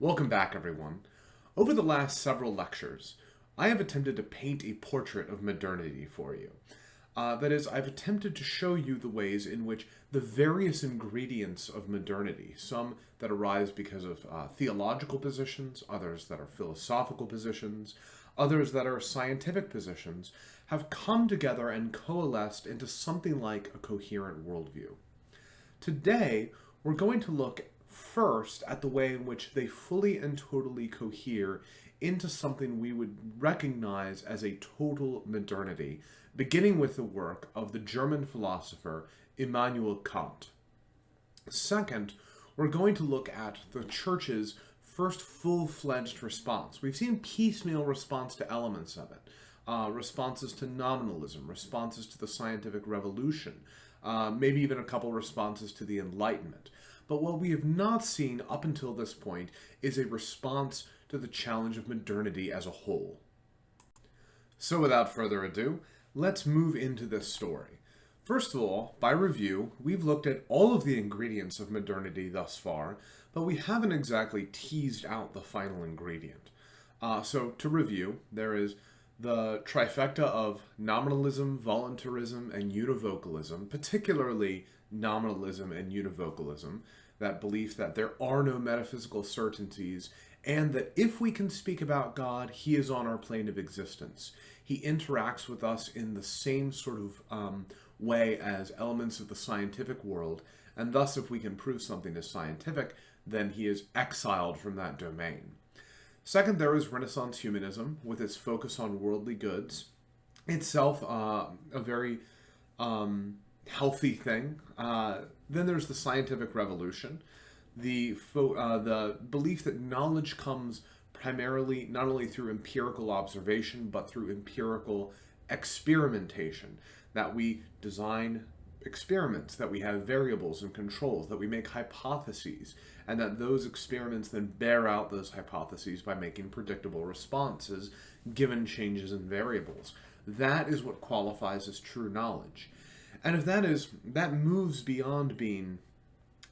Welcome back, everyone. Over the last several lectures, I have attempted to paint a portrait of modernity for you. That is, I've attempted to show you the ways in which the various ingredients of modernity, some that arise because of theological positions, others that are philosophical positions, others that are scientific positions, have come together and coalesced into something like a coherent worldview. Today, we're going to look first at the way in which they fully and totally cohere into something we would recognize as a total modernity, beginning with the work of the German philosopher Immanuel Kant. Second, we're going to look at the Church's first full-fledged response. We've seen piecemeal response to elements of it, responses to nominalism, responses to the scientific revolution, maybe even a couple responses to the Enlightenment. But what we have not seen up until this point is a response to the challenge of modernity as a whole. So without further ado, let's move into this story. First of all, by review, we've looked at all of the ingredients of modernity thus far, but we haven't exactly teased out the final ingredient. So to review, there is the trifecta of nominalism, voluntarism, and univocalism, particularly nominalism and univocalism, that belief that there are no metaphysical certainties, and that if we can speak about God, he is on our plane of existence. He interacts with us in the same sort of way as elements of the scientific world, and thus if we can prove something is scientific, then he is exiled from that domain. Second, there is Renaissance humanism, with its focus on worldly goods, itself a very healthy thing. Then there's the scientific revolution, the belief that knowledge comes primarily not only through empirical observation, but through empirical experimentation, that we design experiments, that we have variables and controls, that we make hypotheses, and that those experiments then bear out those hypotheses by making predictable responses given changes in variables. That is what qualifies as true knowledge. And if that moves beyond being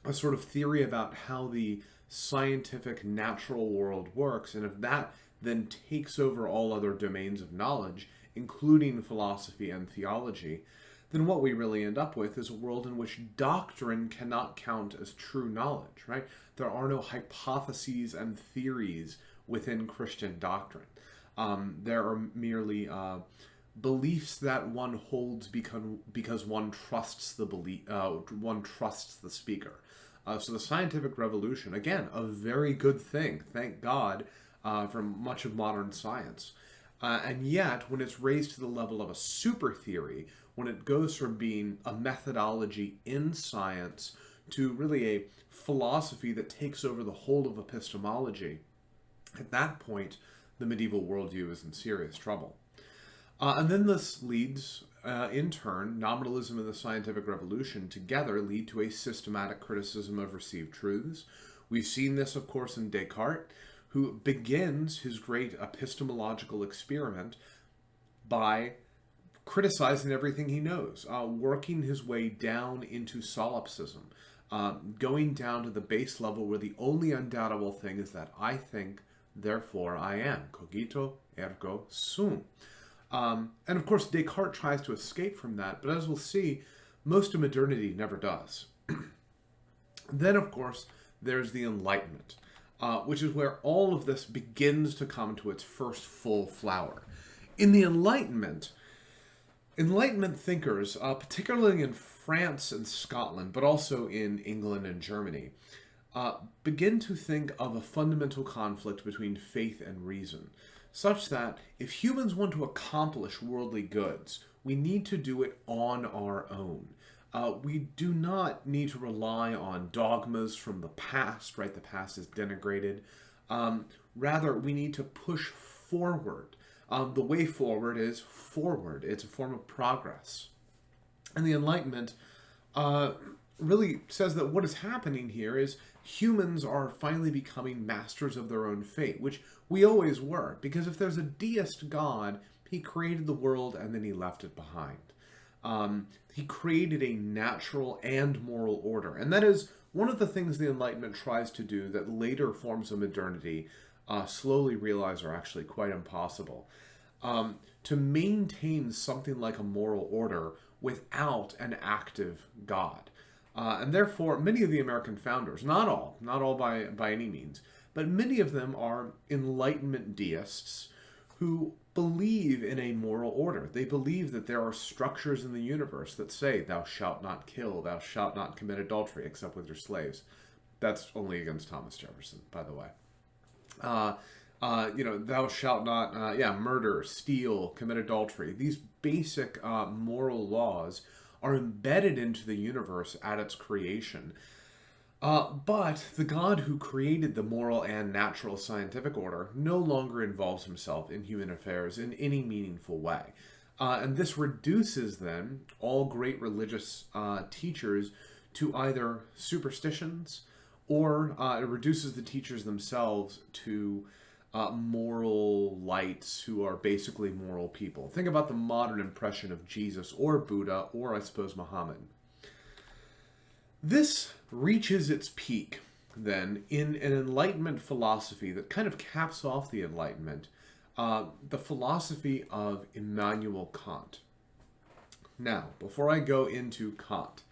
a sort of theory about how the scientific natural world works, and if that then takes over all other domains of knowledge, including philosophy and theology, then what we really end up with is a world in which doctrine cannot count as true knowledge, right? There are no hypotheses and theories within Christian doctrine. There are merely beliefs that one holds because one trusts the one trusts the speaker. So the scientific revolution, again, a very good thing, thank God, for much of modern science. And yet, when it's raised to the level of a super theory, when it goes from being a methodology in science to really a philosophy that takes over the whole of epistemology, at that point, the medieval worldview is in serious trouble. And then this leads, in turn, nominalism and the scientific revolution together lead to a systematic criticism of received truths. We've seen this, of course, in Descartes, who begins his great epistemological experiment by criticizing everything he knows, working his way down into solipsism, going down to the base level where the only undoubtable thing is that I think, therefore I am. Cogito, ergo sum. And of course, Descartes tries to escape from that, but as we'll see, most of modernity never does. Then, of course, there's the Enlightenment, which is where all of this begins to come to its first full flower. In the Enlightenment thinkers, particularly in France and Scotland, but also in England and Germany, begin to think of a fundamental conflict between faith and reason, such that if humans want to accomplish worldly goods, we need to do it on our own. We do not need to rely on dogmas from the past, right? The past is denigrated. Rather, we need to push forward. The way forward is forward. It's a form of progress. And the Enlightenment really says that what is happening here is humans are finally becoming masters of their own fate, which we always were, because if there's a deist God, he created the world and then he left it behind. He created a natural and moral order, and that is one of the things the Enlightenment tries to do that later forms of modernity slowly realize are actually quite impossible. To maintain something like a moral order without an active God. And therefore, many of the American founders, not all by any means, but many of them are Enlightenment deists who believe in a moral order. They believe that there are structures in the universe that say, thou shalt not kill, thou shalt not commit adultery, except with your slaves. That's only against Thomas Jefferson, by the way. Thou shalt not, murder, steal, commit adultery. These basic moral laws are embedded into the universe at its creation. But the God who created the moral and natural scientific order no longer involves himself in human affairs in any meaningful way. And this reduces, then, all great religious teachers to either superstitions, or it reduces the teachers themselves to moral lights who are basically moral people. Think about the modern impression of Jesus or Buddha or, I suppose, Muhammad. This reaches its peak, then, in an Enlightenment philosophy that kind of caps off the Enlightenment, the philosophy of Immanuel Kant. Now, before I go into Kant,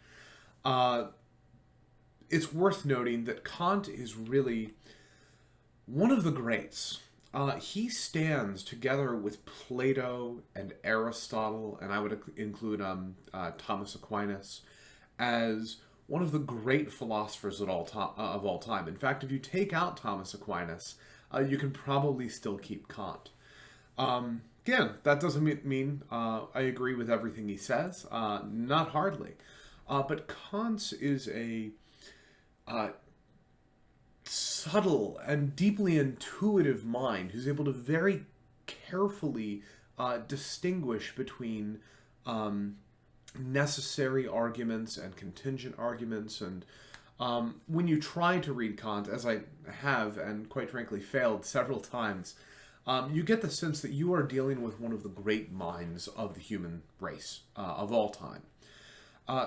it's worth noting that Kant is really one of the greats. He stands together with Plato and Aristotle, and I would include Thomas Aquinas, as one of the great philosophers of all time. In fact, if you take out Thomas Aquinas, you can probably still keep Kant. Again, that doesn't mean I agree with everything he says. Not hardly. But Kant is a subtle and deeply intuitive mind who's able to very carefully distinguish between necessary arguments and contingent arguments. And when you try to read Kant, as I have and quite frankly failed several times, you get the sense that you are dealing with one of the great minds of the human race of all time.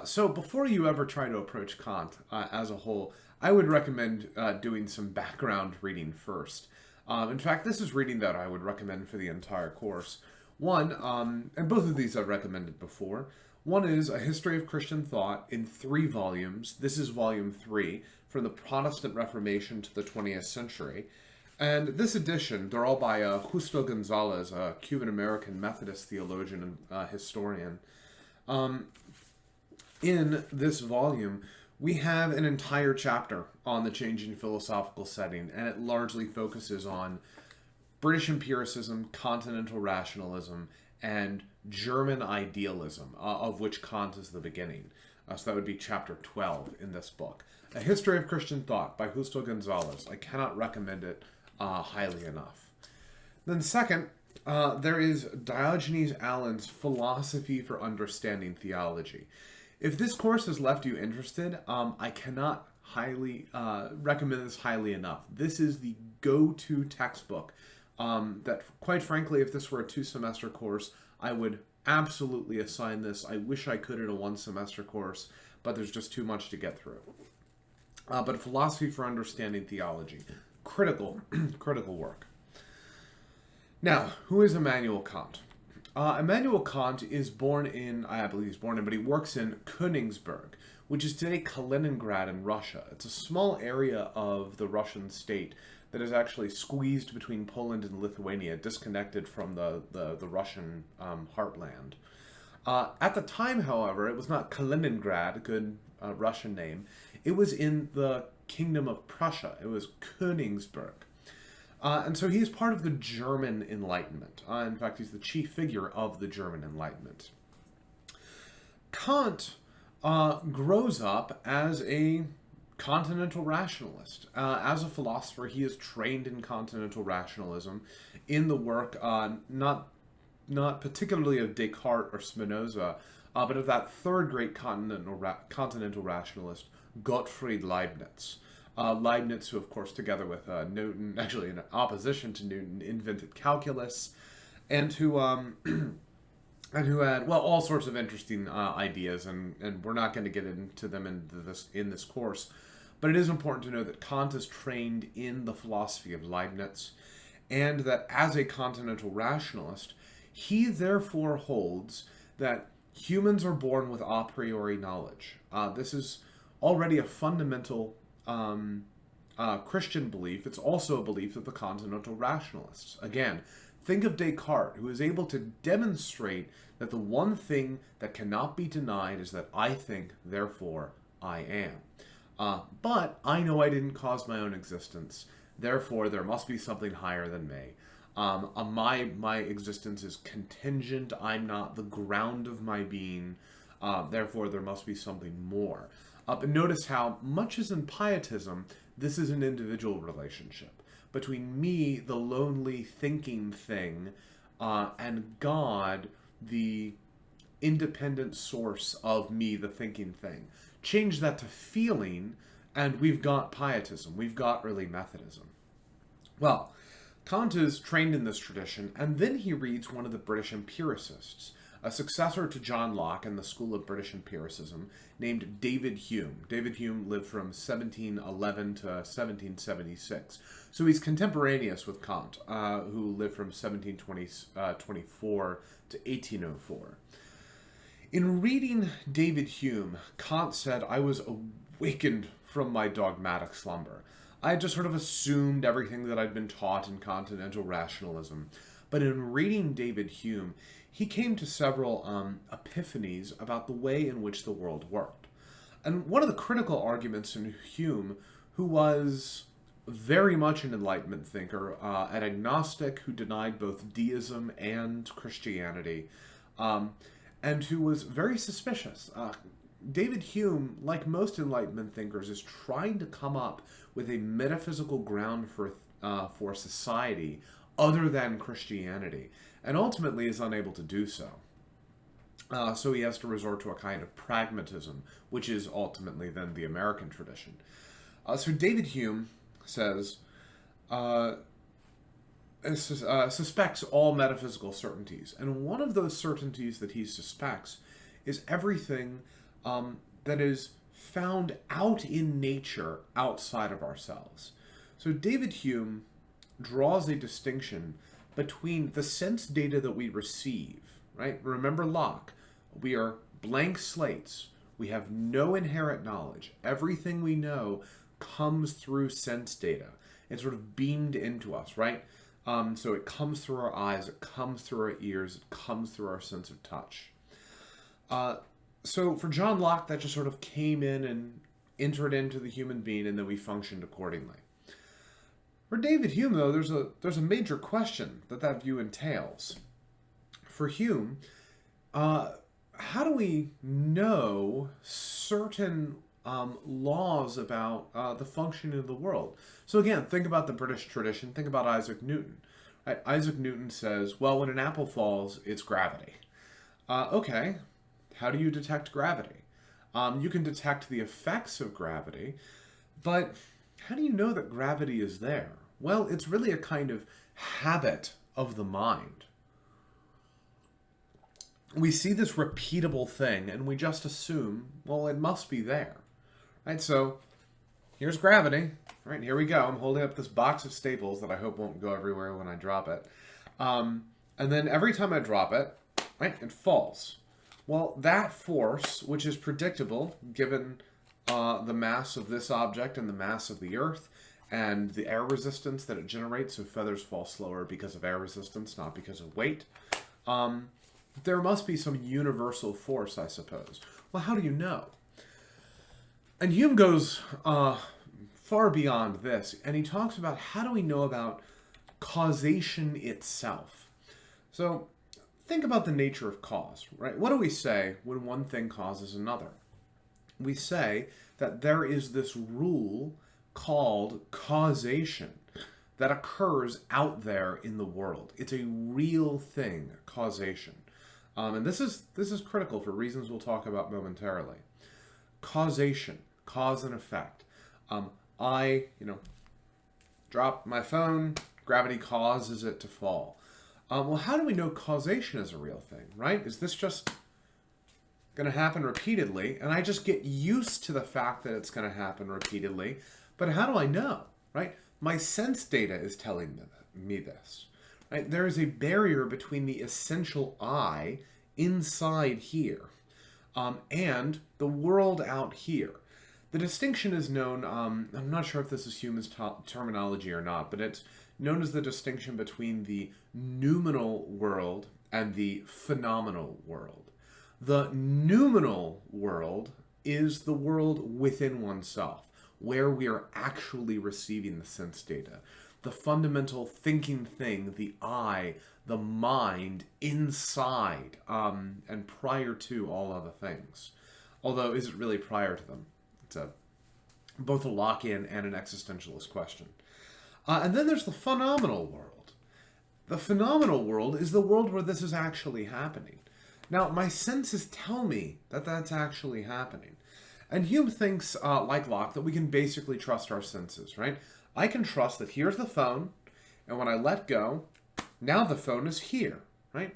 So before you ever try to approach Kant as a whole, I would recommend doing some background reading first. In fact, this is reading that I would recommend for the entire course. One, and both of these I've recommended before. One is A History of Christian Thought in 3 volumes. This is volume 3, from the Protestant Reformation to the 20th century. And this edition, they're all by Justo Gonzalez, a Cuban-American Methodist theologian and historian. In this volume, we have an entire chapter on the changing philosophical setting, and it largely focuses on British empiricism, continental rationalism, and German idealism, of which Kant is the beginning. So that would be chapter 12 in this book. A History of Christian Thought by Justo Gonzalez. I cannot recommend it highly enough. Then second, there is Diogenes Allen's Philosophy for Understanding Theology. If this course has left you interested, I cannot highly recommend this highly enough. This is the go-to textbook that, quite frankly, if this were a 2-semester course, I would absolutely assign this. I wish I could in a 1-semester course, but there's just too much to get through. But Philosophy for Understanding Theology. Critical work. Now, who is Immanuel Kant? Immanuel Kant is born in, I believe he's born in, but he works in Königsberg, which is today Kaliningrad in Russia. It's a small area of the Russian state that is actually squeezed between Poland and Lithuania, disconnected from the Russian heartland. At the time, however, it was not Kaliningrad, a good Russian name. It was in the Kingdom of Prussia. It was Königsberg. And so he is part of the German Enlightenment. In fact, he's the chief figure of the German Enlightenment. Kant grows up as a continental rationalist. As a philosopher, he is trained in continental rationalism in the work not particularly of Descartes or Spinoza, but of that third great continental rationalist, Gottfried Leibniz. Leibniz, who, of course, together with Newton, actually in opposition to Newton, invented calculus, and who had, well, all sorts of interesting ideas, and we're not going to get into them in this course. But it is important to know that Kant is trained in the philosophy of Leibniz, and that as a continental rationalist, he therefore holds that humans are born with a priori knowledge. This is already a fundamental Christian belief. It's also a belief of the continental rationalists. Again, think of Descartes, who is able to demonstrate that the one thing that cannot be denied is that I think, therefore I am. But I know I didn't cause my own existence. Therefore, there must be something higher than me. My existence is contingent. I'm not the ground of my being. Therefore, there must be something more. But notice how, much as in pietism, this is an individual relationship between me, the lonely thinking thing, and God, the independent source of me, the thinking thing. Change that to feeling, and we've got pietism. We've got early Methodism. Well, Kant is trained in this tradition, and then he reads one of the British empiricists, a successor to John Locke in the school of British empiricism, named David Hume. David Hume lived from 1711 to 1776. So he's contemporaneous with Kant, who lived from 1724 to 1804. In reading David Hume, Kant said, I was awakened from my dogmatic slumber. I had just sort of assumed everything that I'd been taught in continental rationalism. But in reading David Hume, he came to several epiphanies about the way in which the world worked. And one of the critical arguments in Hume, who was very much an Enlightenment thinker, an agnostic who denied both deism and Christianity, and who was very suspicious. David Hume, like most Enlightenment thinkers, is trying to come up with a metaphysical ground for society other than Christianity, and ultimately is unable to do so. So he has to resort to a kind of pragmatism, which is ultimately then the American tradition. So David Hume says, suspects all metaphysical certainties. And one of those certainties that he suspects is everything that is found out in nature outside of ourselves. So David Hume draws a distinction between the sense data that we receive, right? Remember Locke. We are blank slates. We have no inherent knowledge. Everything we know comes through sense data. It's sort of beamed into us, right? So it comes through our eyes, it comes through our ears, it comes through our sense of touch. So for John Locke, that just sort of came in and entered into the human being, and then we functioned accordingly. For David Hume, though, there's a major question that view entails. For Hume, how do we know certain laws about the functioning of the world? So again, think about the British tradition. Think about Isaac Newton. Right? Isaac Newton says, well, when an apple falls, it's gravity. Okay, how do you detect gravity? You can detect the effects of gravity, but how do you know that gravity is there? Well, it's really a kind of habit of the mind. We see this repeatable thing, and we just assume, well, it must be there. Right, so here's gravity. Right, here we go. I'm holding up this box of staples that I hope won't go everywhere when I drop it. And then every time I drop it, right, it falls. Well, that force, which is predictable, given the mass of this object and the mass of the Earth, and the air resistance that it generates, so feathers fall slower because of air resistance, not because of weight. There must be some universal force, I suppose. Well, how do you know? And Hume goes far beyond this, and he talks about how do we know about causation itself. So think about the nature of cause, right? What do we say when one thing causes another? We say that there is this rule called causation that occurs out there in the world. It's a real thing, causation. And this is critical for reasons we'll talk about momentarily. Causation, cause and effect. I drop my phone, gravity causes it to fall. Well, how do we know causation is a real thing, right? Is this just going to happen repeatedly, and I just get used to the fact that it's going to happen repeatedly. But how do I know, right? My sense data is telling me this, right? There is a barrier between the essential I inside here and the world out here. The distinction is known, I'm not sure if this is Hume's terminology or not, but it's known as the distinction between the noumenal world and the phenomenal world. The noumenal world is the world within oneself, where we are actually receiving the sense data. The fundamental thinking thing, the I, the mind, inside, and prior to all other things. Although, is it really prior to them? It's both a lock-in and an existentialist question. And then there's the phenomenal world. The phenomenal world is the world where this is actually happening. Now, my senses tell me that that's actually happening. And Hume thinks, like Locke, that we can basically trust our senses, right? I can trust that here's the phone, and when I let go, now the phone is here, right?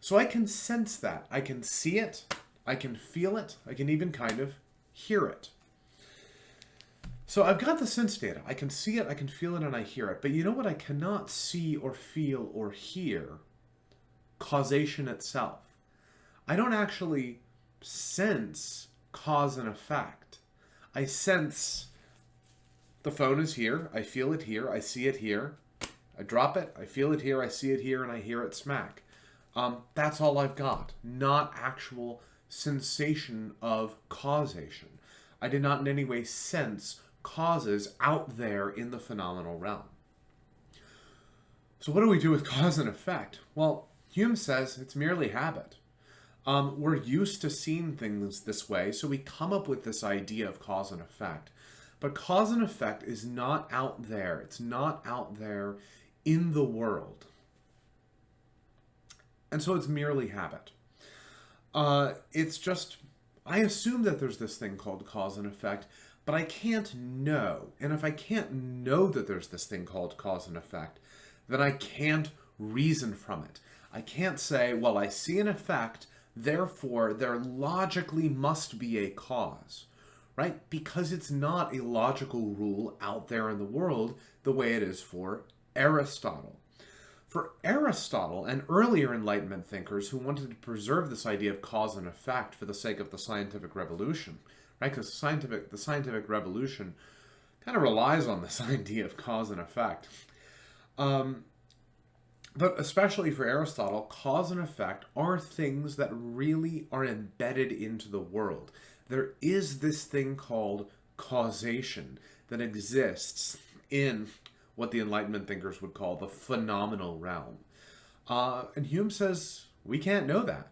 So I can sense that. I can see it, I can feel it, I can even kind of hear it. So I've got the sense data. I can see it, I can feel it, and I hear it. But you know what I cannot see or feel or hear? Causation itself. I don't actually sense cause and effect. I sense the phone is here, I feel it here, I see it here, I drop it, I feel it here, I see it here, and I hear it smack. That's all I've got, not actual sensation of causation. I did not in any way sense causes out there in the phenomenal realm. So what do we do with cause and effect? Well, Hume says it's merely habit. We're used to seeing things this way, so we come up with this idea of cause and effect. But cause and effect is not out there. It's not out there in the world. And so it's merely habit. It's just, I assume that there's this thing called cause and effect, but I can't know. And if I can't know that there's this thing called cause and effect, then I can't reason from it. I can't say, well, I see an effect, therefore there logically must be a cause, right? Because it's not a logical rule out there in the world the way it is for Aristotle. For Aristotle and earlier Enlightenment thinkers who wanted to preserve this idea of cause and effect for the sake of the scientific revolution, right? Because the scientific revolution kind of relies on this idea of cause and effect. But especially for Aristotle, cause and effect are things that really are embedded into the world. There is this thing called causation that exists in what the Enlightenment thinkers would call the phenomenal realm. And Hume says we can't know that.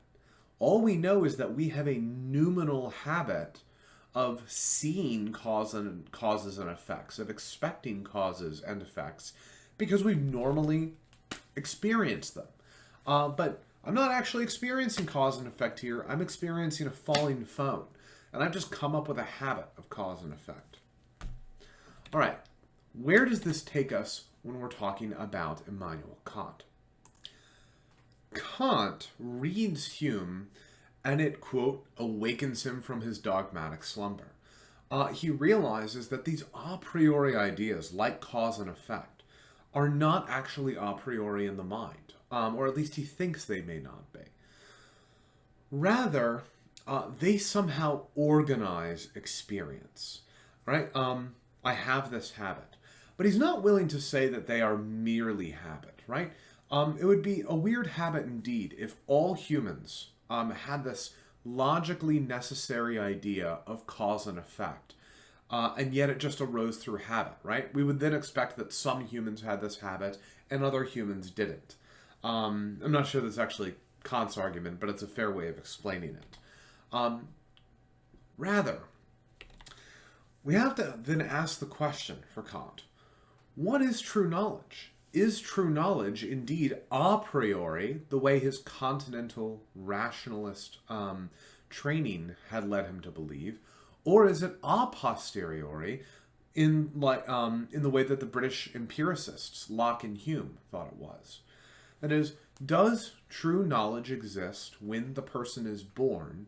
All we know is that we have a noumenal habit of seeing causes and effects, of expecting causes and effects, because we've normally experienced them. But I'm not actually experiencing cause and effect here. I'm experiencing a falling phone. And I've just come up with a habit of cause and effect. All right. Where does this take us when we're talking about Immanuel Kant? Kant reads Hume and it, quote, awakens him from his dogmatic slumber. He realizes that these a priori ideas, like cause and effect, are not actually a priori in the mind, or at least he thinks they may not be. Rather, they somehow organize experience, right? I have this habit. But he's not willing to say that they are merely habit, right? It would be a weird habit indeed if all humans had this logically necessary idea of cause and effect, and yet it just arose through habit, right? We would then expect that some humans had this habit and other humans didn't. I'm not sure that's actually Kant's argument, but it's a fair way of explaining it. Rather, we have to then ask the question for Kant, what is true knowledge? Is true knowledge indeed a priori, the way his continental rationalist training had led him to believe, or is it a posteriori in the way that the British empiricists, Locke and Hume, thought it was? That is, does true knowledge exist when the person is born,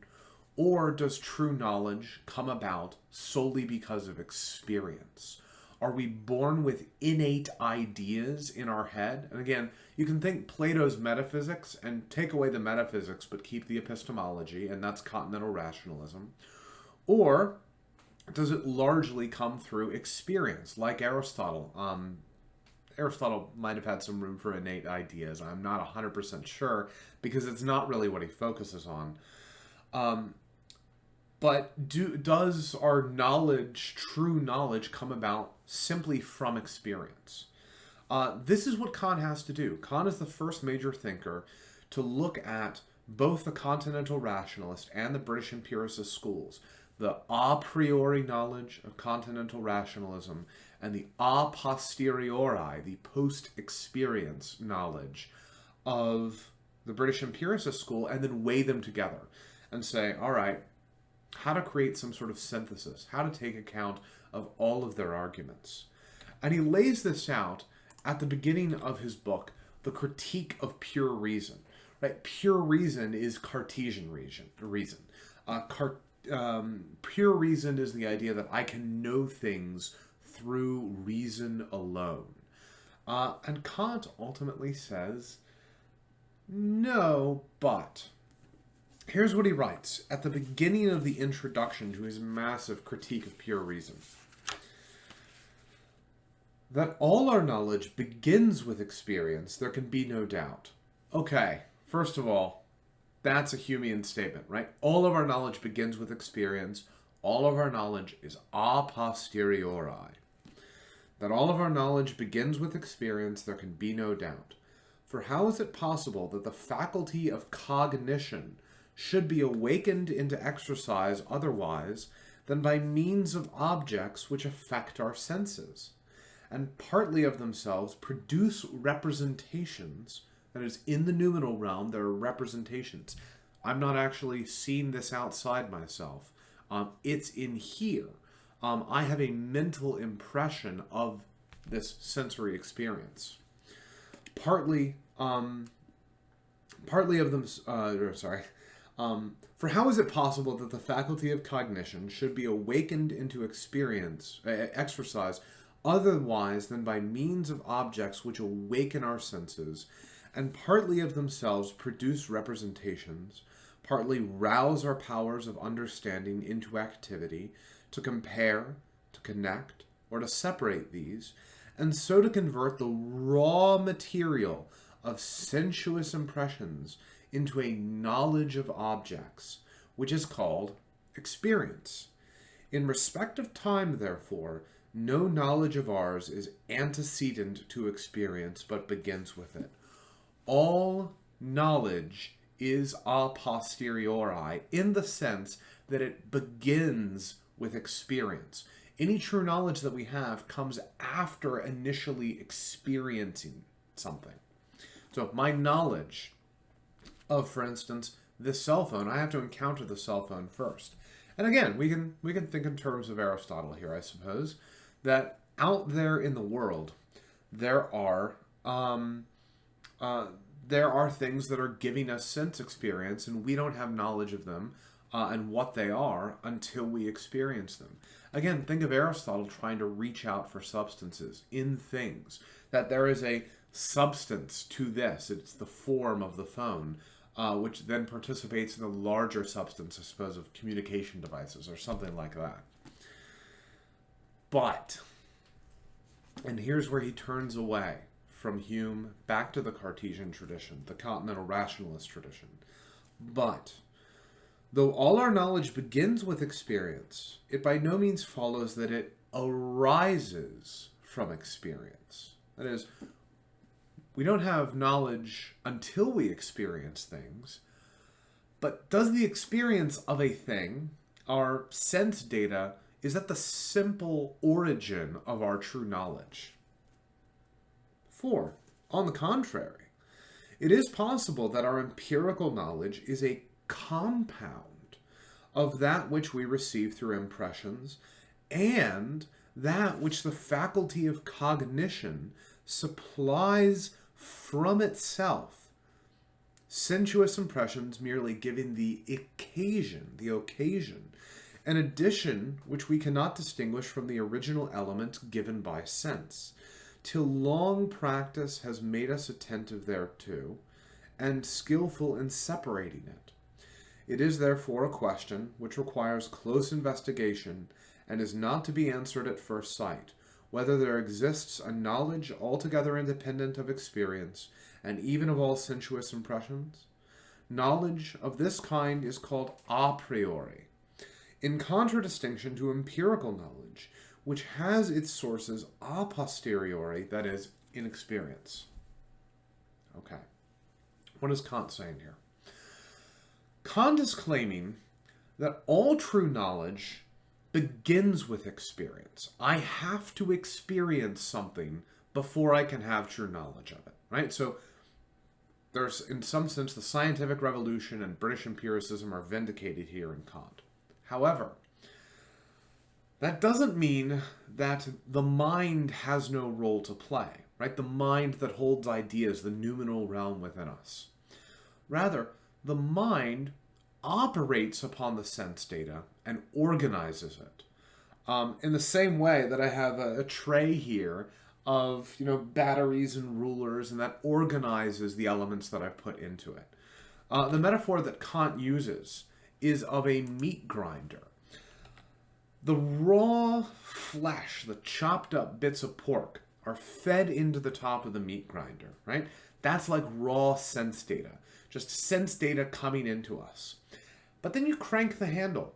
Or does true knowledge come about solely because of experience? Are we born with innate ideas in our head? And again, you can think Plato's metaphysics and take away the metaphysics but keep the epistemology, and that's continental rationalism. Or does it largely come through experience, like Aristotle? Aristotle might have had some room for innate ideas. I'm not 100% sure because it's not really what he focuses on. But does our knowledge, true knowledge, come about simply from experience? This is what Kant has to do. Kant is the first major thinker to look at both the continental rationalist and the British empiricist schools, the a priori knowledge of continental rationalism and the a posteriori, the post-experience knowledge of the British empiricist school, and then weigh them together and say, all right, how to create some sort of synthesis, how to take account of all of their arguments. And he lays this out at the beginning of his book, The Critique of Pure Reason. Right? Pure reason is Cartesian reason. Pure reason is the idea that I can know things through reason alone. And Kant ultimately says, no, but. Here's what he writes at the beginning of the introduction to his massive critique of pure reason. That all our knowledge begins with experience, there can be no doubt. Okay, first of all, that's a Humean statement, right? All of our knowledge begins with experience. All of our knowledge is a posteriori. That all of our knowledge begins with experience, there can be no doubt. For how is it possible that the faculty of cognition should be awakened into exercise otherwise than by means of objects which affect our senses, and partly of themselves produce representations? That is, in the noumenal realm, there are representations. I'm not actually seeing this outside myself. It's in here. I have a mental impression of this sensory experience. Partly of them, for how is it possible that the faculty of cognition should be awakened into exercise otherwise than by means of objects which awaken our senses, and partly of themselves produce representations, partly rouse our powers of understanding into activity, to compare, to connect, or to separate these, and so to convert the raw material of sensuous impressions into a knowledge of objects, which is called experience. In respect of time, therefore, no knowledge of ours is antecedent to experience, but begins with it. All knowledge is a posteriori, in the sense that it begins with experience. Any true knowledge that we have comes after initially experiencing something. So my knowledge of, for instance, this cell phone, I have to encounter the cell phone first. And again, we can think in terms of Aristotle here, I suppose, that out there in the world, there are things that are giving us sense experience, and we don't have knowledge of them and what they are until we experience them. Again, think of Aristotle trying to reach out for substances in things, that there is a substance to this. It's the form of the phone, which then participates in the larger substance, I suppose, of communication devices or something like that. But, and here's where he turns away from Hume back to the Cartesian tradition, the continental rationalist tradition. But, though all our knowledge begins with experience, it by no means follows that it arises from experience. That is, we don't have knowledge until we experience things, but does the experience of a thing, our sense data, is that the simple origin of our true knowledge? 4. On the contrary, it is possible that our empirical knowledge is a compound of that which we receive through impressions and that which the faculty of cognition supplies from itself, sensuous impressions merely giving the occasion, an addition which we cannot distinguish from the original element given by sense, till long practice has made us attentive thereto, and skillful in separating it. It is therefore a question which requires close investigation, and is not to be answered at first sight, whether there exists a knowledge altogether independent of experience, and even of all sensuous impressions. Knowledge of this kind is called a priori, in contradistinction to empirical knowledge, which has its sources a posteriori, that is, in experience. Okay. What is Kant saying here? Kant is claiming that all true knowledge begins with experience. I have to experience something before I can have true knowledge of it, right? So there's, in some sense, the scientific revolution and British empiricism are vindicated here in Kant. However, that doesn't mean that the mind has no role to play, right? The mind that holds ideas, the noumenal realm within us. Rather, the mind operates upon the sense data and organizes it. In the same way that I have a tray here of, batteries and rulers, and that organizes the elements that I've put into it. The metaphor that Kant uses is of a meat grinder. The raw flesh, the chopped up bits of pork, are fed into the top of the meat grinder, right? That's like raw sense data, just sense data coming into us. But then you crank the handle,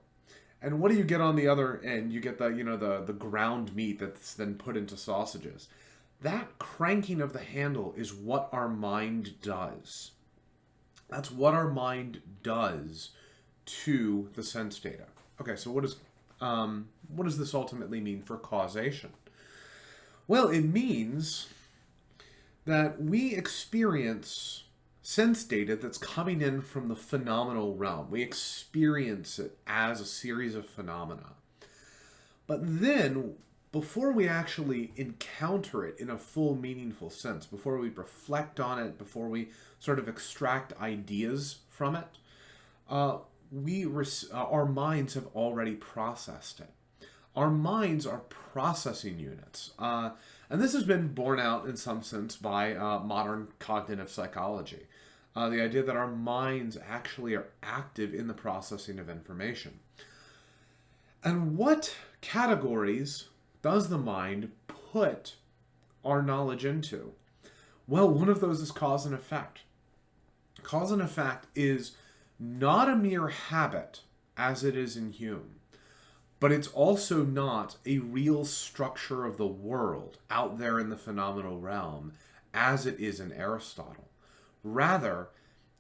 and what do you get on the other end? You get the ground meat that's then put into sausages. That cranking of the handle is what our mind does. That's what our mind does to the sense data. Okay, so what does this ultimately mean for causation? Well, it means that we experience sense data that's coming in from the phenomenal realm. We experience it as a series of phenomena. But then, before we actually encounter it in a full, meaningful sense, before we reflect on it, before we sort of extract ideas from it, our minds have already processed it. Our minds are processing units. And this has been borne out in some sense by modern cognitive psychology. The idea that our minds actually are active in the processing of information. And what categories does the mind put our knowledge into? Well, one of those is cause and effect. Cause and effect is not a mere habit, as it is in Hume, but it's also not a real structure of the world out there in the phenomenal realm, as it is in Aristotle. Rather,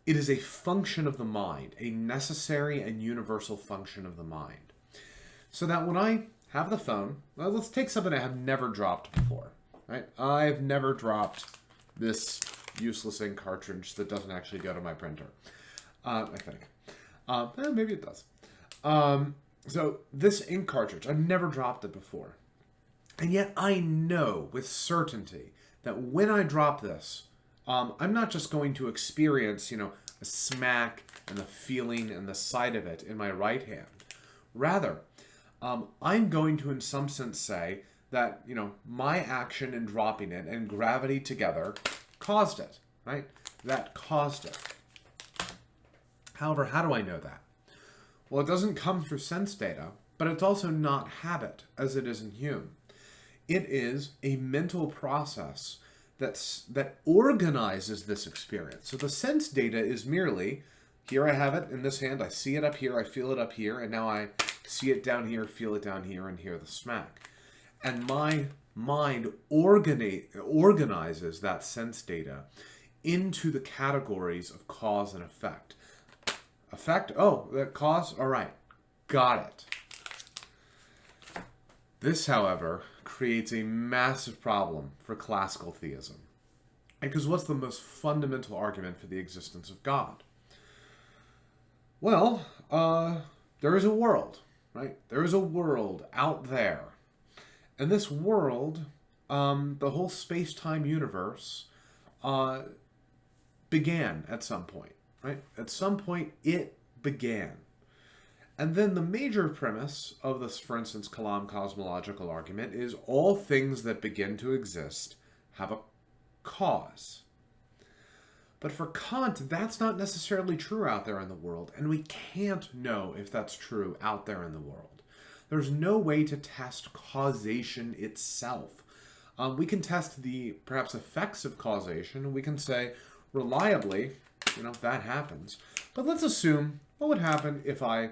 it is a function of the mind, a necessary and universal function of the mind. So that when I have the phone, well, let's take something I have never dropped before, right? I've never dropped this useless ink cartridge that doesn't actually go to my printer, I think. Maybe it does. So this ink cartridge, I've never dropped it before. And yet I know with certainty that when I drop this, I'm not just going to experience, a smack and the feeling and the sight of it in my right hand. Rather, I'm going to, in some sense, say that, my action in dropping it and gravity together caused it, right? That caused it. However, how do I know that? Well, it doesn't come through sense data, but it's also not habit, as it is in Hume. It is a mental process that organizes this experience. So the sense data is merely, here I have it in this hand, I see it up here, I feel it up here, and now I see it down here, feel it down here, and hear the smack. And my mind organizes that sense data into the categories of cause and effect. Effect? Oh, the cause? All right. Got it. This, however, creates a massive problem for classical theism. Because what's the most fundamental argument for the existence of God? Well, there is a world, right? There is a world out there. And this world, the whole space-time universe, began at some point. right? At some point, it began. And then the major premise of this, for instance, Kalam cosmological argument is all things that begin to exist have a cause. But for Kant, that's not necessarily true out there in the world, and we can't know if that's true out there in the world. There's no way to test causation itself. We can test the, perhaps, effects of causation, and we can say, reliably, that happens. But let's assume, what would happen if I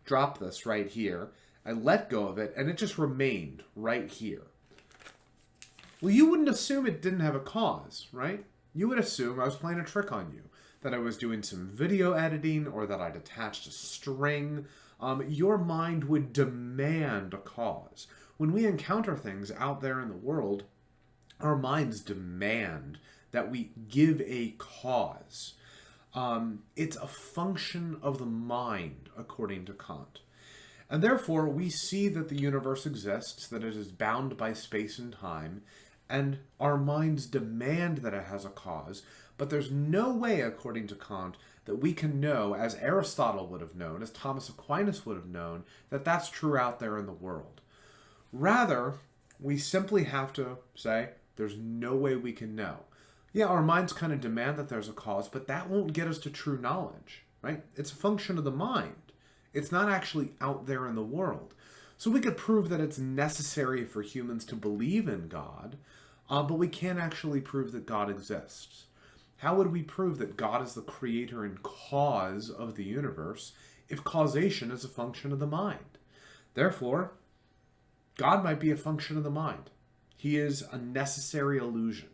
drop this right here, I let go of it, and it just remained right here? Well, you wouldn't assume it didn't have a cause, right? You would assume I was playing a trick on you, that I was doing some video editing, or that I'd attached a string. Your mind would demand a cause. When we encounter things out there in the world, our minds demand that we give a cause. It's a function of the mind, according to Kant. And therefore, we see that the universe exists, that it is bound by space and time, and our minds demand that it has a cause, but there's no way, according to Kant, that we can know, as Aristotle would have known, as Thomas Aquinas would have known, that that's true out there in the world. Rather, we simply have to say, there's no way we can know. Yeah, our minds kind of demand that there's a cause, but that won't get us to true knowledge, right? It's a function of the mind. It's not actually out there in the world. So we could prove that it's necessary for humans to believe in God, but we can't actually prove that God exists. How would we prove that God is the creator and cause of the universe if causation is a function of the mind? Therefore, God might be a function of the mind. He is a necessary illusion.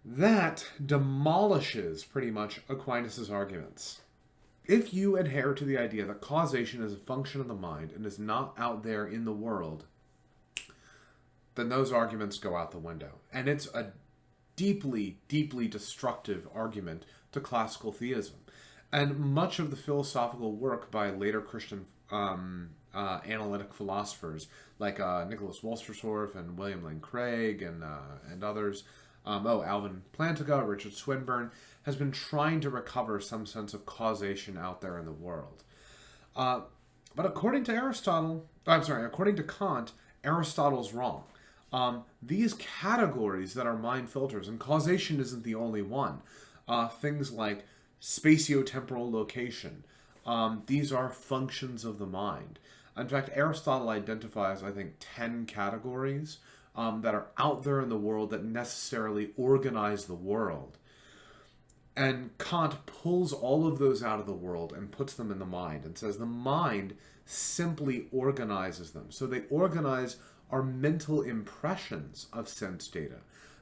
That demolishes pretty much Aquinas' arguments. If you adhere to the idea that causation is a function of the mind and is not out there in the world, then those arguments go out the window. And it's a deeply, deeply destructive argument to classical theism. And much of the philosophical work by later Christian analytic philosophers like Nicholas Wolsterstorff and William Lane Craig and others, Alvin Plantinga, Richard Swinburne, has been trying to recover some sense of causation out there in the world. But according to Kant, Aristotle's wrong. These categories that are mind filters, and causation isn't the only one. Things like spatiotemporal location. These are functions of the mind. In fact, Aristotle identifies, I think, 10 categories that are out there in the world that necessarily organize the world. And Kant pulls all of those out of the world and puts them in the mind and says the mind simply organizes them. So they organize our mental impressions of sense data.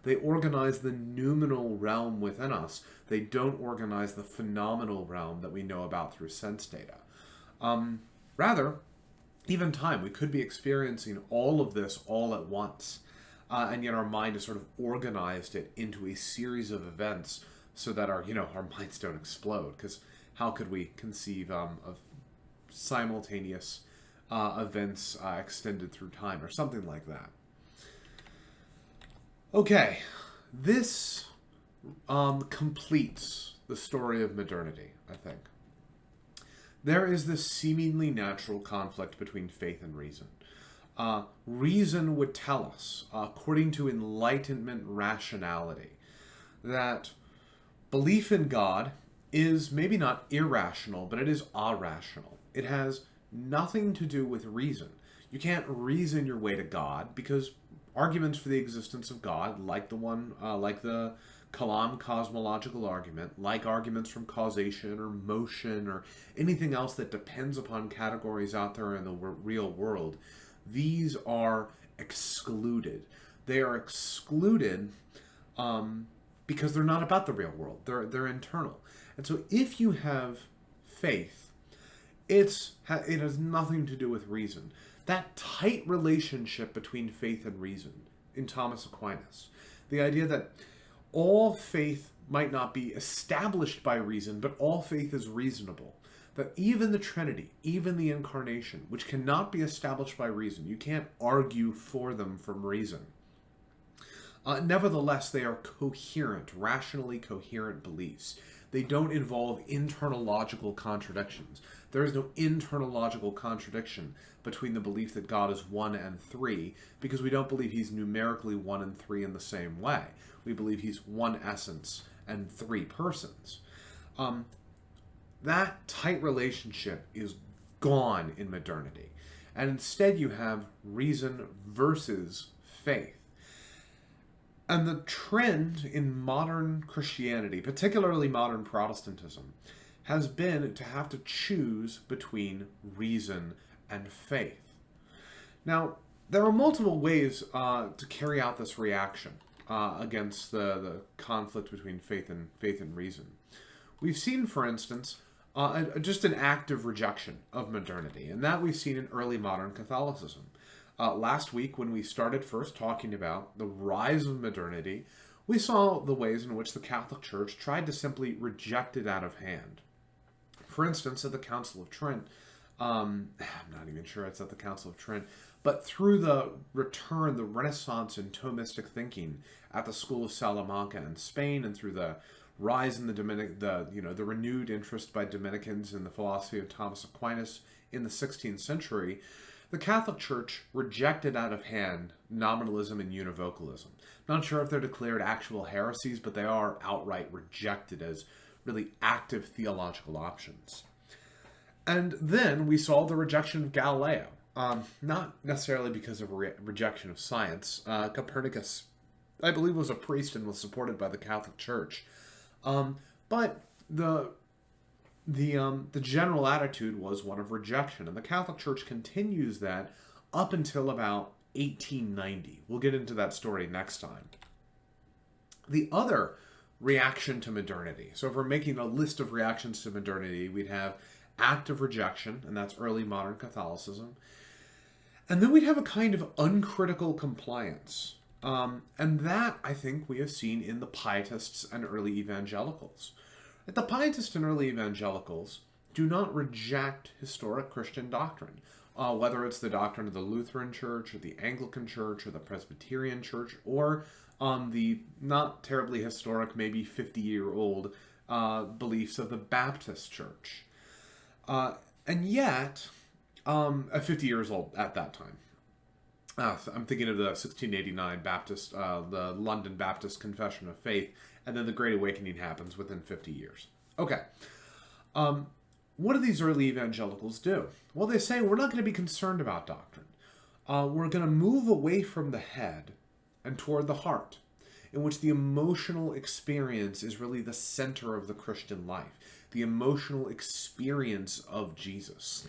They organize the noumenal realm within us. They don't organize the phenomenal realm that we know about through sense data. Rather, even time, we could be experiencing all of this all at once. And yet our mind has sort of organized it into a series of events so that our minds don't explode. Because how could we conceive of simultaneous events extended through time or something like that? Okay, this completes the story of modernity, I think. There is this seemingly natural conflict between faith and reason. Reason would tell us, according to Enlightenment rationality, that belief in God is maybe not irrational, but it is irrational. It has nothing to do with reason. You can't reason your way to God because arguments for the existence of God, like the Kalam cosmological argument, like arguments from causation or motion or anything else that depends upon categories out there in the real world, these are excluded. They are excluded because they're not about the real world. They're internal. And so if you have faith, it has nothing to do with reason. That tight relationship between faith and reason in Thomas Aquinas, the idea that all faith might not be established by reason, but all faith is reasonable. That even the Trinity, even the Incarnation, which cannot be established by reason, you can't argue for them from reason. Nevertheless, they are coherent, rationally coherent beliefs. They don't involve internal logical contradictions. There is no internal logical contradiction between the belief that God is one and three, because we don't believe he's numerically one and three in the same way. We believe he's one essence and three persons. That tight relationship is gone in modernity. And instead you have reason versus faith. And the trend in modern Christianity, particularly modern Protestantism, has been to have to choose between reason and faith. Now, there are multiple ways to carry out this reaction against the conflict between faith and reason. We've seen, for instance, just an active rejection of modernity, and that we've seen in early modern Catholicism. Last week, when we started first talking about the rise of modernity, we saw the ways in which the Catholic Church tried to simply reject it out of hand. For instance, at the Council of Trent, I'm not even sure it's at the Council of Trent, but through the Renaissance in Thomistic thinking at the School of Salamanca in Spain, and through the rise in the renewed interest by Dominicans in the philosophy of Thomas Aquinas in the 16th century, the Catholic Church rejected out of hand nominalism and univocalism. Not sure if they're declared actual heresies, but they are outright rejected as really active theological options. And then we saw the rejection of Galileo. Not necessarily because of rejection of science. Copernicus, I believe, was a priest and was supported by the Catholic Church. But the general attitude was one of rejection, and the Catholic Church continues that up until about 1890. We'll get into that story next time. The other reaction to modernity. So if we're making a list of reactions to modernity, we'd have active rejection, and that's early modern Catholicism. And then we'd have a kind of uncritical compliance. And that, I think, we have seen in the Pietists and early evangelicals. The Pietists and early evangelicals do not reject historic Christian doctrine, whether it's the doctrine of the Lutheran Church, or the Anglican Church, or the Presbyterian Church, or the not terribly historic, maybe 50-year-old beliefs of the Baptist Church. And yet, 50 years old at that time. I'm thinking of the 1689 Baptist, the London Baptist Confession of Faith, and then the Great Awakening happens within 50 years. Okay. What do these early evangelicals do? Well, they say, we're not going to be concerned about doctrine. We're going to move away from the head and toward the heart, in which the emotional experience is really the center of the Christian life, the emotional experience of Jesus.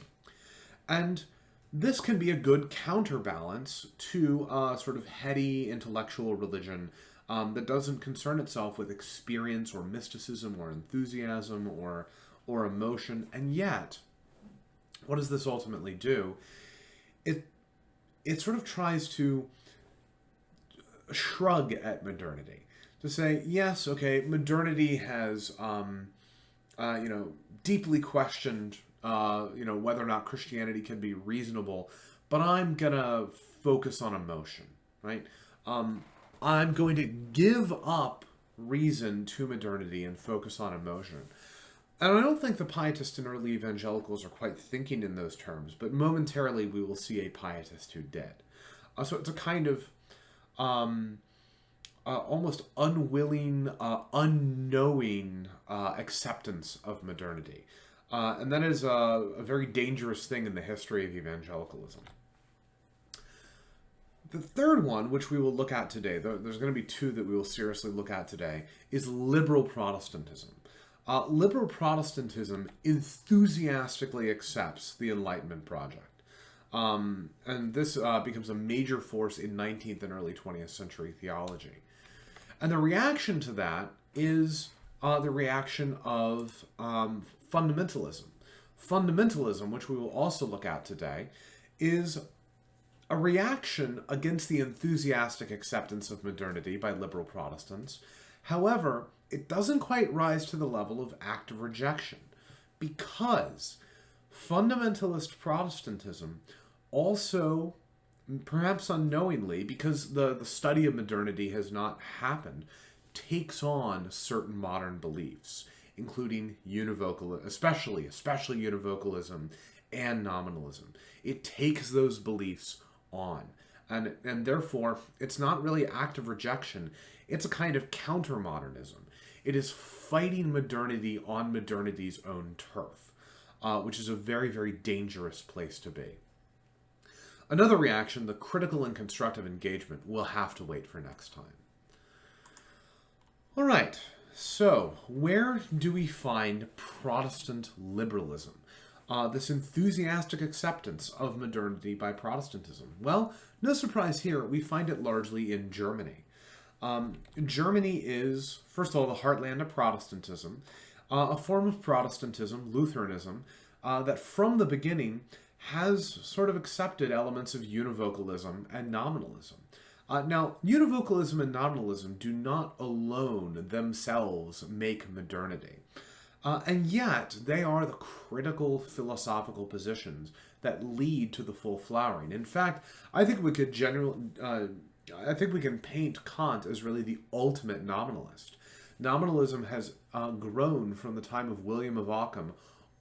And this can be a good counterbalance to sort of heady intellectual religion that doesn't concern itself with experience or mysticism or enthusiasm or emotion. And yet, what does this ultimately do? It sort of tries to shrug at modernity, to say, yes, okay, modernity has deeply questioned whether or not Christianity can be reasonable, but I'm gonna focus on emotion, right? I'm going to give up reason to modernity and focus on emotion. And I don't think the Pietists and early evangelicals are quite thinking in those terms, but momentarily we will see a Pietist who did. So it's a kind of almost unwilling, unknowing acceptance of modernity. And that is a very dangerous thing in the history of evangelicalism. The third one, which we will look at today, there's going to be two that we will seriously look at today, is liberal Protestantism. Liberal Protestantism enthusiastically accepts the Enlightenment project. And this becomes a major force in 19th and early 20th century theology. And the reaction to that is the reaction of fundamentalism. Fundamentalism, which we will also look at today, is a reaction against the enthusiastic acceptance of modernity by liberal Protestants. However, it doesn't quite rise to the level of active rejection, because fundamentalist Protestantism also, perhaps unknowingly, because the study of modernity has not happened, takes on certain modern beliefs. including univocalism, especially univocalism and nominalism. It takes those beliefs on. And therefore, it's not really active rejection. It's a kind of counter-modernism. It is fighting modernity on modernity's own turf, which is a very, very dangerous place to be. Another reaction, the critical and constructive engagement, will have to wait for next time. All right, so where do we find Protestant liberalism? This enthusiastic acceptance of modernity by Protestantism? Well, no surprise here, we find it largely in Germany. Germany is, first of all, the heartland of Protestantism, a form of Protestantism, Lutheranism, that from the beginning has sort of accepted elements of univocalism and nominalism. Now, univocalism and nominalism do not alone themselves make modernity. And yet, they are the critical philosophical positions that lead to the full flowering. In fact, I think we could I think we can paint Kant as really the ultimate nominalist. Nominalism has grown from the time of William of Ockham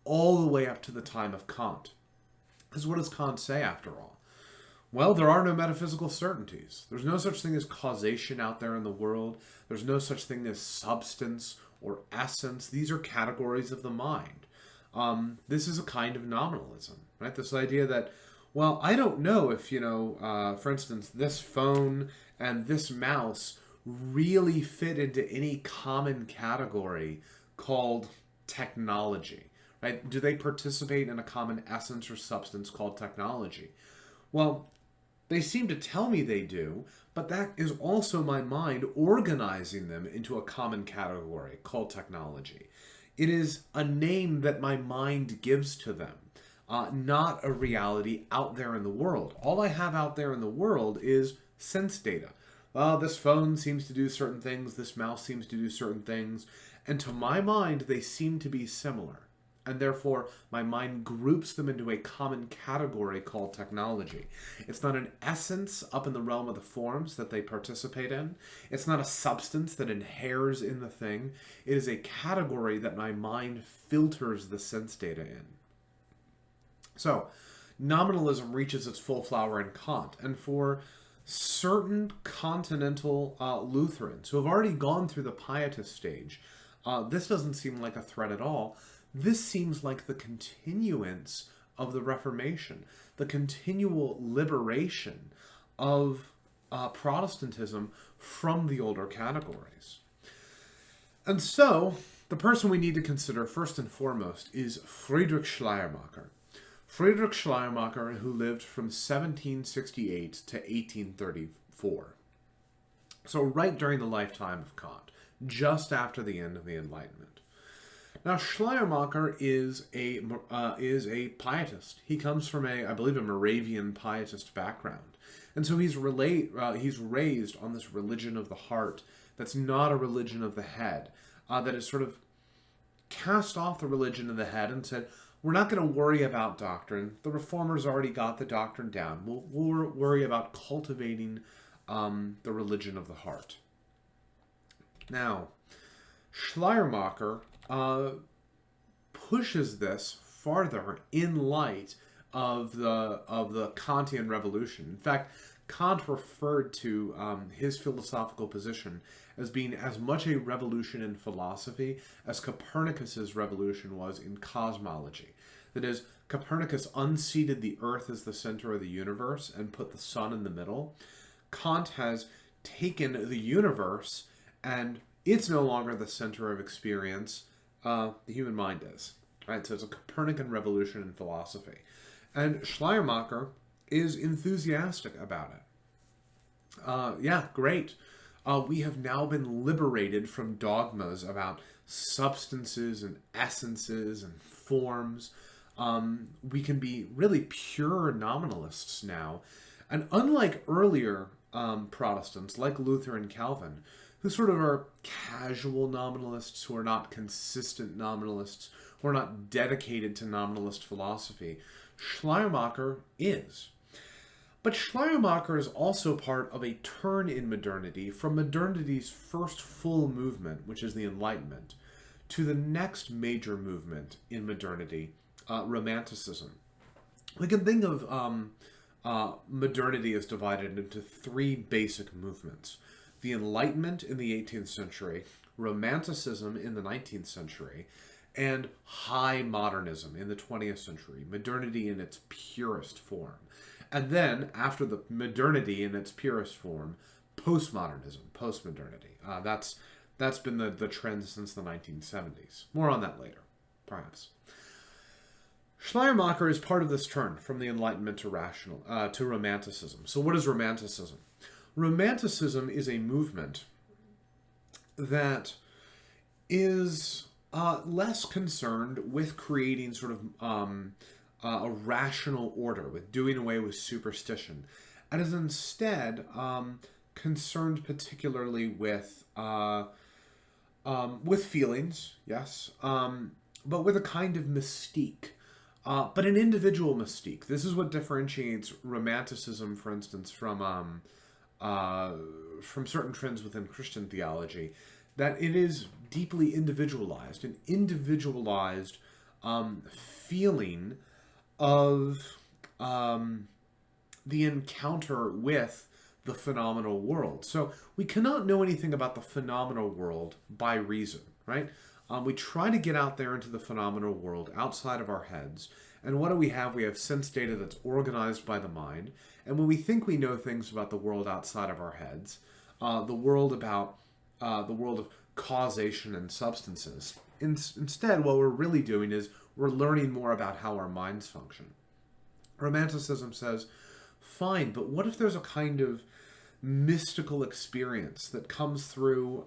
all the way up to the time of Kant. Because what does Kant say, after all? Well, there are no metaphysical certainties. There's no such thing as causation out there in the world. There's no such thing as substance or essence. These are categories of the mind. This is a kind of nominalism, right? This idea that, well, I don't know if, for instance, this phone and this mouse really fit into any common category called technology, right? Do they participate in a common essence or substance called technology? Well, they seem to tell me they do, but that is also my mind organizing them into a common category called technology. It is a name that my mind gives to them, not a reality out there in the world. All I have out there in the world is sense data. This phone seems to do certain things, this mouse seems to do certain things, and to my mind, they seem to be similar. And therefore, my mind groups them into a common category called technology. It's not an essence up in the realm of the forms that they participate in. It's not a substance that inheres in the thing. It is a category that my mind filters the sense data in. So, nominalism reaches its full flower in Kant. And for certain continental Lutherans who have already gone through the pietist stage, this doesn't seem like a threat at all. This seems like the continuance of the Reformation, the continual liberation of Protestantism from the older categories. And so, the person we need to consider first and foremost is Friedrich Schleiermacher. Friedrich Schleiermacher, who lived from 1768 to 1834. So right during the lifetime of Kant, just after the end of the Enlightenment. Now, Schleiermacher is a pietist. He comes from I believe, a Moravian pietist background. And so he's raised on this religion of the heart that's not a religion of the head, that has sort of cast off the religion of the head and said, we're not going to worry about doctrine. The Reformers already got the doctrine down. We'll worry about cultivating the religion of the heart. Now, Schleiermacher pushes this farther in light of the Kantian revolution. In fact, Kant referred to his philosophical position as being as much a revolution in philosophy as Copernicus's revolution was in cosmology. That is, Copernicus unseated the Earth as the center of the universe and put the sun in the middle. Kant has taken the universe, and it's no longer the center of experience. The human mind is. Right? So it's a Copernican revolution in philosophy. And Schleiermacher is enthusiastic about it. Yeah, great. We have now been liberated from dogmas about substances and essences and forms. We can be really pure nominalists now. And unlike earlier Protestants, like Luther and Calvin, who sort of are casual nominalists, who are not consistent nominalists, who are not dedicated to nominalist philosophy, Schleiermacher is. But Schleiermacher is also part of a turn in modernity from modernity's first full movement, which is the Enlightenment, to the next major movement in modernity, Romanticism. We can think of modernity as divided into three basic movements: the Enlightenment in the 18th century, Romanticism in the 19th century, and High Modernism in the 20th century, modernity in its purest form. And then, after the modernity in its purest form, postmodernism, postmodernity. That's been the trend since the 1970s. More on that later, perhaps. Schleiermacher is part of this turn from the Enlightenment to Romanticism. So what is Romanticism? Romanticism is a movement that is less concerned with creating sort of a rational order, with doing away with superstition, and is instead concerned particularly with feelings, yes, but with a kind of mystique. But an individual mystique. This is what differentiates Romanticism, for instance, from certain trends within Christian theology, that it is deeply individualized, an individualized feeling of the encounter with the phenomenal world. So we cannot know anything about the phenomenal world by reason, right? We try to get out there into the phenomenal world outside of our heads. And what do we have? We have sense data that's organized by the mind. And when we think we know things about the world outside of our heads, the world of causation and substances, instead, what we're really doing is we're learning more about how our minds function. Romanticism says, fine, but what if there's a kind of mystical experience that comes through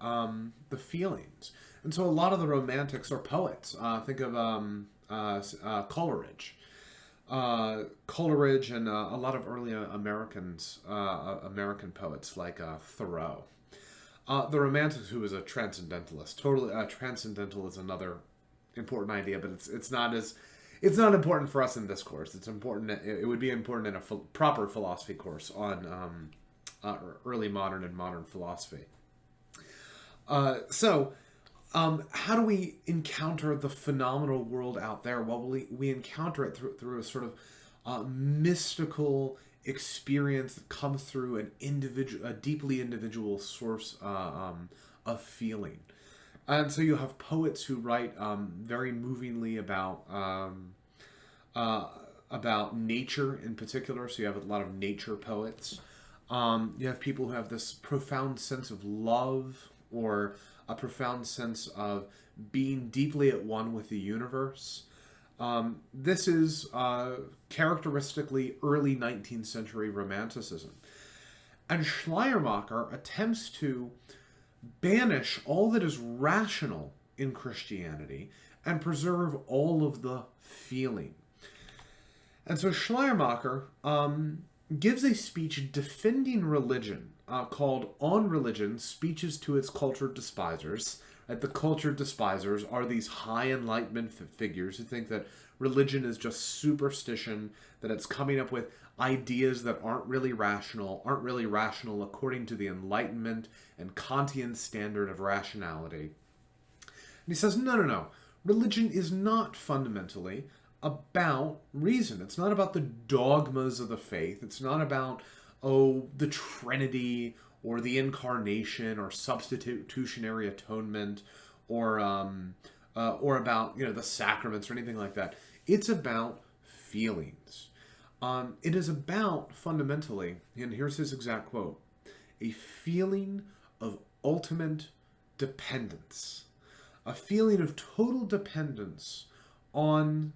the feelings? And so a lot of the romantics are poets. Think of Coleridge. Coleridge and a lot of early American poets like Thoreau. The Romantics, who was a transcendentalist. Totally, transcendental is another important idea, but it's not important for us in this course. It's important. It would be important in a proper philosophy course on early modern and modern philosophy. How do we encounter the phenomenal world out there? Well, we encounter it through a sort of mystical experience that comes through a deeply individual source of feeling. And so you have poets who write very movingly about nature in particular. So you have a lot of nature poets. You have people who have this profound sense of love, or a profound sense of being deeply at one with the universe. This is characteristically early 19th century Romanticism. And Schleiermacher attempts to banish all that is rational in Christianity and preserve all of the feeling. And so Schleiermacher gives a speech defending religion called On Religion, Speeches to Its Cultured Despisers. The cultured despisers are these high Enlightenment figures who think that religion is just superstition, that it's coming up with ideas that aren't really rational according to the Enlightenment and Kantian standard of rationality. And he says, no. Religion is not fundamentally about reason. It's not about the dogmas of the faith. It's not about, the Trinity or the Incarnation or substitutionary atonement or about, the sacraments or anything like that. It's about feelings. It is about, fundamentally, and here's his exact quote, a feeling of ultimate dependence. A feeling of total dependence on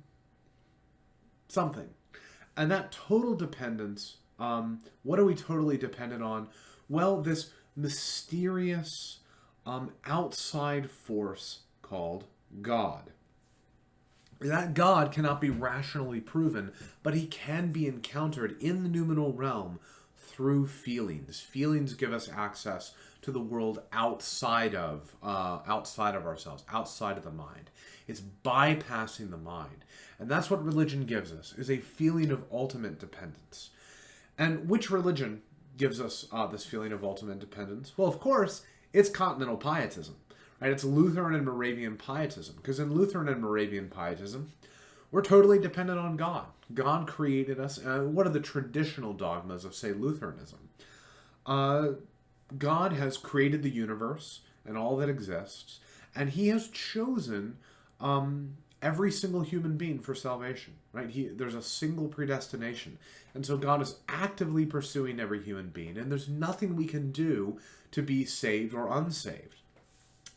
something. And that total dependence, what are we totally dependent on? Well, this mysterious outside force called God. That God cannot be rationally proven, but he can be encountered in the noumenal realm through feelings. Feelings give us access to the world outside of ourselves, outside of the mind. It's bypassing the mind. And that's what religion gives us, is a feeling of ultimate dependence. And which religion gives us this feeling of ultimate dependence? Well, of course, it's continental pietism. right? It's Lutheran and Moravian pietism, because in Lutheran and Moravian pietism, we're totally dependent on God. God created us. What are the traditional dogmas of, say, Lutheranism? God has created the universe and all that exists, and he has chosen every single human being for salvation, right? There's a single predestination. And so God is actively pursuing every human being, and there's nothing we can do to be saved or unsaved.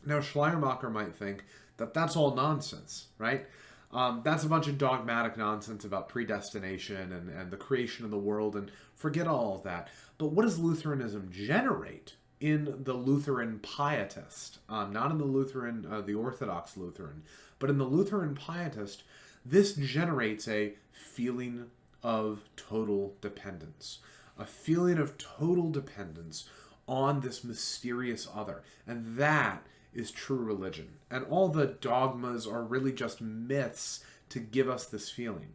Now, Schleiermacher might think that that's all nonsense, right? That's a bunch of dogmatic nonsense about predestination and the creation of the world, and forget all of that. But what does Lutheranism generate in the Lutheran pietist? Not in the Lutheran, the Orthodox Lutheran, but in the Lutheran pietist, this generates a feeling of total dependence. A feeling of total dependence on this mysterious other. And that is true religion. And all the dogmas are really just myths to give us this feeling.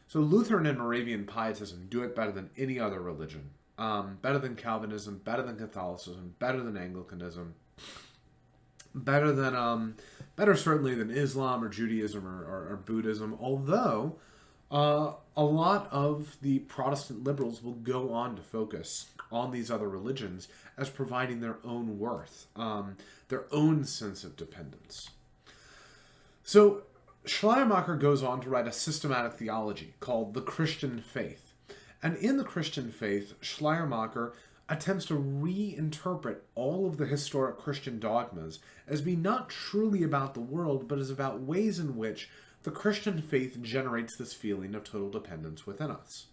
So Lutheran and Moravian pietism do it better than any other religion. Better than Calvinism, better than Catholicism, better than Anglicanism, better certainly than Islam or Judaism or Buddhism, although a lot of the Protestant liberals will go on to focus on these other religions as providing their own worth, their own sense of dependence. So Schleiermacher goes on to write a systematic theology called The Christian Faith. And in The Christian Faith, Schleiermacher attempts to reinterpret all of the historic Christian dogmas as being not truly about the world, but as about ways in which the Christian faith generates this feeling of total dependence within us.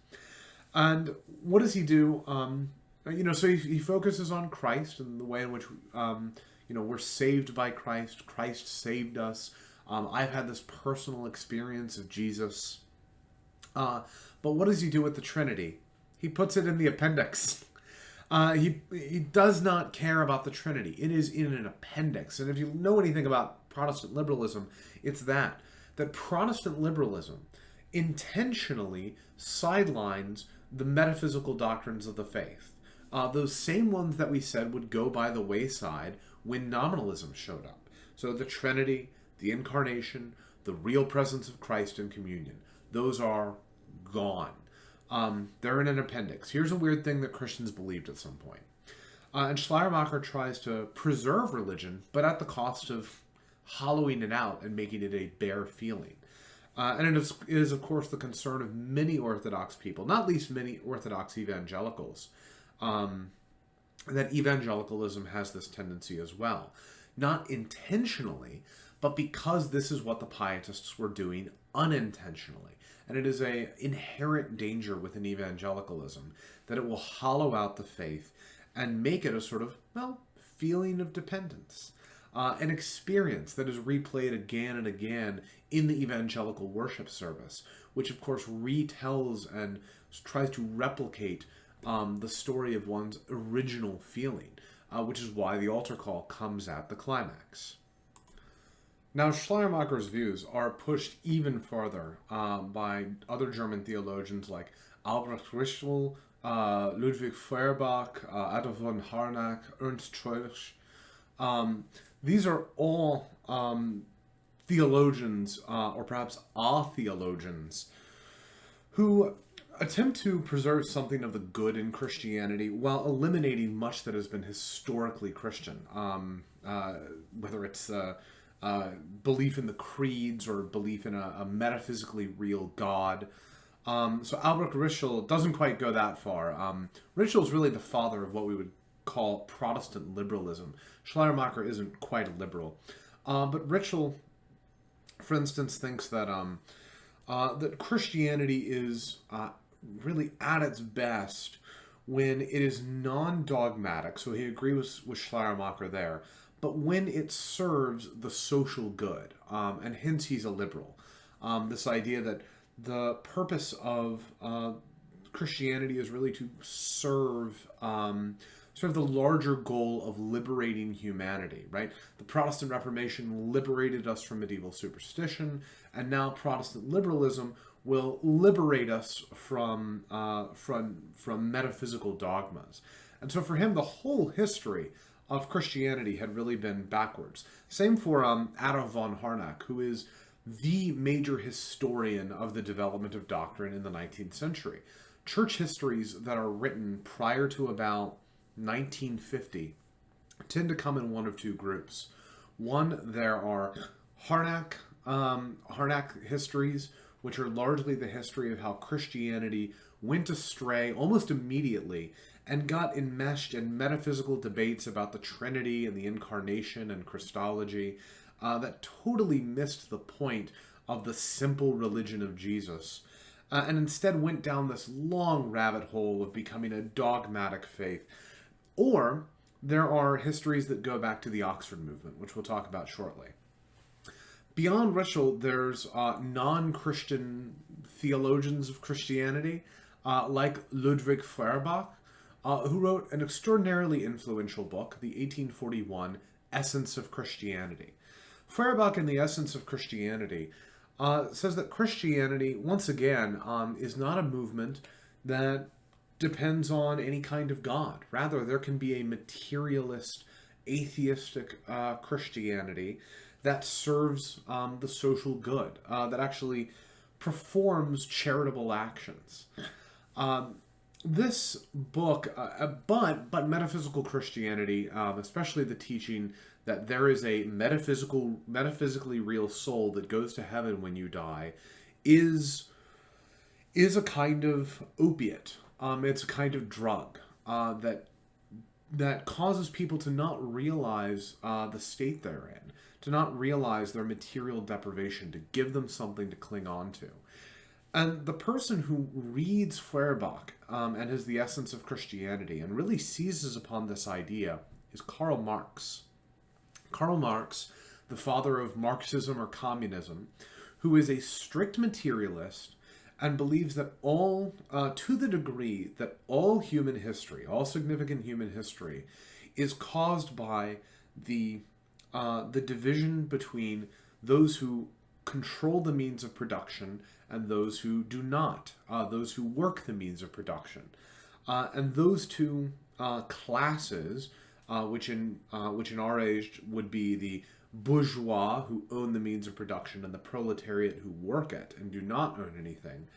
And what does he do? So he focuses on Christ and the way in which, we're saved by Christ. Christ saved us. I've had this personal experience of Jesus. But what does he do with the Trinity? He puts it in the appendix. He does not care about the Trinity. It is in an appendix. And if you know anything about Protestant liberalism, it's that Protestant liberalism intentionally sidelines the metaphysical doctrines of the faith. Those same ones that we said would go by the wayside when nominalism showed up. So the Trinity, the Incarnation, the real presence of Christ in communion, those are gone. They're in an appendix. Here's a weird thing that Christians believed at some point. And Schleiermacher tries to preserve religion, but at the cost of hollowing it out and making it a bare feeling. And it is, of course, the concern of many Orthodox people, not least many Orthodox evangelicals, that evangelicalism has this tendency as well. Not intentionally, but because this is what the pietists were doing unintentionally. And it is an inherent danger within evangelicalism that it will hollow out the faith and make it a sort of, feeling of dependence. An experience that is replayed again and again in the evangelical worship service, which of course retells and tries to replicate the story of one's original feeling, which is why the altar call comes at the climax. Now, Schleiermacher's views are pushed even farther by other German theologians like Albrecht Ritschl, Ludwig Feuerbach, Otto von Harnack, Ernst Troeltsch. These are all theologians, or perhaps theologians, who attempt to preserve something of the good in Christianity while eliminating much that has been historically Christian, whether it's belief in the creeds or belief in a metaphysically real God. So Albrecht Ritschl doesn't quite go that far. Ritschl is really the father of what we would call Protestant liberalism. Schleiermacher isn't quite a liberal. But Ritschl, for instance, thinks that that Christianity is really at its best when it is non-dogmatic. So he agrees with Schleiermacher there. But when it serves the social good, and hence he's a liberal. This idea that the purpose of Christianity is really to serve sort of the larger goal of liberating humanity, right? The Protestant Reformation liberated us from medieval superstition, and now Protestant liberalism will liberate us from metaphysical dogmas. And so for him, the whole history of Christianity had really been backwards. Same for Otto von Harnack, who is the major historian of the development of doctrine in the 19th century. Church histories that are written prior to about 1950 tend to come in one of two groups. One, there are Harnack histories, which are largely the history of how Christianity went astray almost immediately and got enmeshed in metaphysical debates about the Trinity and the Incarnation and Christology that totally missed the point of the simple religion of Jesus, and instead went down this long rabbit hole of becoming a dogmatic faith. Or there are histories that go back to the Oxford movement, which we'll talk about shortly. Beyond Ritschl, there's non-Christian theologians of Christianity, like Ludwig Feuerbach, who wrote an extraordinarily influential book, the 1841 Essence of Christianity. Feuerbach, in the Essence of Christianity, says that Christianity, once again, is not a movement that depends on any kind of God. Rather, there can be a materialist, atheistic Christianity that serves the social good, that actually performs charitable actions. This book, but metaphysical Christianity, especially the teaching that there is a metaphysically real soul that goes to heaven when you die, is a kind of opiate. It's a kind of drug that causes people to not realize the state they're in, to not realize their material deprivation, to give them something to cling on to. And the person who reads Feuerbach and has the Essence of Christianity and really seizes upon this idea is Karl Marx. Karl Marx, the father of Marxism or communism, who is a strict materialist and believes that to the degree that all human history, all significant human history, is caused by the division between those who control the means of production and those who do not, those who work the means of production. And those two classes, which in our age would be the bourgeois who own the means of production and the proletariat who work it and do not own anything.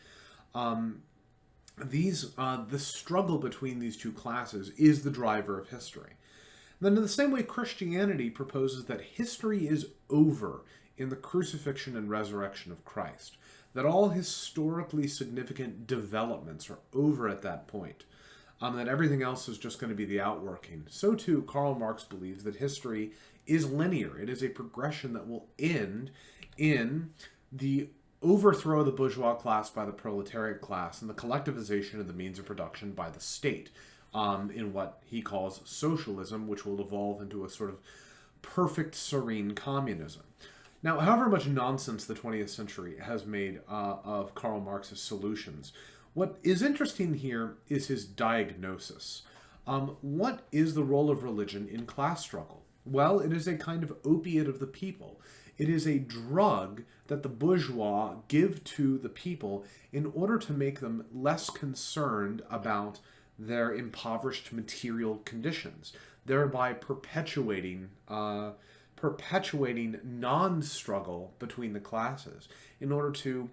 The struggle between these two classes is the driver of history. Then in the same way, Christianity proposes that history is over in the crucifixion and resurrection of Christ, that all historically significant developments are over at that point, that everything else is just going to be the outworking. So too, Karl Marx believes that history is linear. It is a progression that will end in the overthrow of the bourgeois class by the proletariat class and the collectivization of the means of production by the state, in what he calls socialism, which will evolve into a sort of perfect, serene communism. Now, however much nonsense the 20th century has made of Karl Marx's solutions, what is interesting here is his diagnosis. What is the role of religion in class struggle? Well, it is a kind of opiate of the people. It is a drug that the bourgeois give to the people in order to make them less concerned about their impoverished material conditions, thereby perpetuating non-struggle between the classes in order to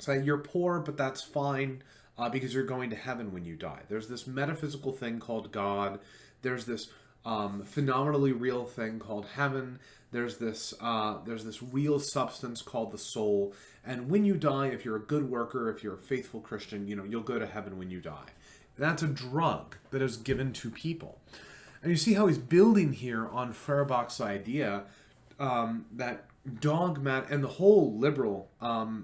say, you're poor, but that's fine because you're going to heaven when you die. There's this metaphysical thing called God. There's this phenomenally real thing called heaven. There's this real substance called the soul. And when you die, if you're a good worker, if you're a faithful Christian, you'll go to heaven when you die. That's a drug that is given to people. And you see how he's building here on Feuerbach's idea that dogmatic, and the whole liberal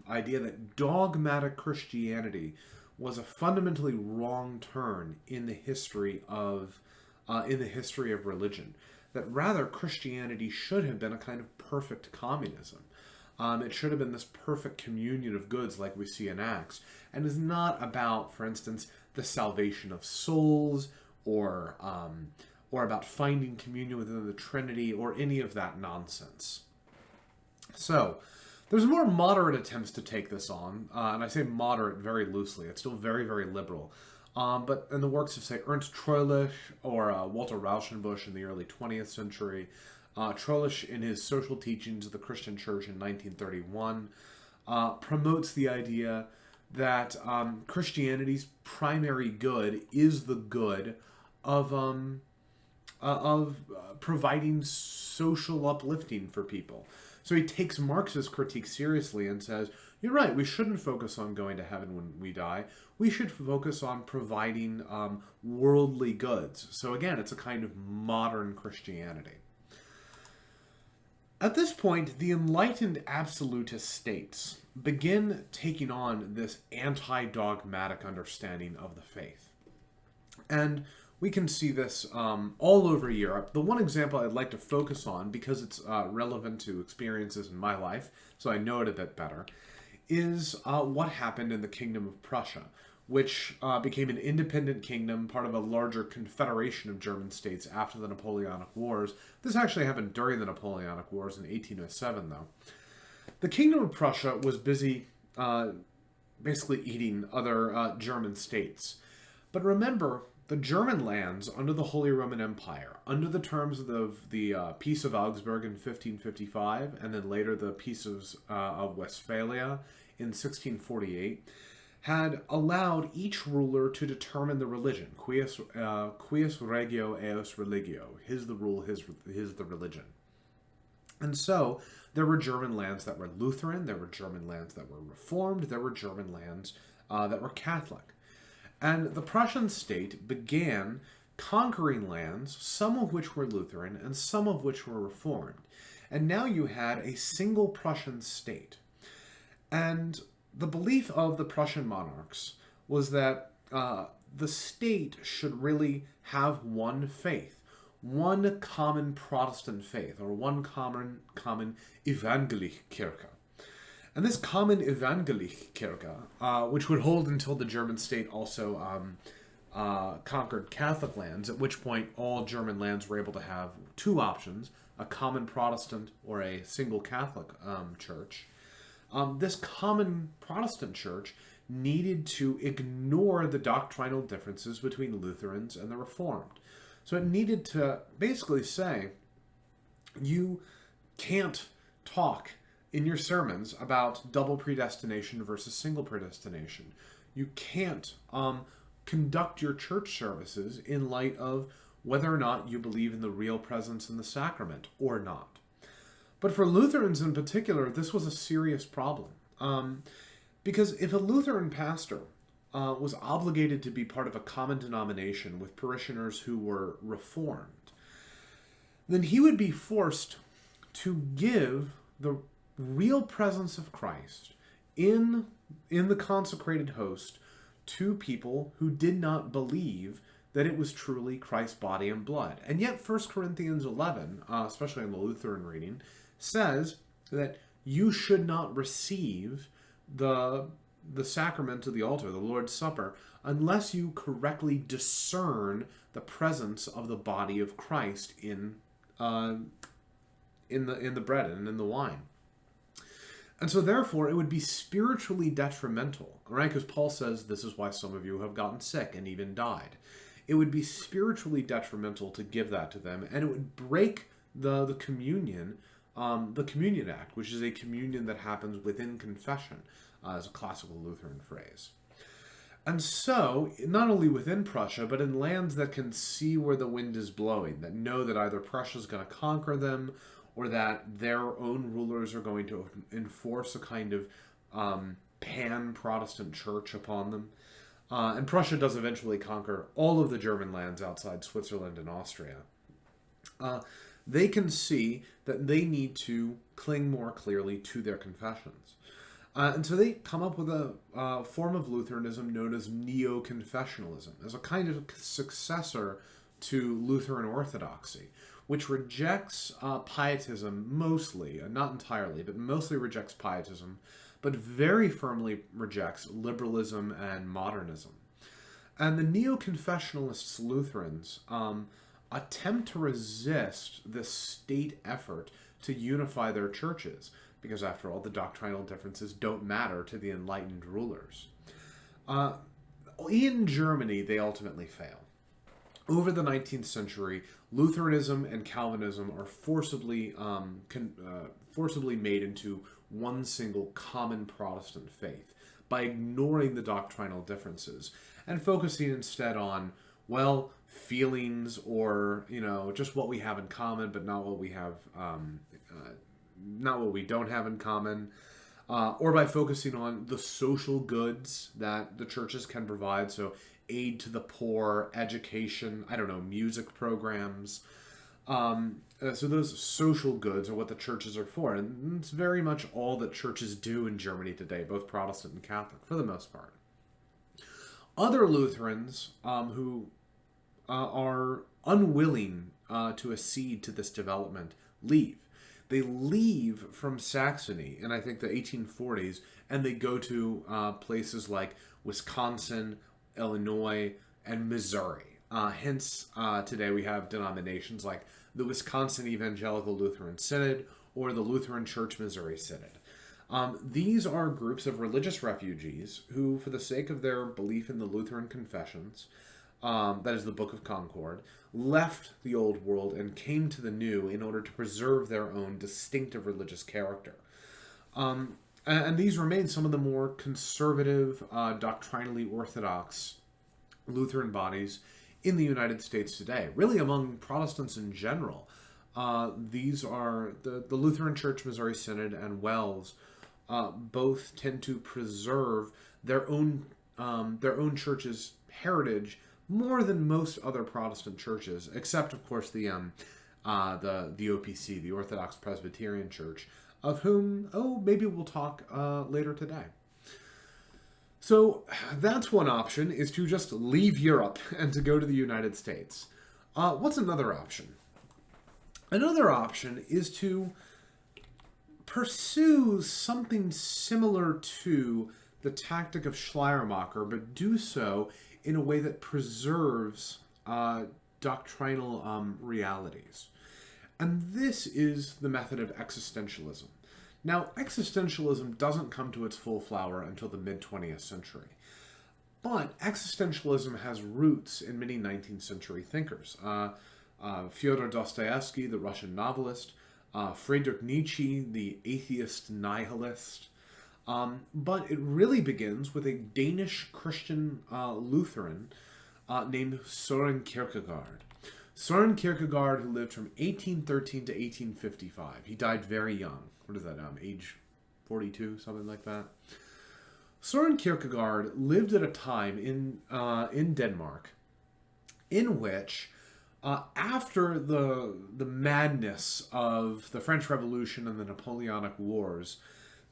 idea that dogmatic Christianity was a fundamentally wrong turn in the history of religion. That rather Christianity should have been a kind of perfect communism. It should have been this perfect communion of goods like we see in Acts, and is not about, for instance, the salvation of souls or about finding communion within the Trinity or any of that nonsense. So, there's more moderate attempts to take this on, and I say moderate very loosely. It's still very, very liberal. but in the works of, say, Ernst Troeltsch or Walter Rauschenbusch in the early 20th century, Troeltsch, in his Social Teachings of the Christian Church in 1931, promotes the idea that Christianity's primary good is the good of providing social uplifting for people. So he takes Marx's critique seriously and says, you're right, we shouldn't focus on going to heaven when we die. We should focus on providing worldly goods. So again, it's a kind of modern Christianity. At this point, the enlightened absolutist states begin taking on this anti-dogmatic understanding of the faith. And we can see this all over Europe. The one example I'd like to focus on, because it's relevant to experiences in my life, so I know it a bit better, is what happened in the Kingdom of Prussia, which became an independent kingdom, part of a larger confederation of German states after the Napoleonic Wars. This actually happened during the Napoleonic Wars in 1807, though. The Kingdom of Prussia was busy basically eating other German states. But remember, the German lands under the Holy Roman Empire, under the terms of the Peace of Augsburg in 1555, and then later the Peace of Westphalia in 1648, had allowed each ruler to determine the religion. Quis regio eos religio. His the rule, his the religion. And so there were German lands that were Lutheran, there were German lands that were Reformed, there were German lands that were Catholic. And the Prussian state began conquering lands, some of which were Lutheran and some of which were Reformed. And now you had a single Prussian state. And the belief of the Prussian monarchs was that the state should really have one faith, one common Protestant faith, or one common Evangelische Kirche. And this common Evangelische Kirche, which would hold until the German state also conquered Catholic lands, at which point all German lands were able to have two options, a common Protestant or a single Catholic church. This common Protestant church needed to ignore the doctrinal differences between Lutherans and the Reformed. So it needed to basically say, you can't talk in your sermons about double predestination versus single predestination. You can't conduct your church services in light of whether or not you believe in the real presence in the sacrament or not. But for Lutherans in particular, this was a serious problem. Because if a Lutheran pastor was obligated to be part of a common denomination with parishioners who were Reformed, then he would be forced to give the real presence of Christ in the consecrated host to people who did not believe that it was truly Christ's body and blood. And yet 1 Corinthians 11, especially in the Lutheran reading, says that you should not receive the sacrament of the altar, the Lord's Supper, unless you correctly discern the presence of the body of Christ in the bread and in the wine. And so therefore it would be spiritually detrimental, right? Because Paul says this is why some of you have gotten sick and even died. It would be spiritually detrimental to give that to them, and it would break the communion act, which is a communion that happens within confession, as a classical Lutheran phrase. And so, not only within Prussia, but in lands that can see where the wind is blowing, that know that either Prussia is going to conquer them, or that their own rulers are going to enforce a kind of pan-Protestant church upon them. And Prussia does eventually conquer all of the German lands outside Switzerland and Austria. They can see that they need to cling more clearly to their confessions. And so they come up with a form of Lutheranism known as neo-confessionalism, as a kind of successor to Lutheran orthodoxy, which rejects pietism mostly, not entirely, but mostly rejects pietism, but very firmly rejects liberalism and modernism. And the neo-confessionalists Lutherans attempt to resist this state effort to unify their churches, because after all, the doctrinal differences don't matter to the enlightened rulers. in Germany, they ultimately fail. Over the 19th century, Lutheranism and Calvinism are forcibly made into one single common Protestant faith by ignoring the doctrinal differences and focusing instead on, well, feelings or, just what we have in common, but not what we have, not what we don't have in common. Or by focusing on the social goods that the churches can provide, so aid to the poor, education, music programs. So those social goods are what the churches are for, and it's very much all that churches do in Germany today, both Protestant and Catholic, for the most part. Other Lutherans who are unwilling to accede to this development leave. They leave from Saxony in, I think, the 1840s, and they go to places like Wisconsin, Illinois, and Missouri. Hence, today we have denominations like the Wisconsin Evangelical Lutheran Synod or the Lutheran Church Missouri Synod. These are groups of religious refugees who, for the sake of their belief in the Lutheran confessions, that is the Book of Concord, left the old world and came to the new in order to preserve their own distinctive religious character. And these remain some of the more conservative, doctrinally orthodox Lutheran bodies in the United States today. Really, among Protestants in general, these are the Lutheran Church Missouri Synod and Wells. Both tend to preserve their own church's heritage more than most other Protestant churches, except, of course, the OPC, the Orthodox Presbyterian Church, of whom, maybe we'll talk later today. So that's one option, is to just leave Europe and to go to the United States. What's another option? Another option is to pursue something similar to the tactic of Schleiermacher, but do so in a way that preserves doctrinal realities. And this is the method of existentialism. Now, existentialism doesn't come to its full flower until the mid-20th century. But existentialism has roots in many 19th century thinkers. Fyodor Dostoevsky, the Russian novelist, Friedrich Nietzsche, the atheist nihilist. But it really begins with a Danish Christian Lutheran named Søren Kierkegaard. Søren Kierkegaard, who lived from 1813 to 1855. He died very young. What is that, age 42, something like that? Søren Kierkegaard lived at a time in Denmark in which, after the madness of the French Revolution and the Napoleonic Wars,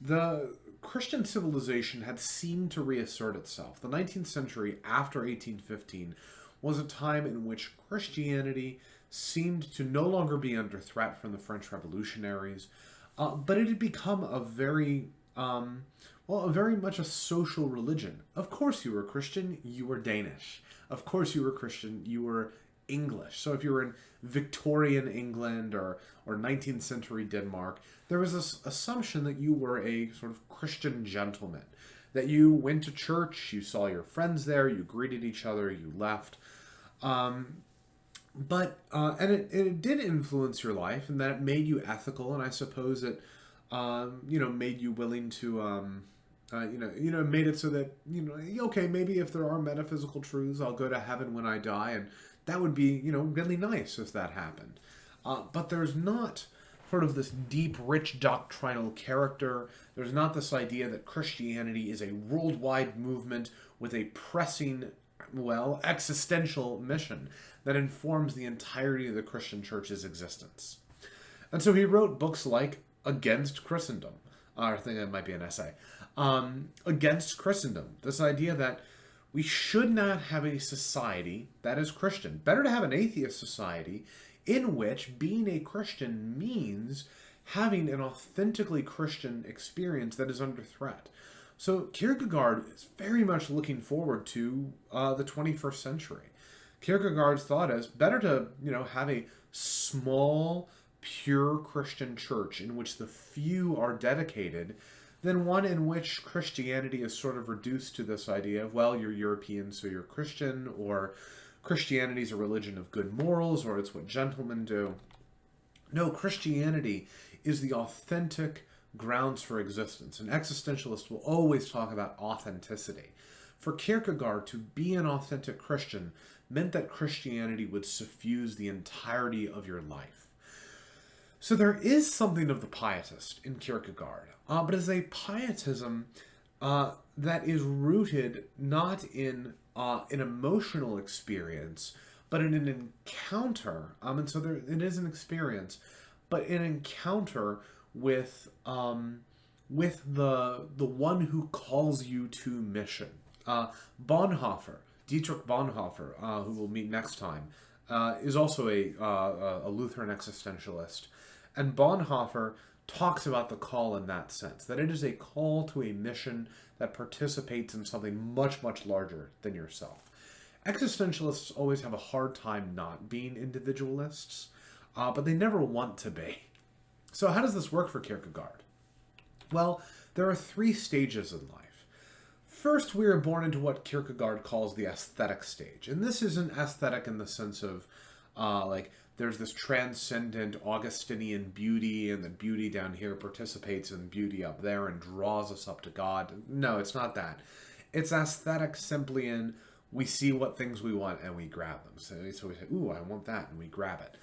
the Christian civilization had seemed to reassert itself. The 19th century, after 1815, was a time in which Christianity seemed to no longer be under threat from the French revolutionaries, but it had become a very much a social religion. Of course you were Christian, you were Danish. Of course you were Christian, you were English. So if you were in Victorian England or 19th century Denmark, there was this assumption that you were a sort of Christian gentleman, that you went to church, you saw your friends there, you greeted each other, you left. But it did influence your life, and that it made you ethical, and I suppose it, made you willing to, made it so that, okay, maybe if there are metaphysical truths, I'll go to heaven when I die, and that would be, really nice if that happened. But there's not sort of this deep, rich doctrinal character. There's not this idea that Christianity is a worldwide movement with a pressing, existential mission that informs the entirety of the Christian church's existence. And so he wrote books like Against Christendom. I think that might be an essay. Against Christendom. This idea that we should not have a society that is Christian. Better to have an atheist society in which being a Christian means having an authentically Christian experience that is under threat. So Kierkegaard is very much looking forward to the 21st century. Kierkegaard's thought is better to, have a small, pure Christian church in which the few are dedicated then one in which Christianity is sort of reduced to this idea of, well, you're European, so you're Christian, or Christianity is a religion of good morals, or it's what gentlemen do. No, Christianity is the authentic grounds for existence. An existentialist will always talk about authenticity. For Kierkegaard, to be an authentic Christian meant that Christianity would suffuse the entirety of your life. So there is something of the pietist in Kierkegaard, but it's a pietism that is rooted not in an emotional experience, but in an encounter. And so it is an experience, but an encounter with the one who calls you to mission. Dietrich Bonhoeffer, who we'll meet next time, is also a Lutheran existentialist. And Bonhoeffer talks about the call in that sense, that it is a call to a mission that participates in something much, much larger than yourself. Existentialists always have a hard time not being individualists, but they never want to be. So how does this work for Kierkegaard? Well, there are 3 stages in life. First, we are born into what Kierkegaard calls the aesthetic stage. And this is an aesthetic in the sense of, there's this transcendent Augustinian beauty, and the beauty down here participates in beauty up there and draws us up to God. No, it's not that. It's aesthetic simply in we see what things we want and we grab them. So we say, ooh, I want that, and we grab it.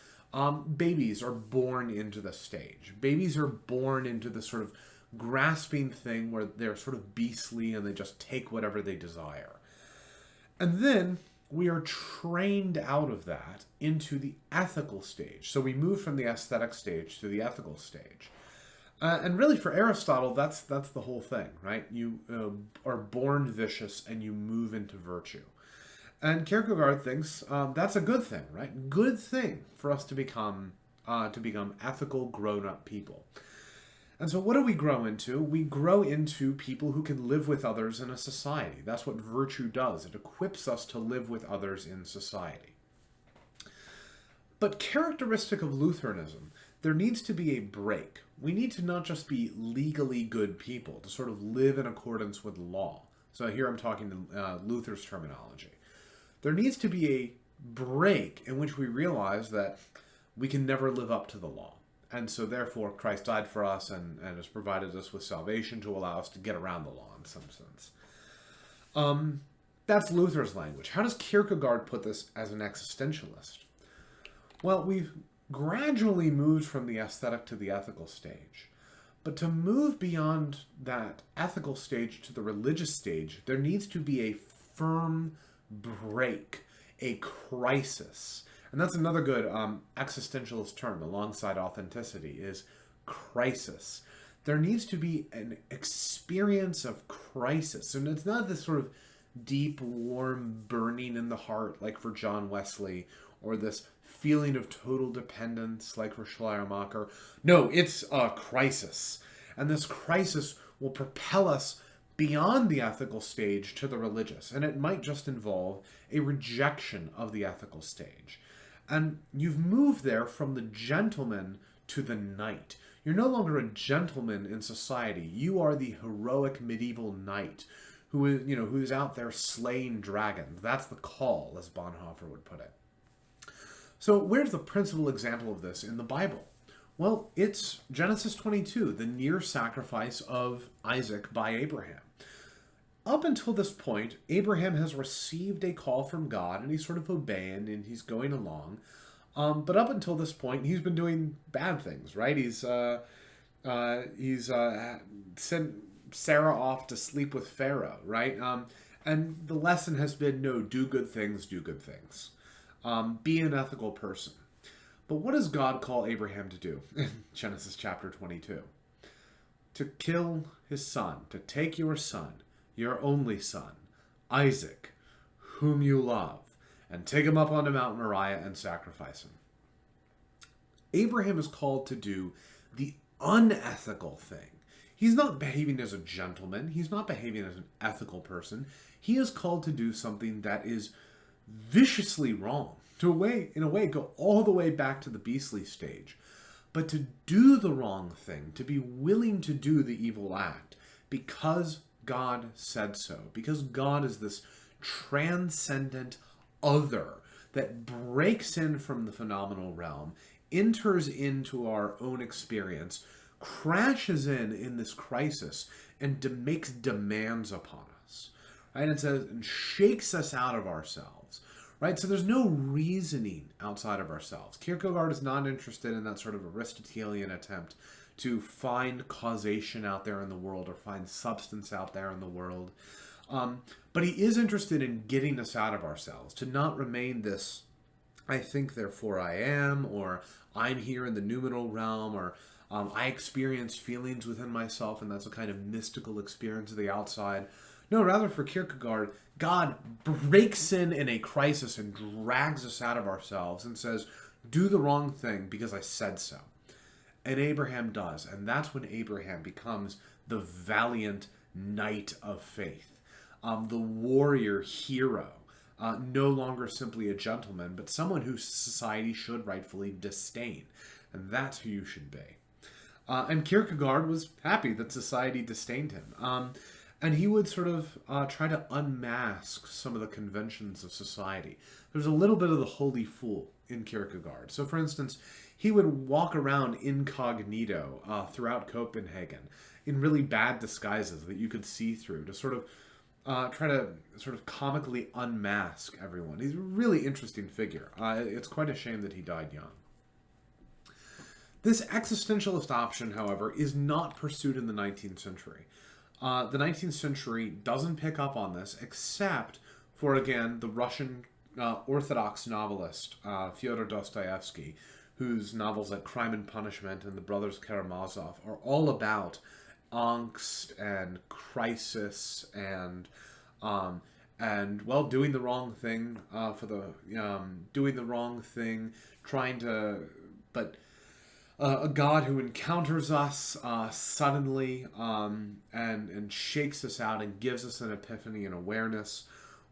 Babies are born into the stage. Babies are born into this sort of grasping thing where they're sort of beastly and they just take whatever they desire. And then we are trained out of that into the ethical stage. So we move from the aesthetic stage to the ethical stage. And really for Aristotle, that's the whole thing, right? You are born vicious and you move into virtue. And Kierkegaard thinks that's a good thing, right? Good thing for us to become ethical, grown-up people. And so what do we grow into? We grow into people who can live with others in a society. That's what virtue does. It equips us to live with others in society. But characteristic of Lutheranism, there needs to be a break. We need to not just be legally good people, to sort of live in accordance with law. So here I'm talking Luther's terminology. There needs to be a break in which we realize that we can never live up to the law. And so therefore Christ died for us and has provided us with salvation to allow us to get around the law in some sense. That's Luther's language. How does Kierkegaard put this as an existentialist? Well, we've gradually moved from the aesthetic to the ethical stage. But to move beyond that ethical stage to the religious stage, there needs to be a firm break, a crisis. And that's another good existentialist term alongside authenticity is crisis. There needs to be an experience of crisis. And it's not this sort of deep, warm burning in the heart like for John Wesley, or this feeling of total dependence like for Schleiermacher. No, it's a crisis. And this crisis will propel us beyond the ethical stage to the religious. And it might just involve a rejection of the ethical stage. And you've moved there from the gentleman to the knight. You're no longer a gentleman in society. You are the heroic medieval knight who's out there slaying dragons. That's the call, as Bonhoeffer would put it. So where's the principal example of this in the Bible? Well, it's Genesis 22, the near sacrifice of Isaac by Abraham. Up until this point, Abraham has received a call from God, and he's sort of obeying, and he's going along. But up until this point, he's been doing bad things, right? He's sent Sarah off to sleep with Pharaoh, right? And the lesson has been, no, do good things, do good things. Be an ethical person. But what does God call Abraham to do in Genesis chapter 22? To kill his son, to take your son, your only son, Isaac, whom you love, and take him up onto Mount Moriah and sacrifice him. Abraham is called to do the unethical thing. He's not behaving as a gentleman. He's not behaving as an ethical person. He is called to do something that is viciously wrong. In a way, go all the way back to the beastly stage. But to do the wrong thing, to be willing to do the evil act, because God said so, because God is this transcendent other that breaks in from the phenomenal realm, enters into our own experience, crashes in this crisis, and makes demands upon us, right? And says, and shakes us out of ourselves, right? So there's no reasoning outside of ourselves. Kierkegaard is not interested in that sort of Aristotelian attempt to find causation out there in the world or find substance out there in the world. But he is interested in getting us out of ourselves, to not remain this, I think, therefore I am, or I'm here in the noumenal realm, or I experience feelings within myself, and that's a kind of mystical experience of the outside. No, rather for Kierkegaard, God breaks in a crisis and drags us out of ourselves and says, do the wrong thing because I said so. And Abraham does, and that's when Abraham becomes the valiant knight of faith, the warrior hero, no longer simply a gentleman, but someone who society should rightfully disdain. And that's who you should be. And Kierkegaard was happy that society disdained him. And he would sort of try to unmask some of the conventions of society. There's a little bit of the holy fool in Kierkegaard. So, for instance, he would walk around incognito throughout Copenhagen in really bad disguises that you could see through to sort of try to sort of comically unmask everyone. He's a really interesting figure. It's quite a shame that he died young. This existentialist option, however, is not pursued in the 19th century. The 19th century doesn't pick up on this, except for, again, the Russian Orthodox novelist, Fyodor Dostoevsky, whose novels like Crime and Punishment and The Brothers Karamazov are all about angst and crisis and well, doing the wrong thing doing the wrong thing, but a God who encounters us suddenly and shakes us out and gives us an epiphany and awareness,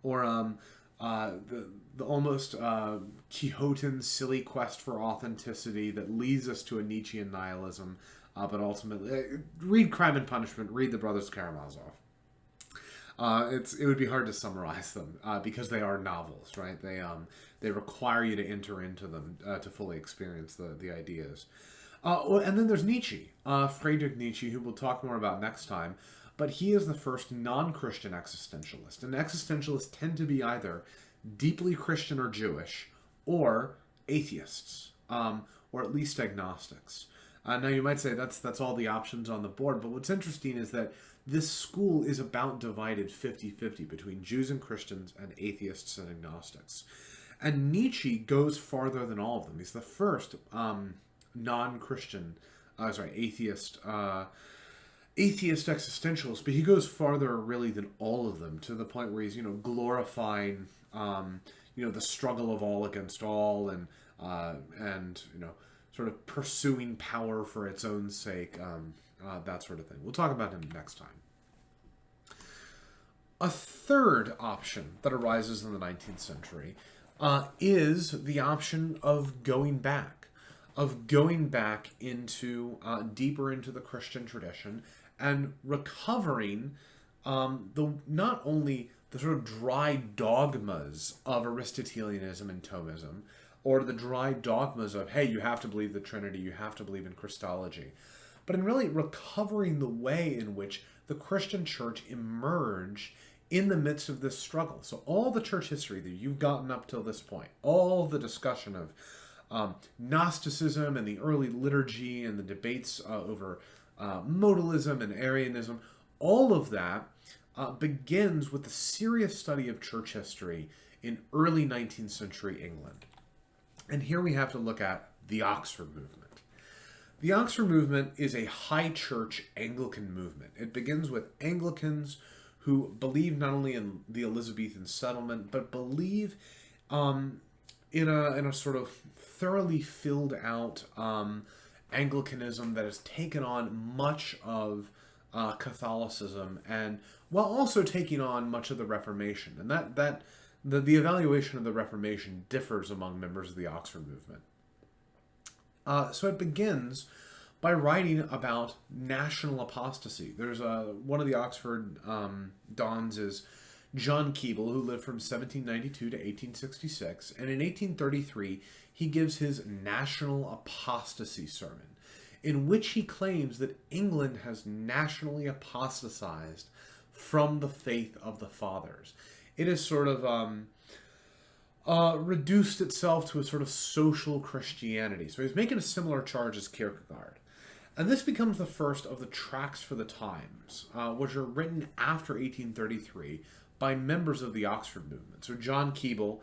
or the almost Quixotean silly quest for authenticity that leads us to a Nietzschean nihilism, but ultimately, read Crime and Punishment, read The Brothers Karamazov. It would be hard to summarize them because they are novels, right? They require you to enter into them to fully experience the ideas. And then there's Nietzsche, Friedrich Nietzsche, who we'll talk more about next time. But he is the first non-Christian existentialist. And existentialists tend to be either deeply Christian or Jewish, or atheists, or at least agnostics. Now you might say that's all the options on the board, but what's interesting is that this school is about divided 50-50 between Jews and Christians and atheists and agnostics. And Nietzsche goes farther than all of them. He's the first non-Christian, atheist existentialist, but he goes farther really than all of them, to the point where he's, glorifying, the struggle of all against all, and sort of pursuing power for its own sake, that sort of thing. We'll talk about him next time. A third option that arises in the 19th century is the option of going back into deeper into the Christian tradition and recovering not only the sort of dry dogmas of Aristotelianism and Thomism, or the dry dogmas of, hey, you have to believe the Trinity, you have to believe in Christology, but in really recovering the way in which the Christian church emerged in the midst of this struggle. So all the church history that you've gotten up till this point, all the discussion of Gnosticism and the early liturgy and the debates over modalism and Arianism, all of that begins with the serious study of church history in early 19th century England. And here we have to look at the Oxford movement. The Oxford movement is a high church Anglican movement. It begins with Anglicans who believe not only in the Elizabethan settlement, but believe in a sort of thoroughly filled out Anglicanism that has taken on much of Catholicism, and while also taking on much of the Reformation. And the evaluation of the Reformation differs among members of the Oxford movement. So it begins by writing about national apostasy. There's one of the Oxford dons is John Keble, who lived from 1792 to 1866, and in 1833 he gives his National Apostasy sermon, in which he claims that England has nationally apostatized from the faith of the fathers. It has sort of reduced itself to a sort of social Christianity. So he's making a similar charge as Kierkegaard. And this becomes the first of the Tracts for the Times, which are written after 1833 by members of the Oxford movement. So John Keble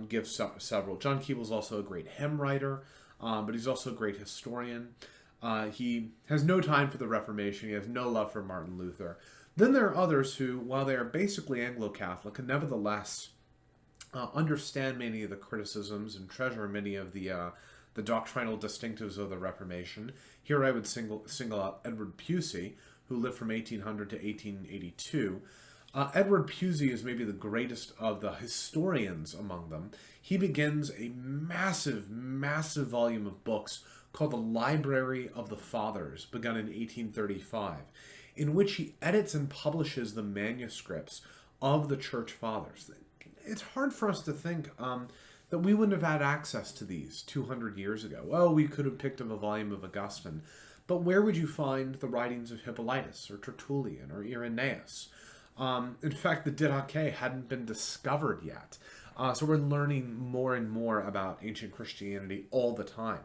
gives several. John Keble is also a great hymn writer, but he's also a great historian. He has no time for the Reformation. He has no love for Martin Luther. Then there are others who, while they are basically Anglo-Catholic, and nevertheless understand many of the criticisms and treasure many of the doctrinal distinctives of the Reformation. Here I would single out Edward Pusey, who lived from 1800 to 1882. Edward Pusey is maybe the greatest of the historians among them. He begins a massive, massive volume of books called the Library of the Fathers, begun in 1835, in which he edits and publishes the manuscripts of the Church Fathers. It's hard for us to think that we wouldn't have had access to these 200 years ago. Well, we could have picked up a volume of Augustine, but where would you find the writings of Hippolytus or Tertullian or Irenaeus? In fact, the Didache hadn't been discovered yet. So we're learning more and more about ancient Christianity all the time.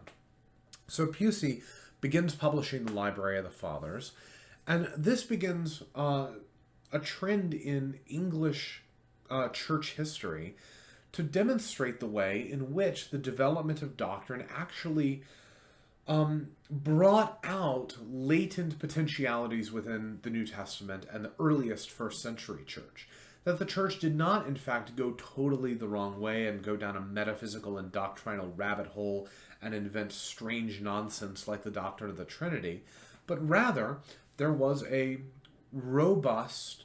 So Pusey begins publishing the Library of the Fathers, and this begins a trend in English church history to demonstrate the way in which the development of doctrine actually brought out latent potentialities within the New Testament and the earliest first century church. That the church did not, in fact, go totally the wrong way and go down a metaphysical and doctrinal rabbit hole and invent strange nonsense like the doctrine of the Trinity, but rather there was a robust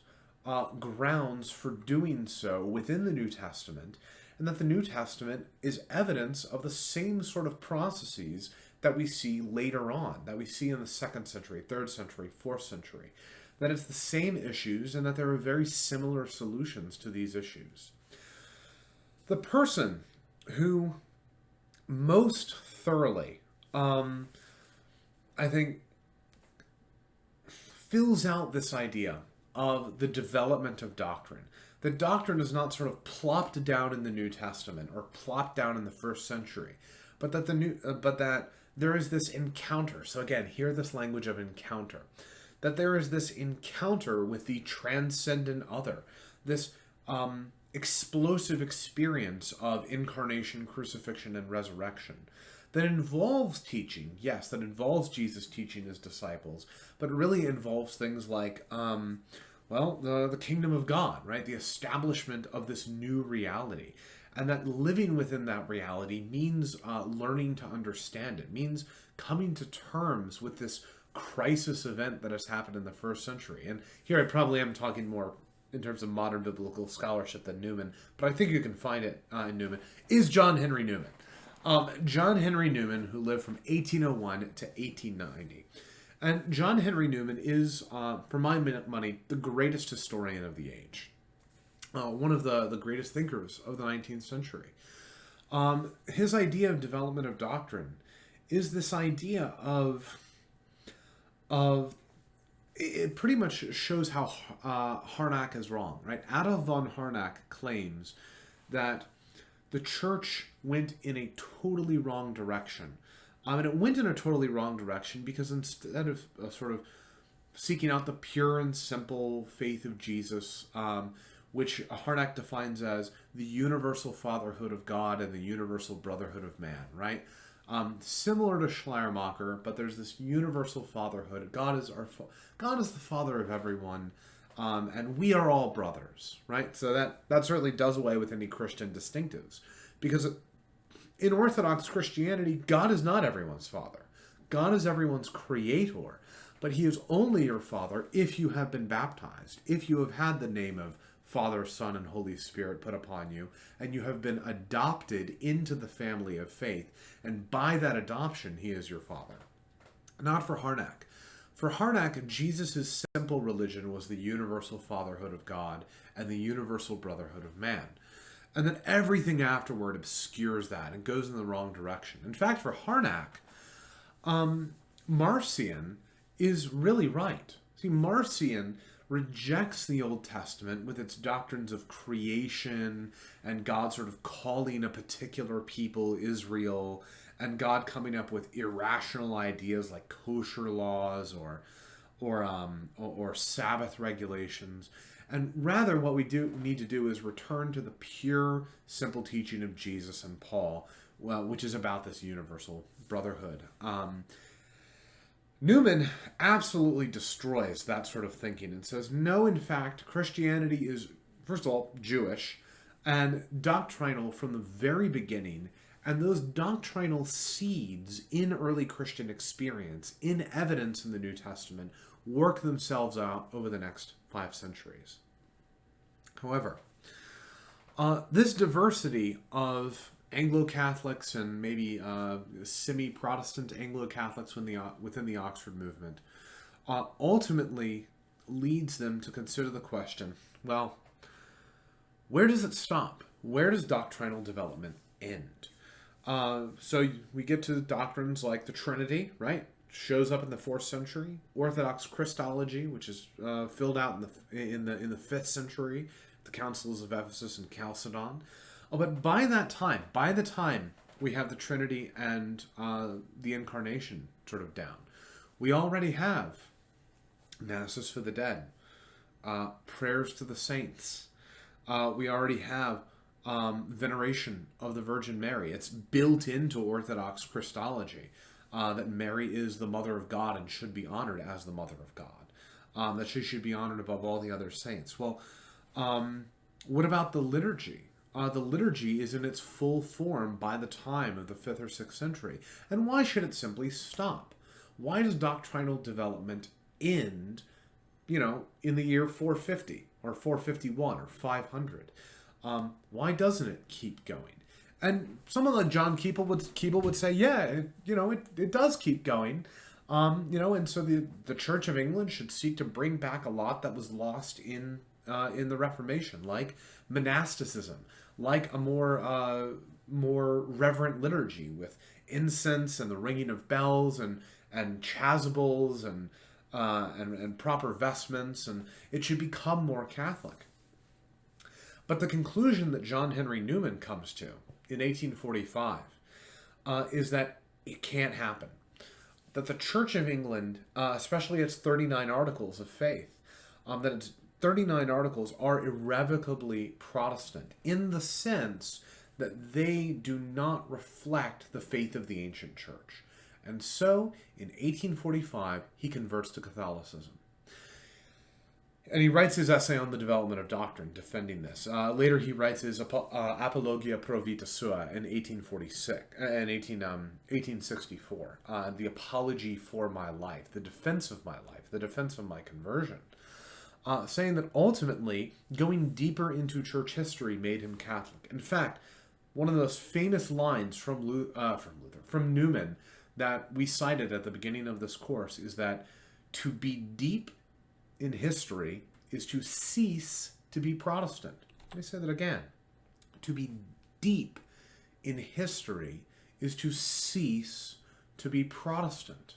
grounds for doing so within the New Testament, and that the New Testament is evidence of the same sort of processes that we see later on, that we see in the 2nd century, 3rd century, 4th century, that it's the same issues and that there are very similar solutions to these issues. The person who most thoroughly, I think, fills out this idea of the development of doctrine. That doctrine is not sort of plopped down in the New Testament or plopped down in the 1st century, but that that there is this encounter. So again, hear this language of encounter. That there is this encounter with the transcendent other, this explosive experience of incarnation, crucifixion, and resurrection that involves teaching, yes, that involves Jesus teaching his disciples, but really involves things like, the kingdom of God, right? The establishment of this new reality. And that living within that reality means learning to understand it, means coming to terms with this crisis event that has happened in the 1st century. And here I probably am talking more in terms of modern biblical scholarship than Newman, but I think you can find it in Newman, is John Henry Newman. John Henry Newman, who lived from 1801 to 1890. And John Henry Newman is, for my money, the greatest historian of the age. One of the greatest thinkers of the 19th century. His idea of development of doctrine is this idea of it pretty much shows how Harnack is wrong, right? Adolf von Harnack claims that the church went in a totally wrong direction. And it went in a totally wrong direction because instead of sort of seeking out the pure and simple faith of Jesus, which Harnack defines as the universal fatherhood of God and the universal brotherhood of man, right? Similar to Schleiermacher, but there's this universal fatherhood. God is the father of everyone, and we are all brothers, right? So that certainly does away with any Christian distinctives, because in Orthodox Christianity, God is not everyone's father. God is everyone's creator, but he is only your father if you have been baptized, if you have had the name of Father, Son, and Holy Spirit put upon you, and you have been adopted into the family of faith, and by that adoption, he is your father. Not for Harnack. For Harnack, Jesus' simple religion was the universal fatherhood of God and the universal brotherhood of man. And then everything afterward obscures that and goes in the wrong direction. In fact, for Harnack, Marcion is really right. See, Marcion rejects the Old Testament with its doctrines of creation and God sort of calling a particular people, Israel, and God coming up with irrational ideas like kosher laws or Sabbath regulations. And rather, what we need to do is return to the pure, simple teaching of Jesus and Paul, which is about this universal brotherhood. Newman absolutely destroys that sort of thinking and says, no, in fact, Christianity is, first of all, Jewish and doctrinal from the very beginning, and those doctrinal seeds in early Christian experience, in evidence in the New Testament, work themselves out over the next 5 centuries. However, this diversity of Anglo-Catholics and maybe semi-Protestant Anglo-Catholics within the Oxford movement ultimately leads them to consider the question, well, where does it stop? Where does doctrinal development end? So we get to doctrines like the Trinity, right? Shows up in the 4th century. Orthodox Christology, which is filled out in the 5th century, the councils of Ephesus and Chalcedon. But by the time we have the Trinity and the Incarnation sort of down, we already have Masses for the dead, prayers to the saints. We already have veneration of the Virgin Mary. It's built into Orthodox Christology that Mary is the Mother of God and should be honored as the Mother of God, that she should be honored above all the other saints. Well, what about the liturgy? The liturgy is in its full form by the time of the 5th or 6th century. And why should it simply stop? Why does doctrinal development end, in the year 450 or 451 or 500? Why doesn't it keep going? And someone like John Keeble would say, yeah, it does keep going. And so the Church of England should seek to bring back a lot that was lost in the Reformation, like monasticism, like a more reverent liturgy with incense and the ringing of bells and chasubles and proper vestments, and it should become more Catholic. But the conclusion that John Henry Newman comes to in 1845 is that it can't happen. That the Church of England, especially its 39 Articles of Faith, that its 39 Articles are irrevocably Protestant in the sense that they do not reflect the faith of the ancient Church. And so, in 1845, he converts to Catholicism. And he writes his essay on the development of doctrine, defending this. Later, he writes his Apologia pro vita sua in 1864. The Apology for my life, the defense of my life, the defense of my conversion. Saying that ultimately, going deeper into church history made him Catholic. In fact, one of those famous lines from Newman that we cited at the beginning of this course is that to be deep in history is to cease to be Protestant. Let me say that again. To be deep in history is to cease to be Protestant.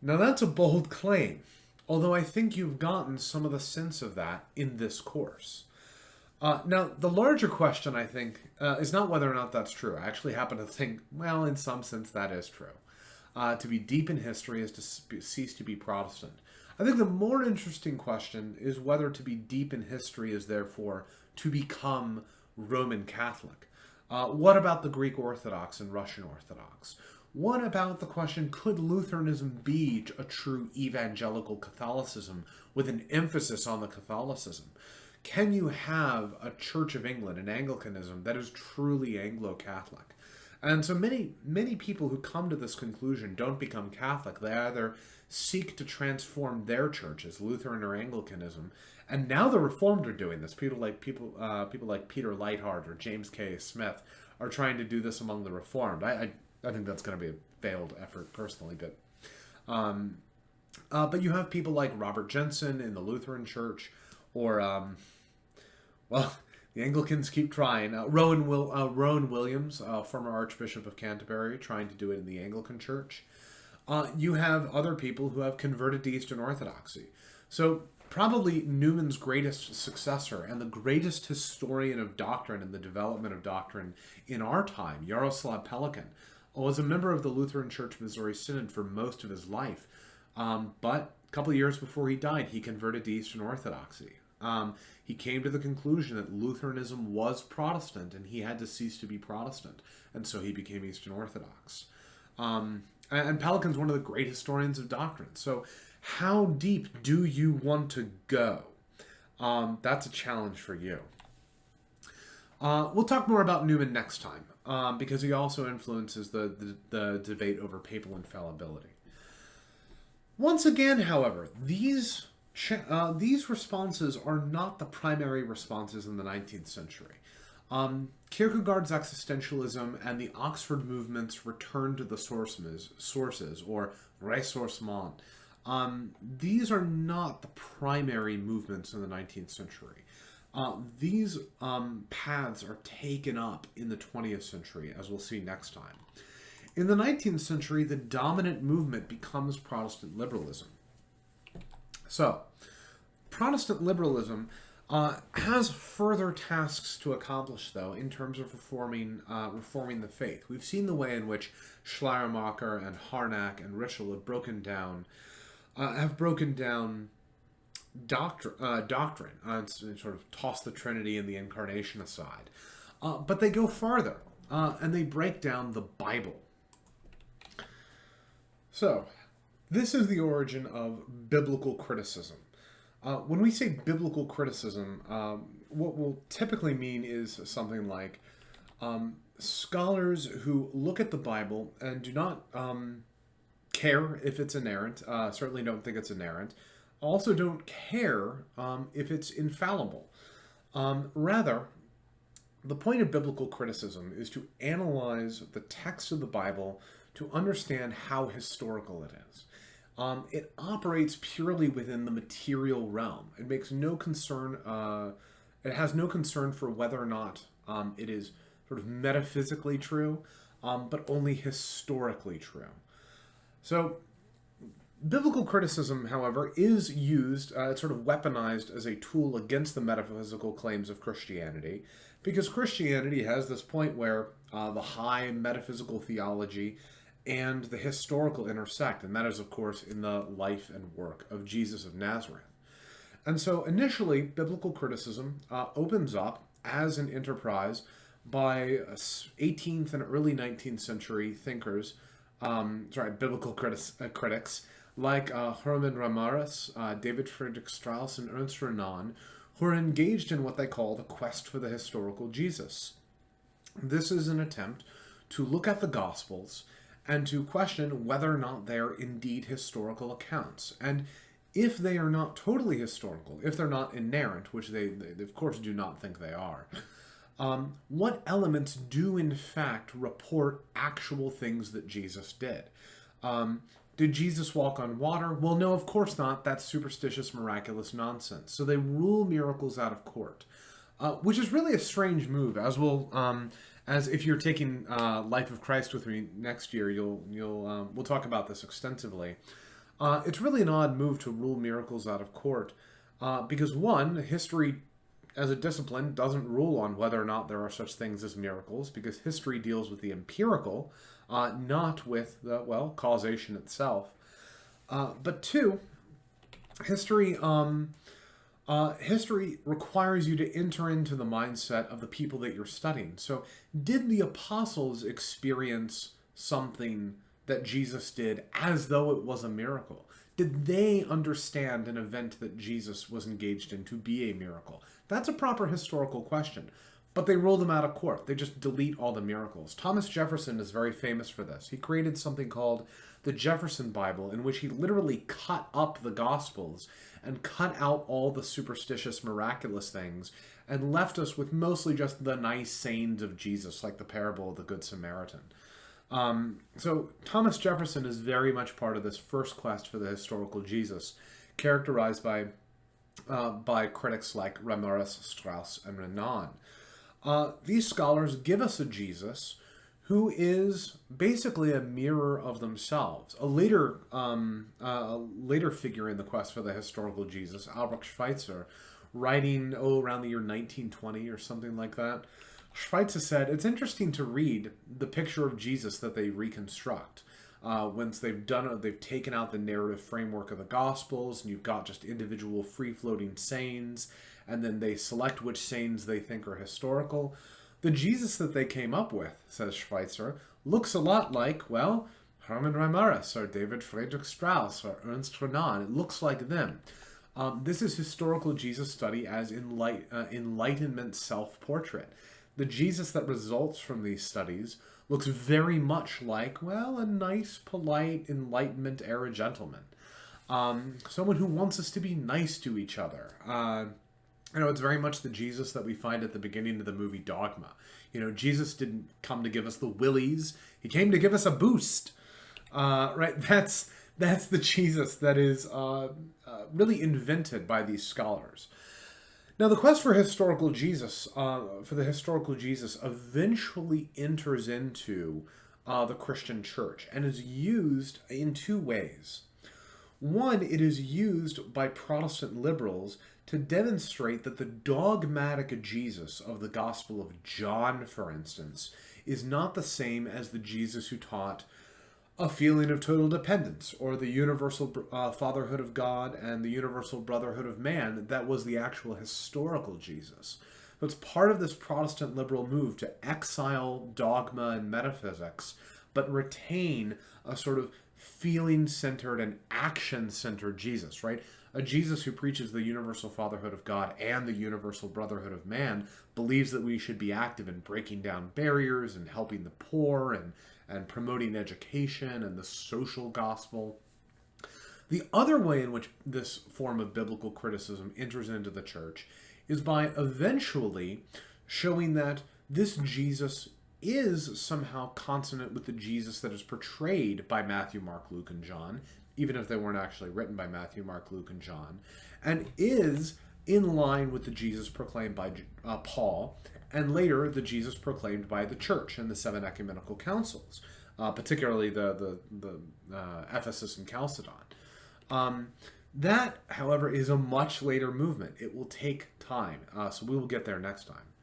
Now that's a bold claim, although I think you've gotten some of the sense of that in this course. Now, the larger question, I think, is not whether or not that's true. I actually happen to think, well, in some sense, that is true. To be deep in history is to cease to be Protestant. I think the more interesting question is whether to be deep in history is therefore to become Roman Catholic. What about the Greek Orthodox and Russian Orthodox? What about the question, could Lutheranism be a true evangelical Catholicism with an emphasis on the Catholicism? Can you have a Church of England, an Anglicanism, that is truly Anglo-Catholic? And so many people who come to this conclusion don't become Catholic. They either seek to transform their churches, Lutheran or Anglicanism, and now the Reformed are doing this. People like Peter Leithart or James K. Smith are trying to do this among the Reformed. I think that's going to be failed effort personally, but you have people like Robert Jensen in the Lutheran Church, or well, the Anglicans keep trying. Rowan Williams, former Archbishop of Canterbury, trying to do it in the Anglican Church. You have other people who have converted to Eastern Orthodoxy. So probably Newman's greatest successor and the greatest historian of doctrine and the development of doctrine in our time, Jaroslav Pelikan, was a member of the Lutheran Church Missouri Synod for most of his life. But a couple of years before he died, he converted to Eastern Orthodoxy. He came to the conclusion that Lutheranism was Protestant and he had to cease to be Protestant. And so he became Eastern Orthodox. And Pelikan's one of the great historians of doctrine. So how deep do you want to go? That's a challenge for you. We'll talk more about Newman next time, because he also influences the debate over papal infallibility. Once again, however, these responses are not the primary responses in the 19th century. Kierkegaard's existentialism and the Oxford movement's return to the sources, or ressourcement, these are not the primary movements in the 19th century. These paths are taken up in the 20th century, as we'll see next time. In the 19th century, the dominant movement becomes Protestant liberalism. So, Protestant liberalism has further tasks to accomplish, though, in terms of reforming the faith. We've seen the way in which Schleiermacher and Harnack and Ritschl have broken down doctrine, and sort of toss the Trinity and the Incarnation aside. But they go farther, and they break down the Bible. So, this is the origin of biblical criticism. When we say biblical criticism, what we'll typically mean is something like scholars who look at the Bible and do not care if it's inerrant, certainly don't think it's inerrant, also don't care if it's infallible. Rather, the point of biblical criticism is to analyze the text of the Bible to understand how historical it is. It operates purely within the material realm. It makes no concern. It has no concern for whether or not it is sort of metaphysically true, but only historically true. So, biblical criticism, however, is used, it's sort of weaponized as a tool against the metaphysical claims of Christianity, because Christianity has this point where the high metaphysical theology and the historical intersect, and that is, of course, in the life and work of Jesus of Nazareth. And so, initially, biblical criticism opens up as an enterprise by 18th and early 19th century thinkers, biblical critics, like Hermann Ramaris, David Friedrich Strauss, and Ernst Renan, who are engaged in what they call the quest for the historical Jesus. This is an attempt to look at the Gospels and to question whether or not they're indeed historical accounts. And if they are not totally historical, if they're not inerrant, which they of course do not think they are, what elements do in fact report actual things that Jesus did? Did Jesus walk on water? Well, no, of course not. That's superstitious, miraculous nonsense. So they rule miracles out of court, which is really a strange move, as if you're taking Life of Christ with me next year, we'll talk about this extensively. It's really an odd move to rule miracles out of court, because one, history as a discipline doesn't rule on whether or not there are such things as miracles, because history deals with the empirical, not with the, causation itself. But two, history requires you to enter into the mindset of the people that you're studying. So, did the apostles experience something that Jesus did as though it was a miracle? Did they understand an event that Jesus was engaged in to be a miracle? That's a proper historical question. But they rule them out of court. They just delete all the miracles. Thomas Jefferson is very famous for this. He created something called the Jefferson Bible, in which he literally cut up the Gospels and cut out all the superstitious, miraculous things and left us with mostly just the nice sayings of Jesus, like the parable of the Good Samaritan. So Thomas Jefferson is very much part of this first quest for the historical Jesus, characterized by critics like Ramirez, Strauss, and Renan. These scholars give us a Jesus who is basically a mirror of themselves. A later figure in the quest for the historical Jesus, Albrecht Schweitzer, writing around the year 1920 or something like that, Schweitzer said, it's interesting to read the picture of Jesus that they reconstruct. Once they've taken out the narrative framework of the Gospels, and you've got just individual free-floating sayings, and then they select which sayings they think are historical. The Jesus that they came up with, says Schweitzer, looks a lot like, well, Hermann Ramirez or David Friedrich Strauss or Ernst Renan. It looks like them. This is historical Jesus study as Enlightenment self-portrait. The Jesus that results from these studies looks very much like, well, a nice, polite, Enlightenment-era gentleman. Someone who wants us to be nice to each other. It's very much the Jesus that we find at the beginning of the movie Dogma. Jesus didn't come to give us the willies. He came to give us a boost. Right? That's the Jesus that is really invented by these scholars. Now, the quest for historical Jesus, eventually enters into the Christian church and is used in two ways. One, it is used by Protestant liberals to demonstrate that the dogmatic Jesus of the Gospel of John, for instance, is not the same as the Jesus who taught a feeling of total dependence, or the universal fatherhood of God and the universal brotherhood of man that was the actual historical Jesus. So it's part of this Protestant liberal move to exile dogma and metaphysics, but retain a sort of feeling-centered and action-centered Jesus, right? A Jesus who preaches the universal fatherhood of God and the universal brotherhood of man believes that we should be active in breaking down barriers and helping the poor and promoting education and the social gospel. The other way in which this form of biblical criticism enters into the church is by eventually showing that this Jesus is somehow consonant with the Jesus that is portrayed by Matthew, Mark, Luke, and John, even if they weren't actually written by Matthew, Mark, Luke, and John, and is in line with the Jesus proclaimed by Paul, and later the Jesus proclaimed by the church in the 7 ecumenical councils, particularly the Ephesus and Chalcedon. That, however, is a much later movement. It will take time, so we will get there next time.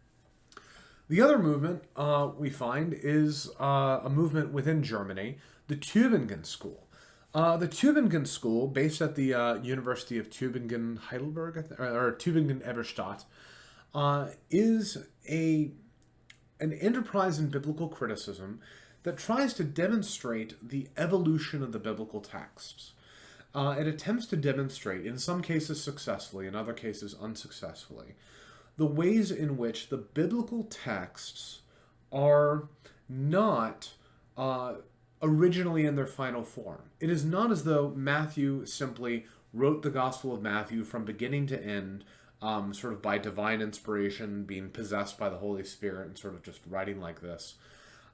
The other movement we find is a movement within Germany, the Tübingen School. The Tübingen School, based at the University of Tübingen, Heidelberg, or Tübingen-Eberstadt, is an enterprise in biblical criticism that tries to demonstrate the evolution of the biblical texts. It attempts to demonstrate, in some cases successfully, in other cases unsuccessfully, the ways in which the biblical texts are not originally in their final form. It is not as though Matthew simply wrote the Gospel of Matthew from beginning to end, sort of by divine inspiration, being possessed by the Holy Spirit and sort of just writing like this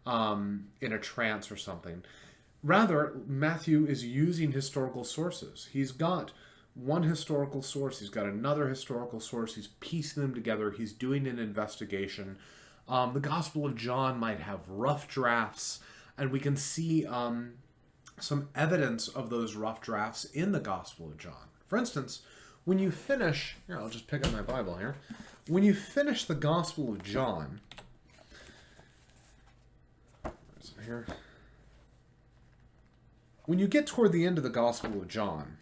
in a trance or something. Rather, Matthew is using historical sources. He's got one historical source, he's got another historical source, he's piecing them together, he's doing an investigation. The Gospel of John might have rough drafts, and we can see some evidence of those rough drafts in the Gospel of John. For instance, when you finish, here, I'll just pick up my Bible here. When you finish the Gospel of John, where is it here? When you get toward the end of the Gospel of John,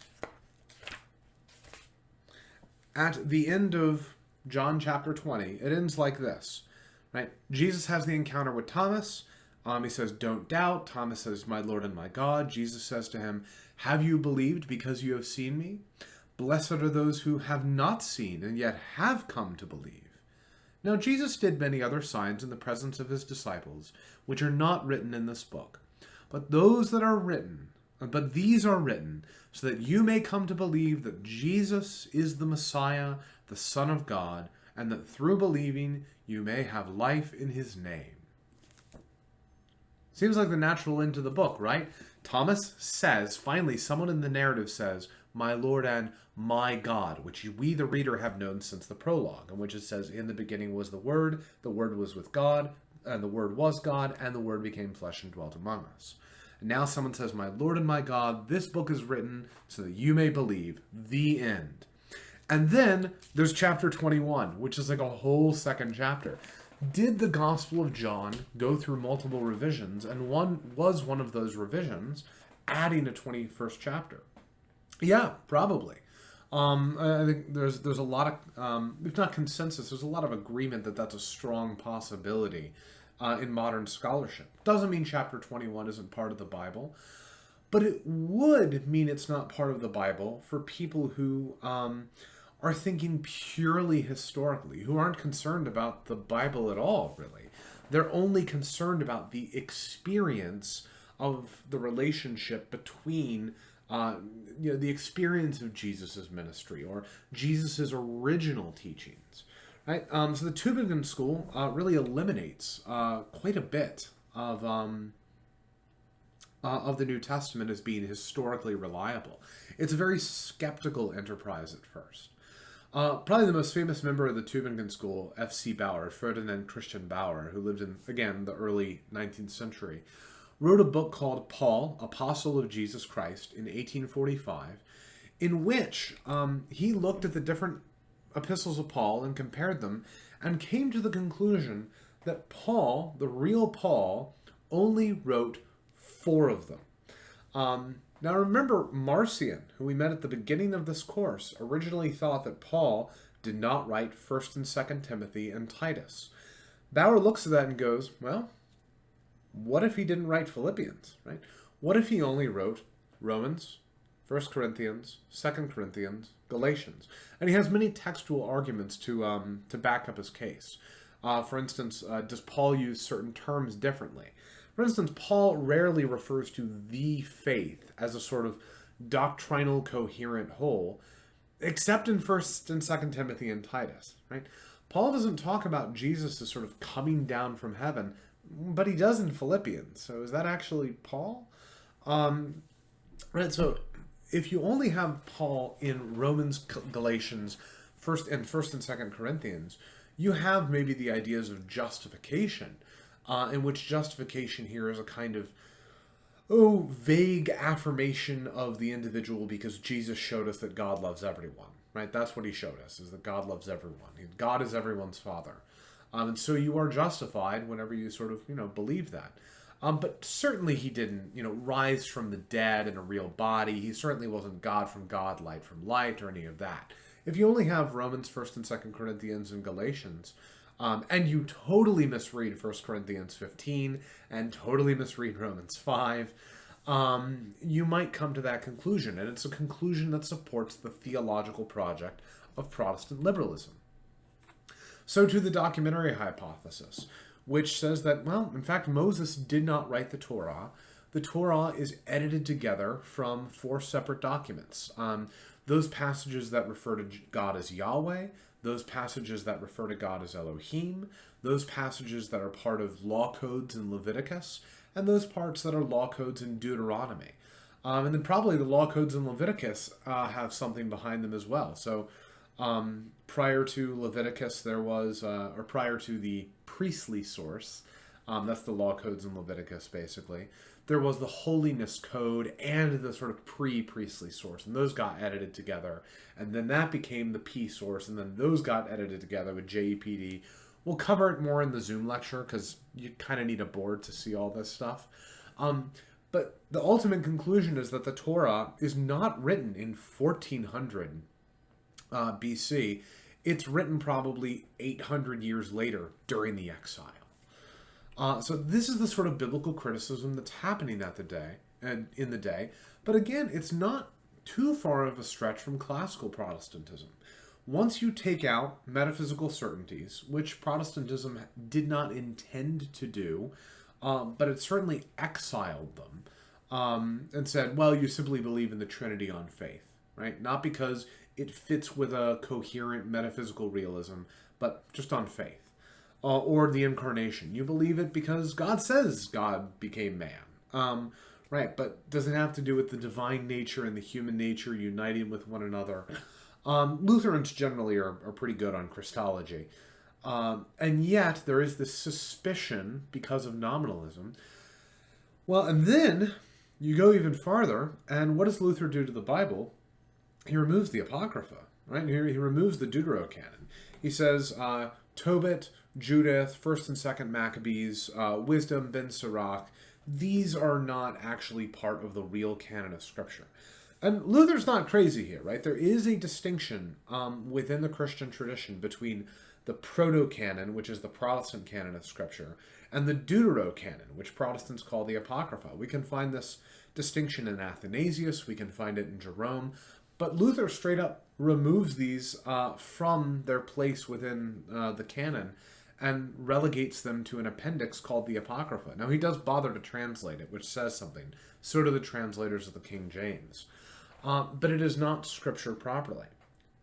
at the end of John chapter 20, it ends like this, right? Jesus has the encounter with Thomas. He says, "Don't doubt." Thomas says, "My Lord and my God." Jesus says to him, "Have you believed because you have seen me? Blessed are those who have not seen and yet have come to believe." Now Jesus did many other signs in the presence of his disciples, which are not written in this book. But these are written so that you may come to believe that Jesus is the Messiah, the Son of God, and that through believing you may have life in his name. Seems like the natural end to the book, right? Thomas says, finally, someone in the narrative says, my Lord and my God, which we, the reader, have known since the prologue, in which it says, in the beginning was the Word was with God, and the Word was God, and the Word became flesh and dwelt among us. And now someone says, my Lord and my God, this book is written so that you may believe. The end. And then there's chapter 21, which is like a whole second chapter. Did the Gospel of John go through multiple revisions? And one of those revisions adding a 21st chapter? Yeah, probably. I think there's a lot of, if not consensus, there's a lot of agreement that that's a strong possibility in modern scholarship. Doesn't mean chapter 21 isn't part of the Bible, but it would mean it's not part of the Bible for people who are thinking purely historically, who aren't concerned about the Bible at all, really. They're only concerned about the experience of the relationship between the experience of Jesus' ministry or Jesus' original teachings. Right? So the Tübingen school really eliminates quite a bit of the New Testament as being historically reliable. It's a very skeptical enterprise at first. Probably the most famous member of the Tübingen school, F.C. Bauer, Ferdinand Christian Bauer, who lived in, again, the early 19th century, wrote a book called Paul, Apostle of Jesus Christ, in 1845, in which he looked at the different epistles of Paul and compared them and came to the conclusion that Paul, the real Paul, only wrote 4 of them. Now remember, Marcion, who we met at the beginning of this course, originally thought that Paul did not write 1st and 2nd Timothy and Titus. Bauer looks at that and goes, well, what if he didn't write Philippians, right? What if he only wrote Romans, 1 Corinthians, 2 Corinthians, Galatians? And he has many textual arguments to back up his case. For instance, does Paul use certain terms differently? For instance, Paul rarely refers to the faith as a sort of doctrinal coherent whole, except in 1st and 2nd Timothy and Titus, right? Paul doesn't talk about Jesus as sort of coming down from heaven, but he does in Philippians. So is that actually Paul? Right, so if you only have Paul in Romans, Galatians, 1st and 2nd Corinthians, you have maybe the ideas of justification, in which justification here is a kind of vague affirmation of the individual because Jesus showed us that God loves everyone, right? That's what he showed us, is that God loves everyone. God is everyone's father. And so you are justified whenever you sort of, believe that. But certainly he didn't, rise from the dead in a real body. He certainly wasn't God from God, light from light, or any of that. If you only have Romans, 1st and 2nd Corinthians, and Galatians, and you totally misread 1 Corinthians 15 and totally misread Romans 5, you might come to that conclusion. And it's a conclusion that supports the theological project of Protestant liberalism. So to the documentary hypothesis, which says that, well, in fact, Moses did not write the Torah. The Torah is edited together from 4 separate documents. Those passages that refer to God as Yahweh, those passages that refer to God as Elohim, those passages that are part of law codes in Leviticus, and those parts that are law codes in Deuteronomy. And then probably the law codes in Leviticus have something behind them as well. So prior to Leviticus, there was, or prior to the priestly source, that's the law codes in Leviticus, basically, there was the holiness code and the sort of pre-priestly source, and those got edited together, and then that became the P source, and then those got edited together with JEPD. We'll cover it more in the Zoom lecture, because you kind of need a board to see all this stuff. But the ultimate conclusion is that the Torah is not written in 1400 BC. It's written probably 800 years later during the exile. So this is the sort of biblical criticism that's happening in the day. But again, it's not too far of a stretch from classical Protestantism. Once you take out metaphysical certainties, which Protestantism did not intend to do, but it certainly exiled them, and said, well, you simply believe in the Trinity on faith, right? Not because it fits with a coherent metaphysical realism, but just on faith. or the incarnation. You believe it because God says God became man. Right, but does it have to do with the divine nature and the human nature uniting with one another? Lutherans generally are pretty good on Christology. And yet, there is this suspicion because of nominalism. Well, and then you go even farther, and what does Luther do to the Bible? He removes the Apocrypha, right? He removes the Deuterocanon. He says, Tobit, Judith, 1st and 2nd Maccabees, Wisdom, Ben Sirach, these are not actually part of the real canon of Scripture. And Luther's not crazy here, right? There is a distinction within the Christian tradition between the proto-canon, which is the Protestant canon of Scripture, and the Deuterocanon, which Protestants call the Apocrypha. We can find this distinction in Athanasius, we can find it in Jerome, but Luther straight up removes these from their place within the canon and relegates them to an appendix called the Apocrypha. Now, he does bother to translate it, which says something. So do the translators of the King James. But it is not Scripture properly.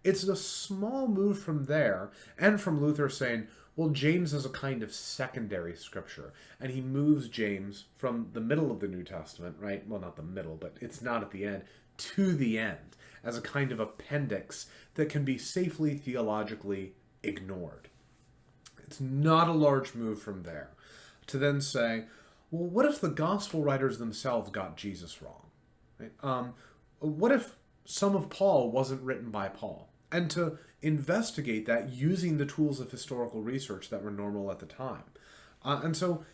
It's a small move from there, and from Luther saying, well, James is a kind of secondary Scripture, and he moves James from the middle of the New Testament, right? Well, not the middle, but it's not at the end, to the end, as a kind of appendix that can be safely theologically ignored. It's not a large move from there to then say, well, what if the gospel writers themselves got Jesus wrong? Right? What if some of Paul wasn't written by Paul? And to investigate that using the tools of historical research that were normal at the time. And so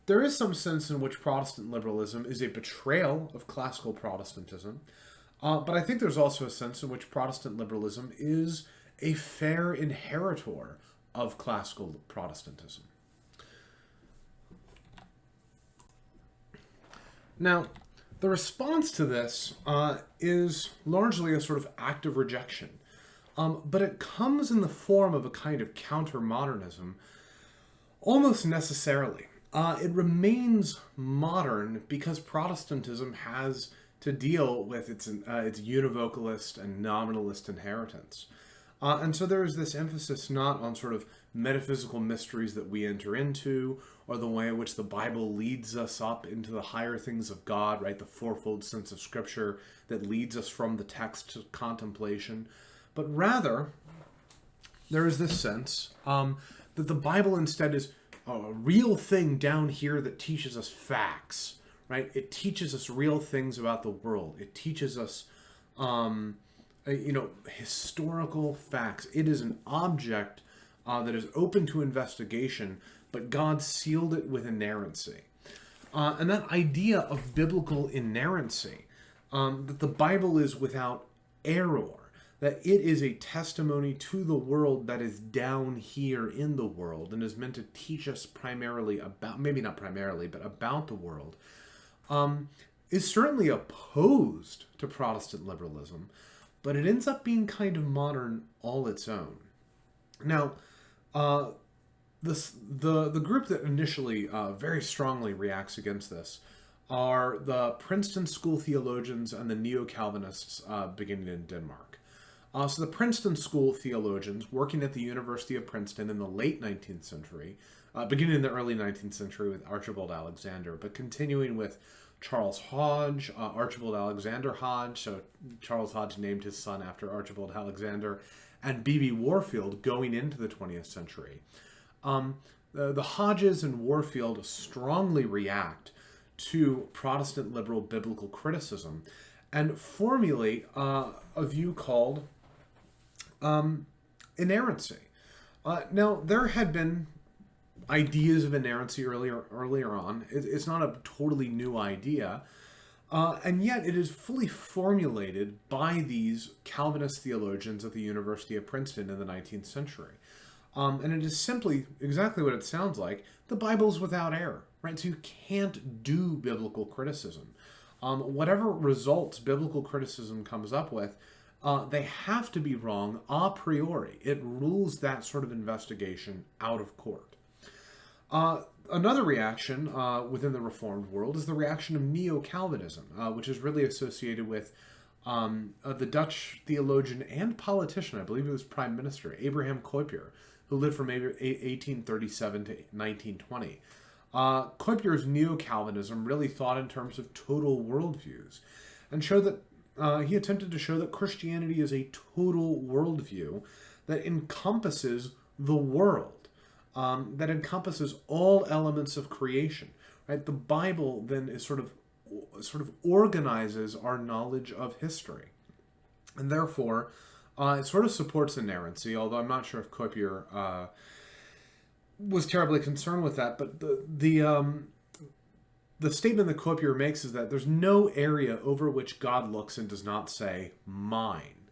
there is some sense in which Protestant liberalism is a betrayal of classical Protestantism. But I think there's also a sense in which Protestant liberalism is a fair inheritor of classical Protestantism. Now, the response to this is largely a sort of active rejection, but it comes in the form of a kind of counter-modernism almost necessarily. It remains modern because Protestantism has to deal with its univocalist and nominalist inheritance. And so there is this emphasis not on sort of metaphysical mysteries that we enter into, or the way in which the Bible leads us up into the higher things of God, right? The fourfold sense of Scripture that leads us from the text to contemplation. But rather, there is this sense that the Bible instead is a real thing down here that teaches us facts, right? It teaches us real things about the world. It teaches us historical facts. It is an object that is open to investigation, but God sealed it with inerrancy. And that idea of biblical inerrancy, that the Bible is without error, that it is a testimony to the world that is down here in the world and is meant to teach us primarily about, maybe not primarily, but about the world, is certainly opposed to Protestant liberalism, but it ends up being kind of modern all its own. Now, the group that initially very strongly reacts against this are the Princeton school theologians and the neo-Calvinists beginning in Denmark. So the Princeton school theologians working at the University of Princeton in the late 19th century, beginning in the early 19th century with Archibald Alexander, but continuing with Charles Hodge, Archibald Alexander Hodge, so Charles Hodge named his son after Archibald Alexander, and B.B. Warfield going into the 20th century. The Hodges and Warfield strongly react to Protestant liberal biblical criticism and formulate a view called inerrancy. Now, there had been ideas of inerrancy earlier on. It's not a totally new idea, and yet it is fully formulated by these Calvinist theologians at the University of Princeton in the 19th century. And it is simply exactly what it sounds like. The Bible's without error, right? So you can't do biblical criticism. Whatever results biblical criticism comes up with, they have to be wrong a priori. It rules that sort of investigation out of court. Another reaction within the Reformed world is the reaction of neo-Calvinism, which is really associated with the Dutch theologian and politician, I believe he was Prime Minister, Abraham Kuyper, who lived from maybe 1837 to 1920. Kuyper's Neo-Calvinism really thought in terms of total worldviews, and showed that he attempted to show that Christianity is a total worldview that encompasses the world, that encompasses all elements of creation. Right? The Bible then is sort of organizes our knowledge of history, and therefore it sort of supports inerrancy. Although I'm not sure if Kuyper was terribly concerned with that, but the statement that Kuyper makes is that there's no area over which God looks and does not say mine.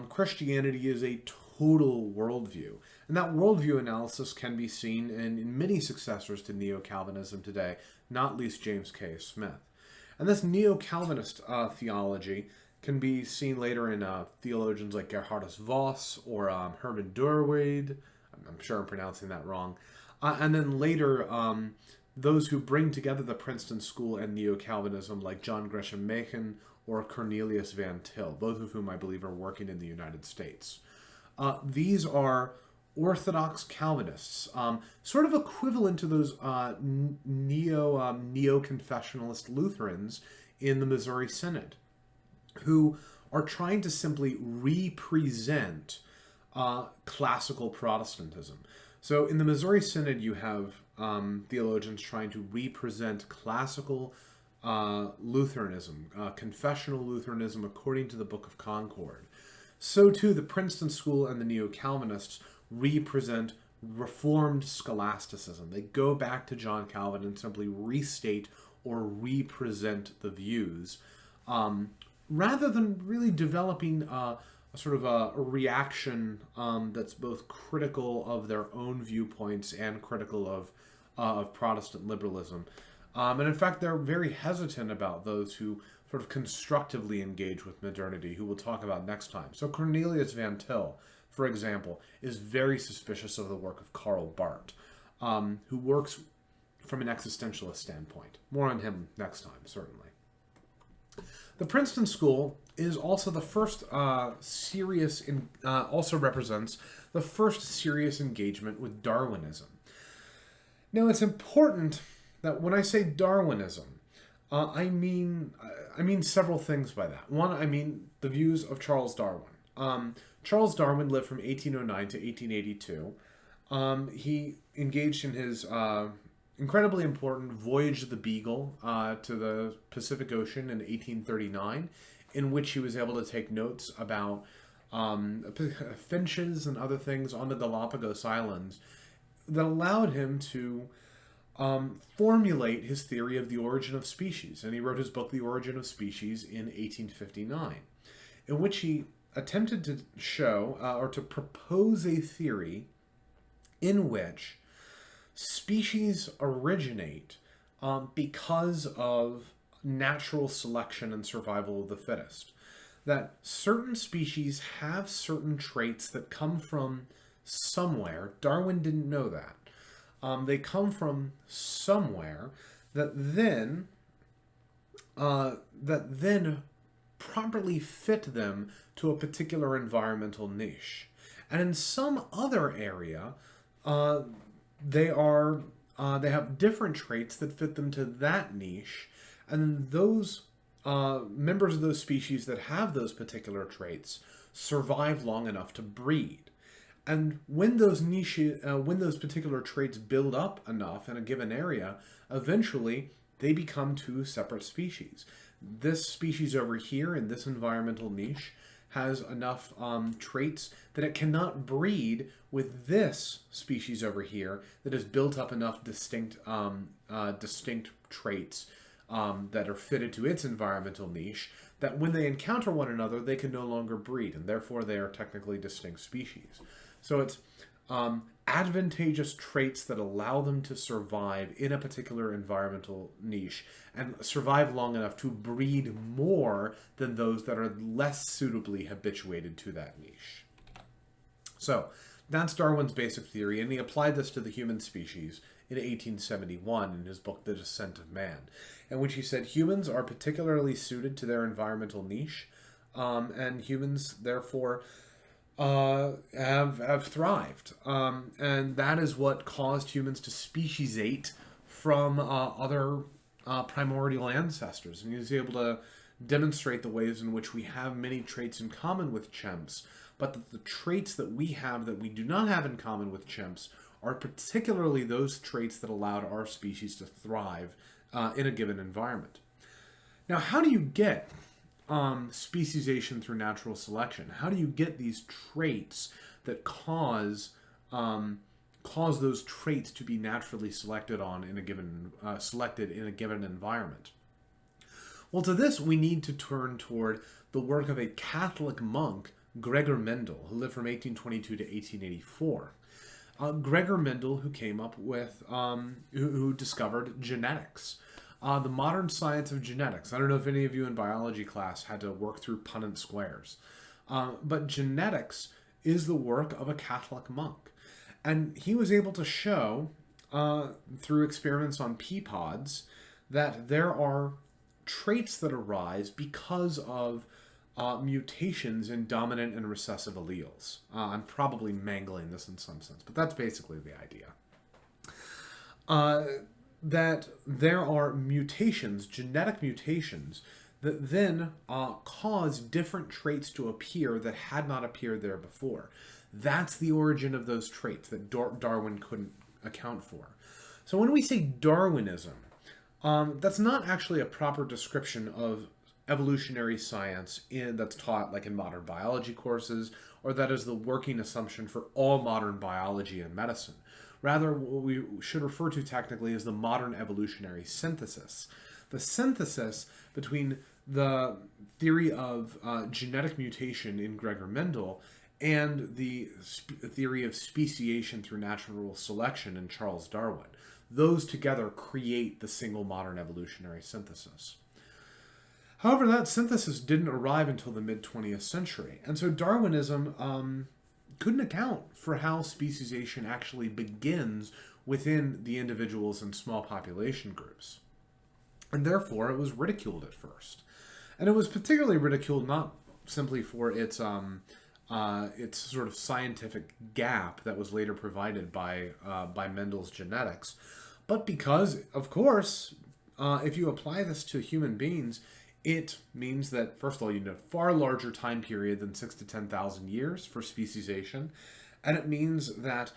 Christianity is a total worldview, and that worldview analysis can be seen in many successors to Neo-Calvinism today, not least James K. Smith. And this Neo-Calvinist theology can be seen later in theologians like Gerhardus Voss or Herman Durward. I'm sure I'm pronouncing that wrong. And then later, those who bring together the Princeton School and Neo-Calvinism, like John Gresham Machen or Cornelius Van Til, both of whom I believe are working in the United States. These are Orthodox Calvinists, sort of equivalent to those neo-confessionalist Lutherans in the Missouri Synod, who are trying to simply represent classical Protestantism. So in the Missouri Synod, you have theologians trying to represent classical Lutheranism, confessional Lutheranism according to the Book of Concord. So too, the Princeton School and the Neo-Calvinists represent Reformed scholasticism. They go back to John Calvin and simply restate or represent the views, rather than really developing a sort of a reaction that's both critical of their own viewpoints and critical of Protestant liberalism. And in fact, they're very hesitant about those who sort of constructively engage with modernity, who we'll talk about next time. So Cornelius Van Til, for example, is very suspicious of the work of Karl Barth, who works from an existentialist standpoint. More on him next time, certainly. The Princeton School is also the first also represents the first serious engagement with Darwinism. Now, it's important that when I say Darwinism, I mean several things by that. One, I mean the views of Charles Darwin. Charles Darwin lived from 1809 to 1882. He engaged in his incredibly important Voyage of the Beagle to the Pacific Ocean in 1839, in which he was able to take notes about finches and other things on the Galapagos Islands that allowed him to formulate his theory of the origin of species. And he wrote his book, The Origin of Species, in 1859, in which he attempted to show or to propose a theory in which species originate because of natural selection and survival of the fittest. That certain species have certain traits that come from somewhere. Darwin didn't know that. They come from somewhere that then properly fit them to a particular environmental niche. And in some other area, they have different traits that fit them to that niche, and those members of those species that have those particular traits survive long enough to breed. And when those particular traits build up enough in a given area, eventually they become two separate species. This species over here in this environmental niche has enough traits that it cannot breed with this species over here that has built up enough distinct traits that are fitted to its environmental niche, that when they encounter one another, they can no longer breed, and therefore they are technically distinct species. So it's advantageous traits that allow them to survive in a particular environmental niche and survive long enough to breed more than those that are less suitably habituated to that niche. So that's Darwin's basic theory, and he applied this to the human species in 1871 in his book, The Descent of Man, in which he said humans are particularly suited to their environmental niche, and humans, therefore, have thrived. And that is what caused humans to speciesate from other primordial ancestors. And he was able to demonstrate the ways in which we have many traits in common with chimps, but that the traits that we have that we do not have in common with chimps are particularly those traits that allowed our species to thrive in a given environment. Now, how do you get speciesation through natural selection? How do you get these traits that cause those traits to be naturally selected in a given environment? Well, to this we need to turn toward the work of a Catholic monk, Gregor Mendel, who lived from 1822 to 1884. Gregor Mendel, who came up with, who discovered genetics. The modern science of genetics. I don't know if any of you in biology class had to work through Punnett squares. But genetics is the work of a Catholic monk. And he was able to show, through experiments on pea pods, that there are traits that arise because of mutations in dominant and recessive alleles. I'm probably mangling this in some sense, but that's basically the idea. That there are mutations, genetic mutations, that then cause different traits to appear that had not appeared there before. That's the origin of those traits that Darwin couldn't account for. So when we say Darwinism, that's not actually a proper description of evolutionary science that's taught like in modern biology courses, or that is the working assumption for all modern biology and medicine. Rather, what we should refer to technically is the modern evolutionary synthesis. The synthesis between the theory of genetic mutation in Gregor Mendel and the theory of speciation through natural selection in Charles Darwin. Those together create the single modern evolutionary synthesis. However, that synthesis didn't arrive until the mid-20th century, and so Darwinism couldn't account for how speciation actually begins within the individuals and small population groups. And therefore, it was ridiculed at first. And it was particularly ridiculed not simply for its sort of scientific gap that was later provided by Mendel's genetics, but because, of course, if you apply this to human beings, it means that, first of all, you need a far larger time period than 6,000 to 10,000 years for speciation, and it means that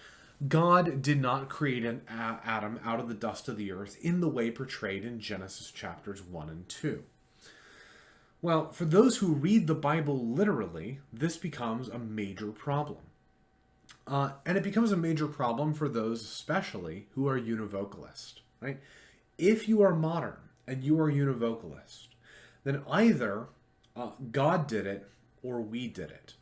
God did not create an atom out of the dust of the earth in the way portrayed in Genesis chapters 1 and 2. Well, for those who read the Bible literally, this becomes a major problem. And it becomes a major problem for those especially who are univocalist, right? If you are modern and you are univocalist, then either God did it or we did it.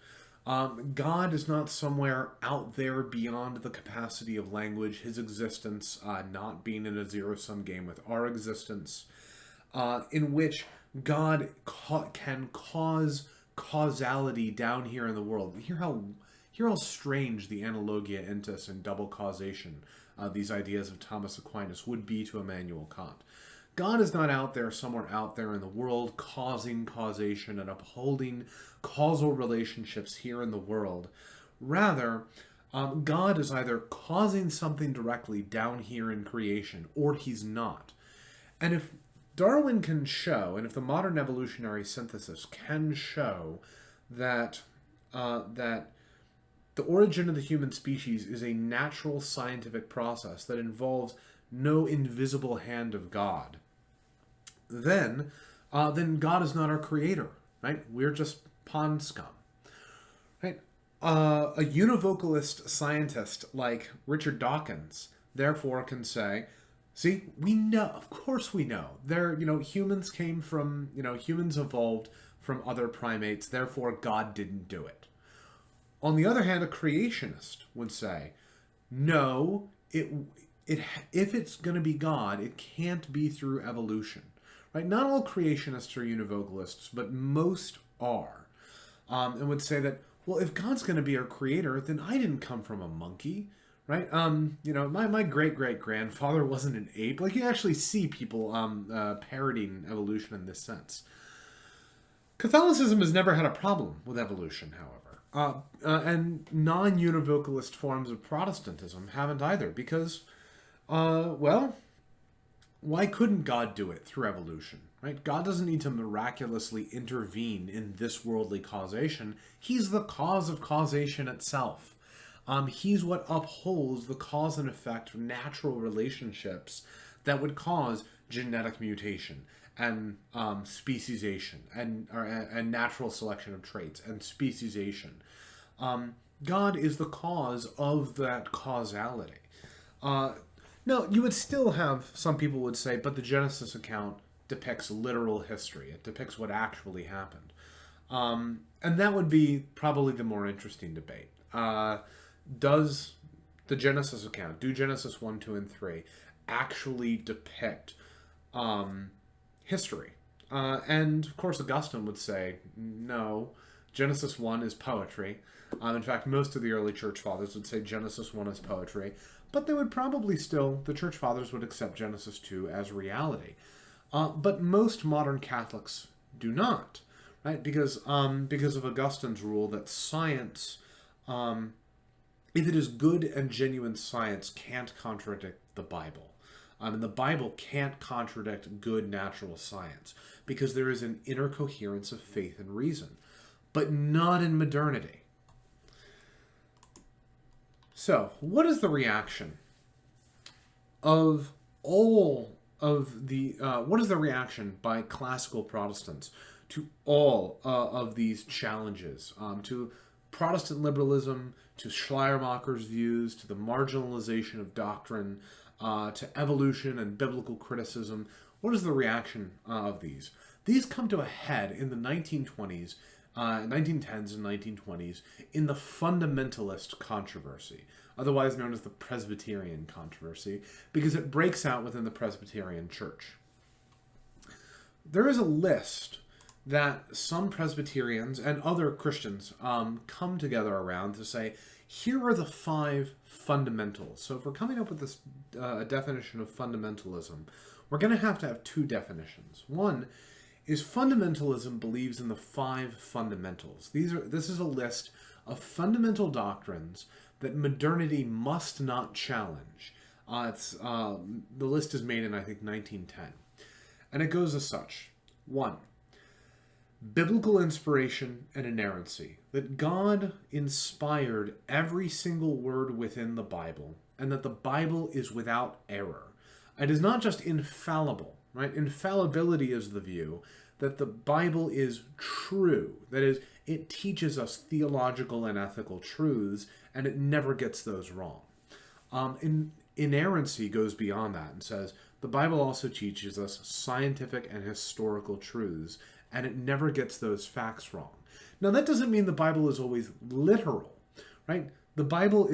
God is not somewhere out there beyond the capacity of language, his existence not being in a zero-sum game with our existence, in which God can cause causality down here in the world. Hear how strange the analogia entis and double causation, these ideas of Thomas Aquinas, would be to Immanuel Kant. God is not out there, somewhere out there in the world, causing causation and upholding causal relationships here in the world. Rather, God is either causing something directly down here in creation, or he's not. And if Darwin can show, and if the modern evolutionary synthesis can show that the origin of the human species is a natural scientific process that involves no invisible hand of God, then God is not our creator, right? We're just pond scum, right? A univocalist scientist like Richard Dawkins, therefore, can say, see, we know, of course we know. Humans came from, humans evolved from other primates, therefore God didn't do it. On the other hand, a creationist would say, no, if it's going to be God, it can't be through evolution, right? Not all creationists are univocalists, but most are, and would say that, well, if God's going to be our creator, then I didn't come from a monkey, right? My great-great-grandfather wasn't an ape. Like, you actually see people parodying evolution in this sense. Catholicism has never had a problem with evolution, however. And non-univocalist forms of Protestantism haven't either, because, well, why couldn't God do it through evolution, right? God doesn't need to miraculously intervene in this worldly causation. He's the cause of causation itself. He's what upholds the cause and effect of natural relationships that would cause genetic mutation and speciesation and natural selection of traits and speciesation. God is the cause of that causality. Now, you would still have, some people would say, but the Genesis account depicts literal history. It depicts what actually happened. And that would be probably the more interesting debate. Does the Genesis account, do Genesis 1, 2, and 3, actually depict history? And, of course, Augustine would say, no, Genesis 1 is poetry. In fact, most of the early church fathers would say Genesis 1 is poetry. But they would probably still, the church fathers would accept Genesis 2 as reality. But most modern Catholics do not, right? Because of Augustine's rule that science, if it is good and genuine science, can't contradict the Bible. And the Bible can't contradict good natural science, because there is an inner coherence of faith and reason, but not in modernity. So, what is the reaction of all of the, what is the reaction by classical Protestants to all of these challenges, to Protestant liberalism, to Schleiermacher's views, to the marginalization of doctrine, to evolution and biblical criticism? What is the reaction of these? These come to a head in the 1920s, 1910s and 1920s, in the Fundamentalist Controversy, otherwise known as the Presbyterian Controversy, because it breaks out within the Presbyterian Church. There is a list that some Presbyterians and other Christians come together around to say, here are the 5 fundamentals. So if we're coming up with this definition of fundamentalism, we're going to have 2 definitions. One is fundamentalism believes in the 5 fundamentals. This is a list of fundamental doctrines that modernity must not challenge. The list is made in, I think, 1910. And it goes as such. 1. Biblical inspiration and inerrancy. That God inspired every single word within the Bible, and that the Bible is without error. It is not just infallible, right? Infallibility is the view that the Bible is true. That is, it teaches us theological and ethical truths, and it never gets those wrong. Inerrancy goes beyond that and says, the Bible also teaches us scientific and historical truths, and it never gets those facts wrong. Now, that doesn't mean the Bible is always literal, right? The Bible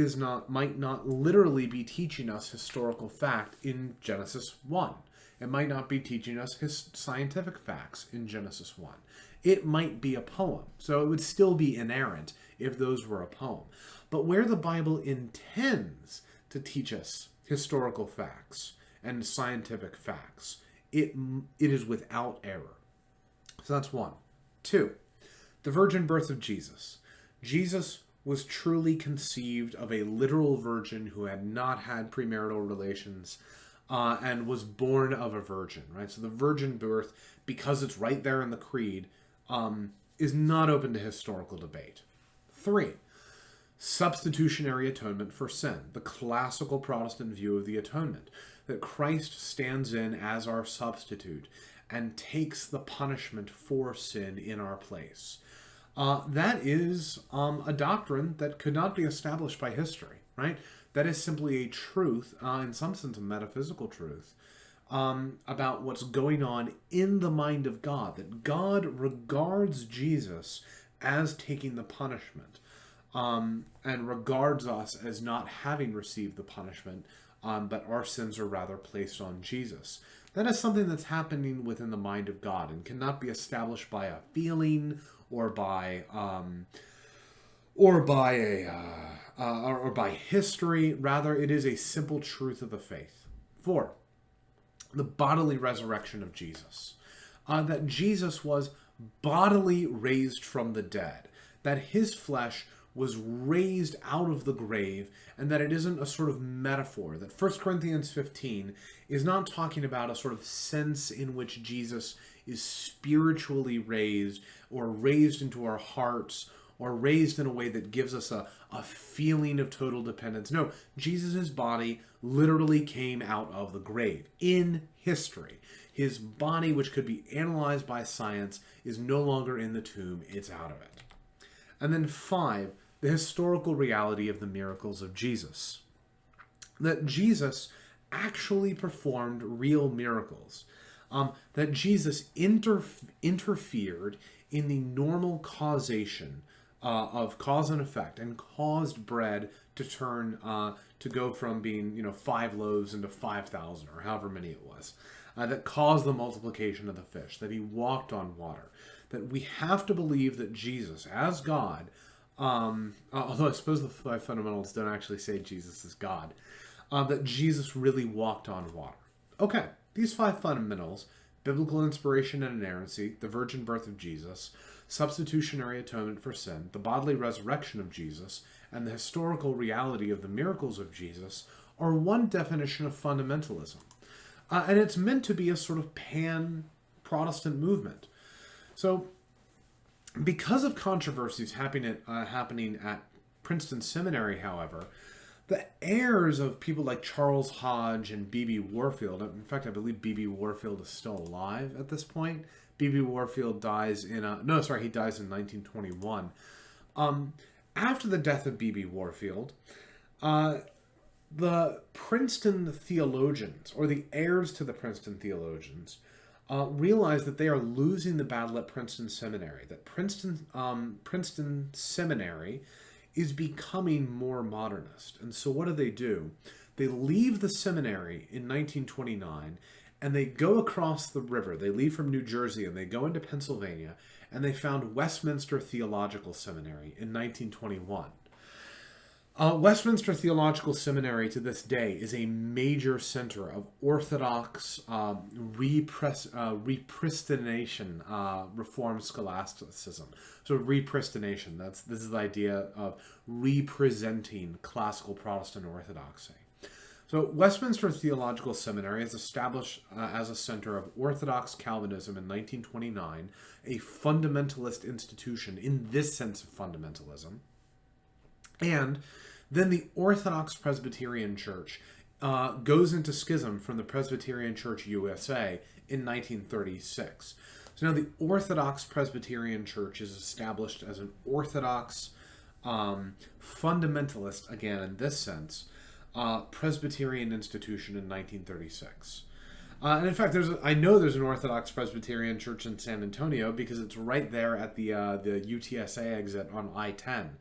might not literally be teaching us historical fact in Genesis 1. It might not be teaching us his scientific facts in Genesis 1. It might be a poem, so it would still be inerrant if those were a poem. But where the Bible intends to teach us historical facts and scientific facts, it is without error. So that's 1. 2, the virgin birth of Jesus. Jesus was truly conceived of a literal virgin who had not had premarital relations and was born of a virgin, right? So the virgin birth, because it's right there in the creed, is not open to historical debate. 3, substitutionary atonement for sin, the classical Protestant view of the atonement, that Christ stands in as our substitute and takes the punishment for sin in our place. That is a doctrine that could not be established by history, right? That is simply a truth, in some sense a metaphysical truth, about what's going on in the mind of God, that God regards Jesus as taking the punishment, and regards us as not having received the punishment, but our sins are rather placed on Jesus. That is something that's happening within the mind of God and cannot be established by a feeling or by history. Rather, it is a simple truth of the faith. 4, the bodily resurrection of Jesus. That Jesus was bodily raised from the dead. that his flesh was raised out of the grave, and that it isn't a sort of metaphor, that 1 Corinthians 15 is not talking about a sort of sense in which Jesus is spiritually raised, or raised into our hearts, or raised in a way that gives us a feeling of total dependence. No, Jesus' body literally came out of the grave in history. His body, which could be analyzed by science, is no longer in the tomb, it's out of it. And then 5, the historical reality of the miracles of Jesus. That Jesus actually performed real miracles. That Jesus interfered in the normal causation of cause and effect, and caused bread to turn, to go from being, 5 loaves into 5,000, or however many it was. That caused the multiplication of the fish, that he walked on water. That we have to believe that Jesus, as God, although I suppose the 5 fundamentalists don't actually say Jesus is God, that Jesus really walked on water. Okay, these 5 fundamentals, biblical inspiration and inerrancy, the virgin birth of Jesus, substitutionary atonement for sin, the bodily resurrection of Jesus, and the historical reality of the miracles of Jesus, are one definition of fundamentalism. And it's meant to be a sort of pan-Protestant movement. So, because of controversies happening at Princeton Seminary, however, the heirs of people like Charles Hodge and B.B. Warfield, in fact, I believe B.B. Warfield is still alive at this point. B.B. Warfield dies he dies in 1921. After the death of B.B. Warfield, the Princeton theologians, or the heirs to the Princeton theologians, realize that they are losing the battle at Princeton Seminary, that Princeton Seminary is becoming more modernist. And so what do? They leave the seminary in 1929, and they go across the river. They leave from New Jersey, and they go into Pennsylvania, and they found Westminster Theological Seminary in 1921. Westminster Theological Seminary to this day is a major center of Orthodox repristination, Reformed scholasticism. So repristination, this is the idea of representing classical Protestant orthodoxy. So Westminster Theological Seminary is established as a center of Orthodox Calvinism in 1929, a fundamentalist institution in this sense of fundamentalism. And then the Orthodox Presbyterian Church goes into schism from the Presbyterian Church USA in 1936. So now the Orthodox Presbyterian Church is established as an Orthodox fundamentalist, again in this sense, Presbyterian institution in 1936. And in fact, I know there's an Orthodox Presbyterian Church in San Antonio because it's right there at the UTSA exit on I-10.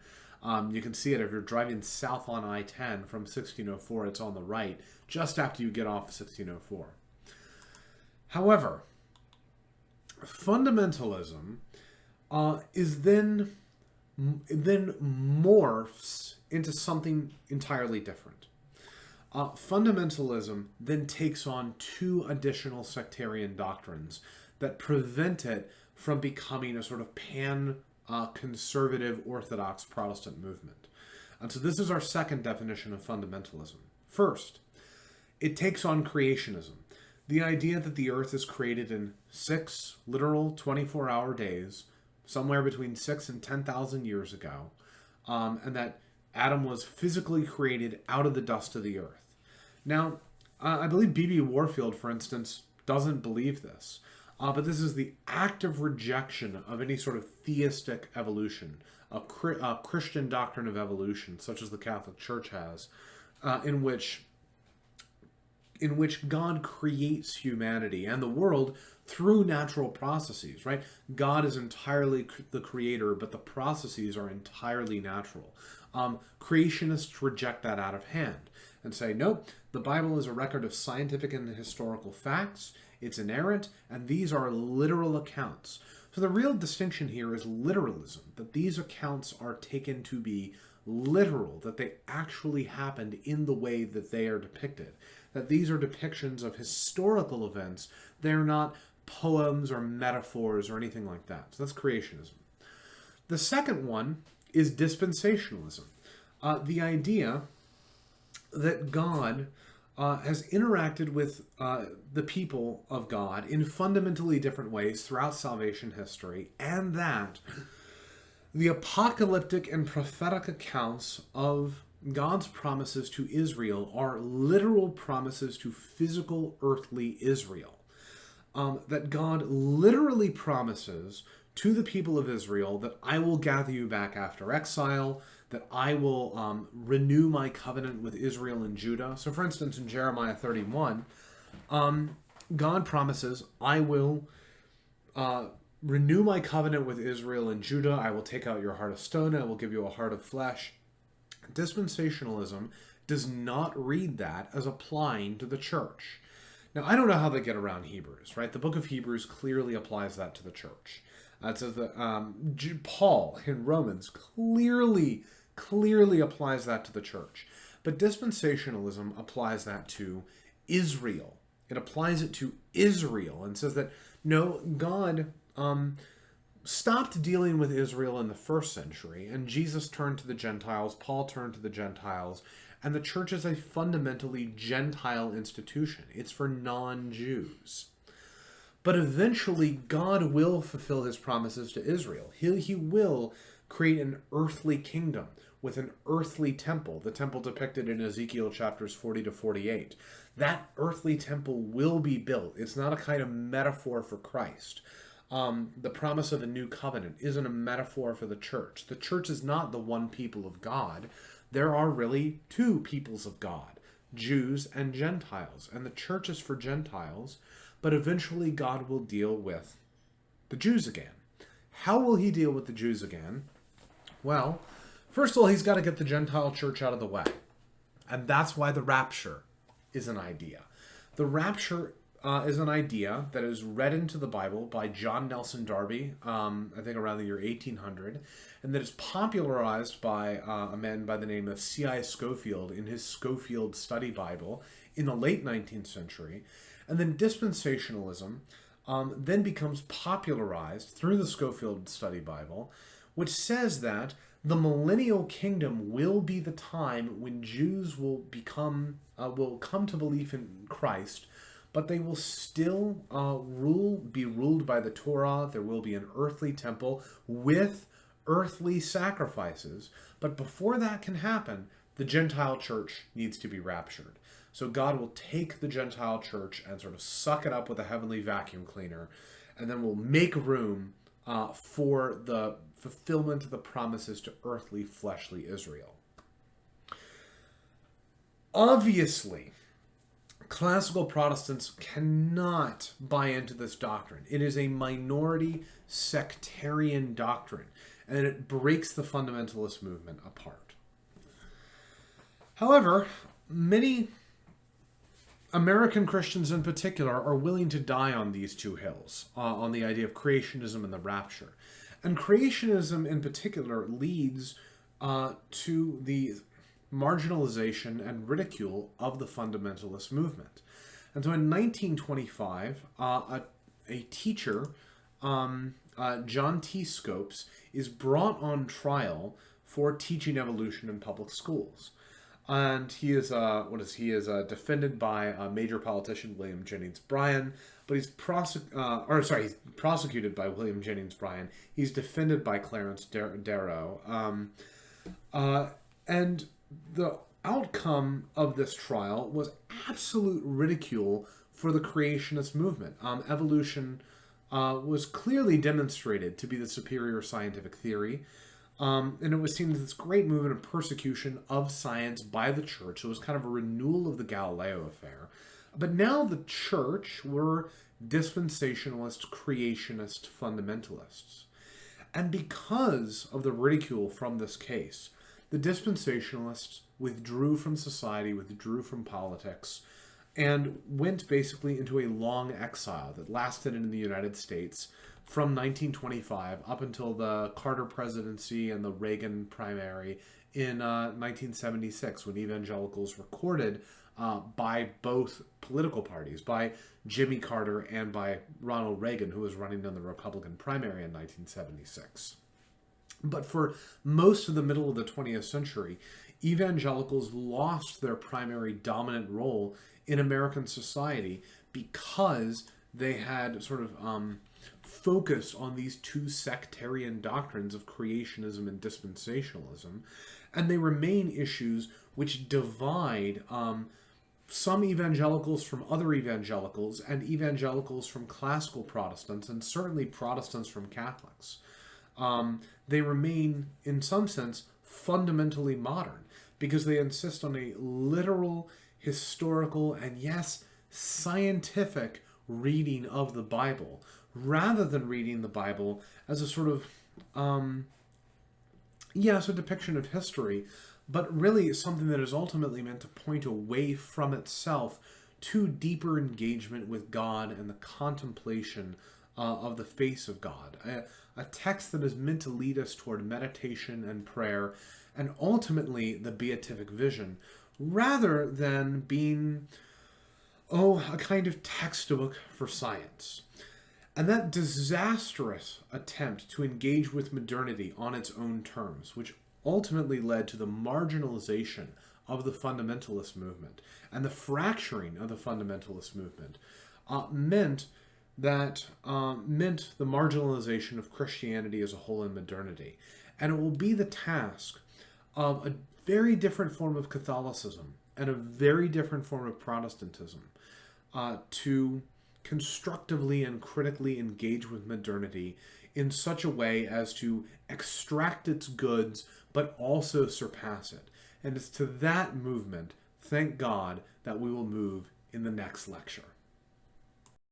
You can see it if you're driving south on I-10 from 1604. It's on the right, just after you get off 1604. However, fundamentalism is then morphs into something entirely different. Fundamentalism then takes on 2 additional sectarian doctrines that prevent it from becoming a sort of conservative Orthodox Protestant movement. And so this is our second definition of fundamentalism. First, it takes on creationism. The idea that the earth is created in 6 literal 24-hour days, somewhere between 6 and 10,000 years ago, and that Adam was physically created out of the dust of the earth. Now, I believe B.B. Warfield, for instance, doesn't believe this. But this is the active rejection of any sort of theistic evolution, a Christian doctrine of evolution, such as the Catholic Church has, in which God creates humanity and the world through natural processes, right? God is entirely the creator, but the processes are entirely natural. Creationists reject that out of hand and say, nope, the Bible is a record of scientific and historical facts. It's inerrant, and these are literal accounts. So the real distinction here is literalism, that these accounts are taken to be literal, that they actually happened in the way that they are depicted, that these are depictions of historical events. They're not poems or metaphors or anything like that. So that's creationism. The second one is dispensationalism. The idea that God has interacted with the people of God in fundamentally different ways throughout salvation history, and that the apocalyptic and prophetic accounts of God's promises to Israel are literal promises to physical earthly Israel. That God literally promises to the people of Israel that I will gather you back after exile, that I will renew my covenant with Israel and Judah. So for instance, in Jeremiah 31, God promises, I will renew my covenant with Israel and Judah. I will take out your heart of stone. I will give you a heart of flesh. Dispensationalism does not read that as applying to the church. Now, I don't know how they get around Hebrews, right? The book of Hebrews clearly applies that to the church. It says that Paul in Romans clearly applies that to the church. But dispensationalism applies that to Israel. It applies it to Israel and says that, no, God stopped dealing with Israel in the first century, and Jesus turned to the Gentiles, Paul turned to the Gentiles, and the church is a fundamentally Gentile institution. It's for non-Jews. But eventually, God will fulfill his promises to Israel. He will create an earthly kingdom with an earthly temple, the temple depicted in Ezekiel chapters 40 to 48. That earthly temple will be built. It's not a kind of metaphor for Christ. The promise of a new covenant isn't a metaphor for the church. The church is not the one people of God. There are really two peoples of God, Jews and Gentiles. And the church is for Gentiles, but eventually God will deal with the Jews again. How will he deal with the Jews again? Well, first of all, he's got to get the Gentile church out of the way. And that's why the rapture is an idea. The rapture is an idea that is read into the Bible by John Nelson Darby, I think around the year 1800, and that is popularized by a man by the name of C.I. Scofield in his Scofield Study Bible in the late 19th century. And then dispensationalism then becomes popularized through the Scofield Study Bible, which says that the millennial kingdom will be the time when Jews will come to belief in Christ, but they will still be ruled by the Torah. There will be an earthly temple with earthly sacrifices. But before that can happen, the Gentile church needs to be raptured. So God will take the Gentile church and sort of suck it up with a heavenly vacuum cleaner, and then will make room for the fulfillment of the promises to earthly, fleshly Israel. Obviously, classical Protestants cannot buy into this doctrine. It is a minority sectarian doctrine, and it breaks the fundamentalist movement apart. However, many American Christians in particular are willing to die on these two hills, on the idea of creationism and the rapture. And creationism in particular leads to the marginalization and ridicule of the fundamentalist movement. And so in 1925, a teacher, John T. Scopes, is brought on trial for teaching evolution in public schools. And he is defended by a major politician, William Jennings Bryan, but he's prosecuted by William Jennings Bryan. He's defended by Clarence Darrow. And the outcome of this trial was absolute ridicule for the creationist movement. Evolution was clearly demonstrated to be the superior scientific theory. And it was seen as this great movement of persecution of science by the church. So it was kind of a renewal of the Galileo affair. But now the church were dispensationalist, creationist fundamentalists. And because of the ridicule from this case, the dispensationalists withdrew from society, withdrew from politics, and went basically into a long exile that lasted in the United States from 1925 up until the Carter presidency and the Reagan primary in 1976, when evangelicals were courted by both political parties, by Jimmy Carter and by Ronald Reagan, who was running in the Republican primary in 1976. But for most of the middle of the 20th century, evangelicals lost their primary dominant role in American society because they had sort of focused on these two sectarian doctrines of creationism and dispensationalism, and they remain issues which divide some evangelicals from other evangelicals, and evangelicals from classical Protestants, and certainly Protestants from Catholics. They remain, in some sense, fundamentally modern because they insist on a literal, historical, and yes, scientific reading of the Bible, rather than reading the Bible as a sort of, yes, a depiction of history, but really something that is ultimately meant to point away from itself to deeper engagement with God and the contemplation of the face of God. A text that is meant to lead us toward meditation and prayer and ultimately the beatific vision, rather than being, a kind of textbook for science. And that disastrous attempt to engage with modernity on its own terms, which ultimately led to the marginalization of the fundamentalist movement and the fracturing of the fundamentalist movement, meant the marginalization of Christianity as a whole in modernity. And it will be the task of a very different form of Catholicism and a very different form of Protestantism to constructively and critically engage with modernity in such a way as to extract its goods but also surpass it. And it's to that movement, thank God, that we will move in the next lecture.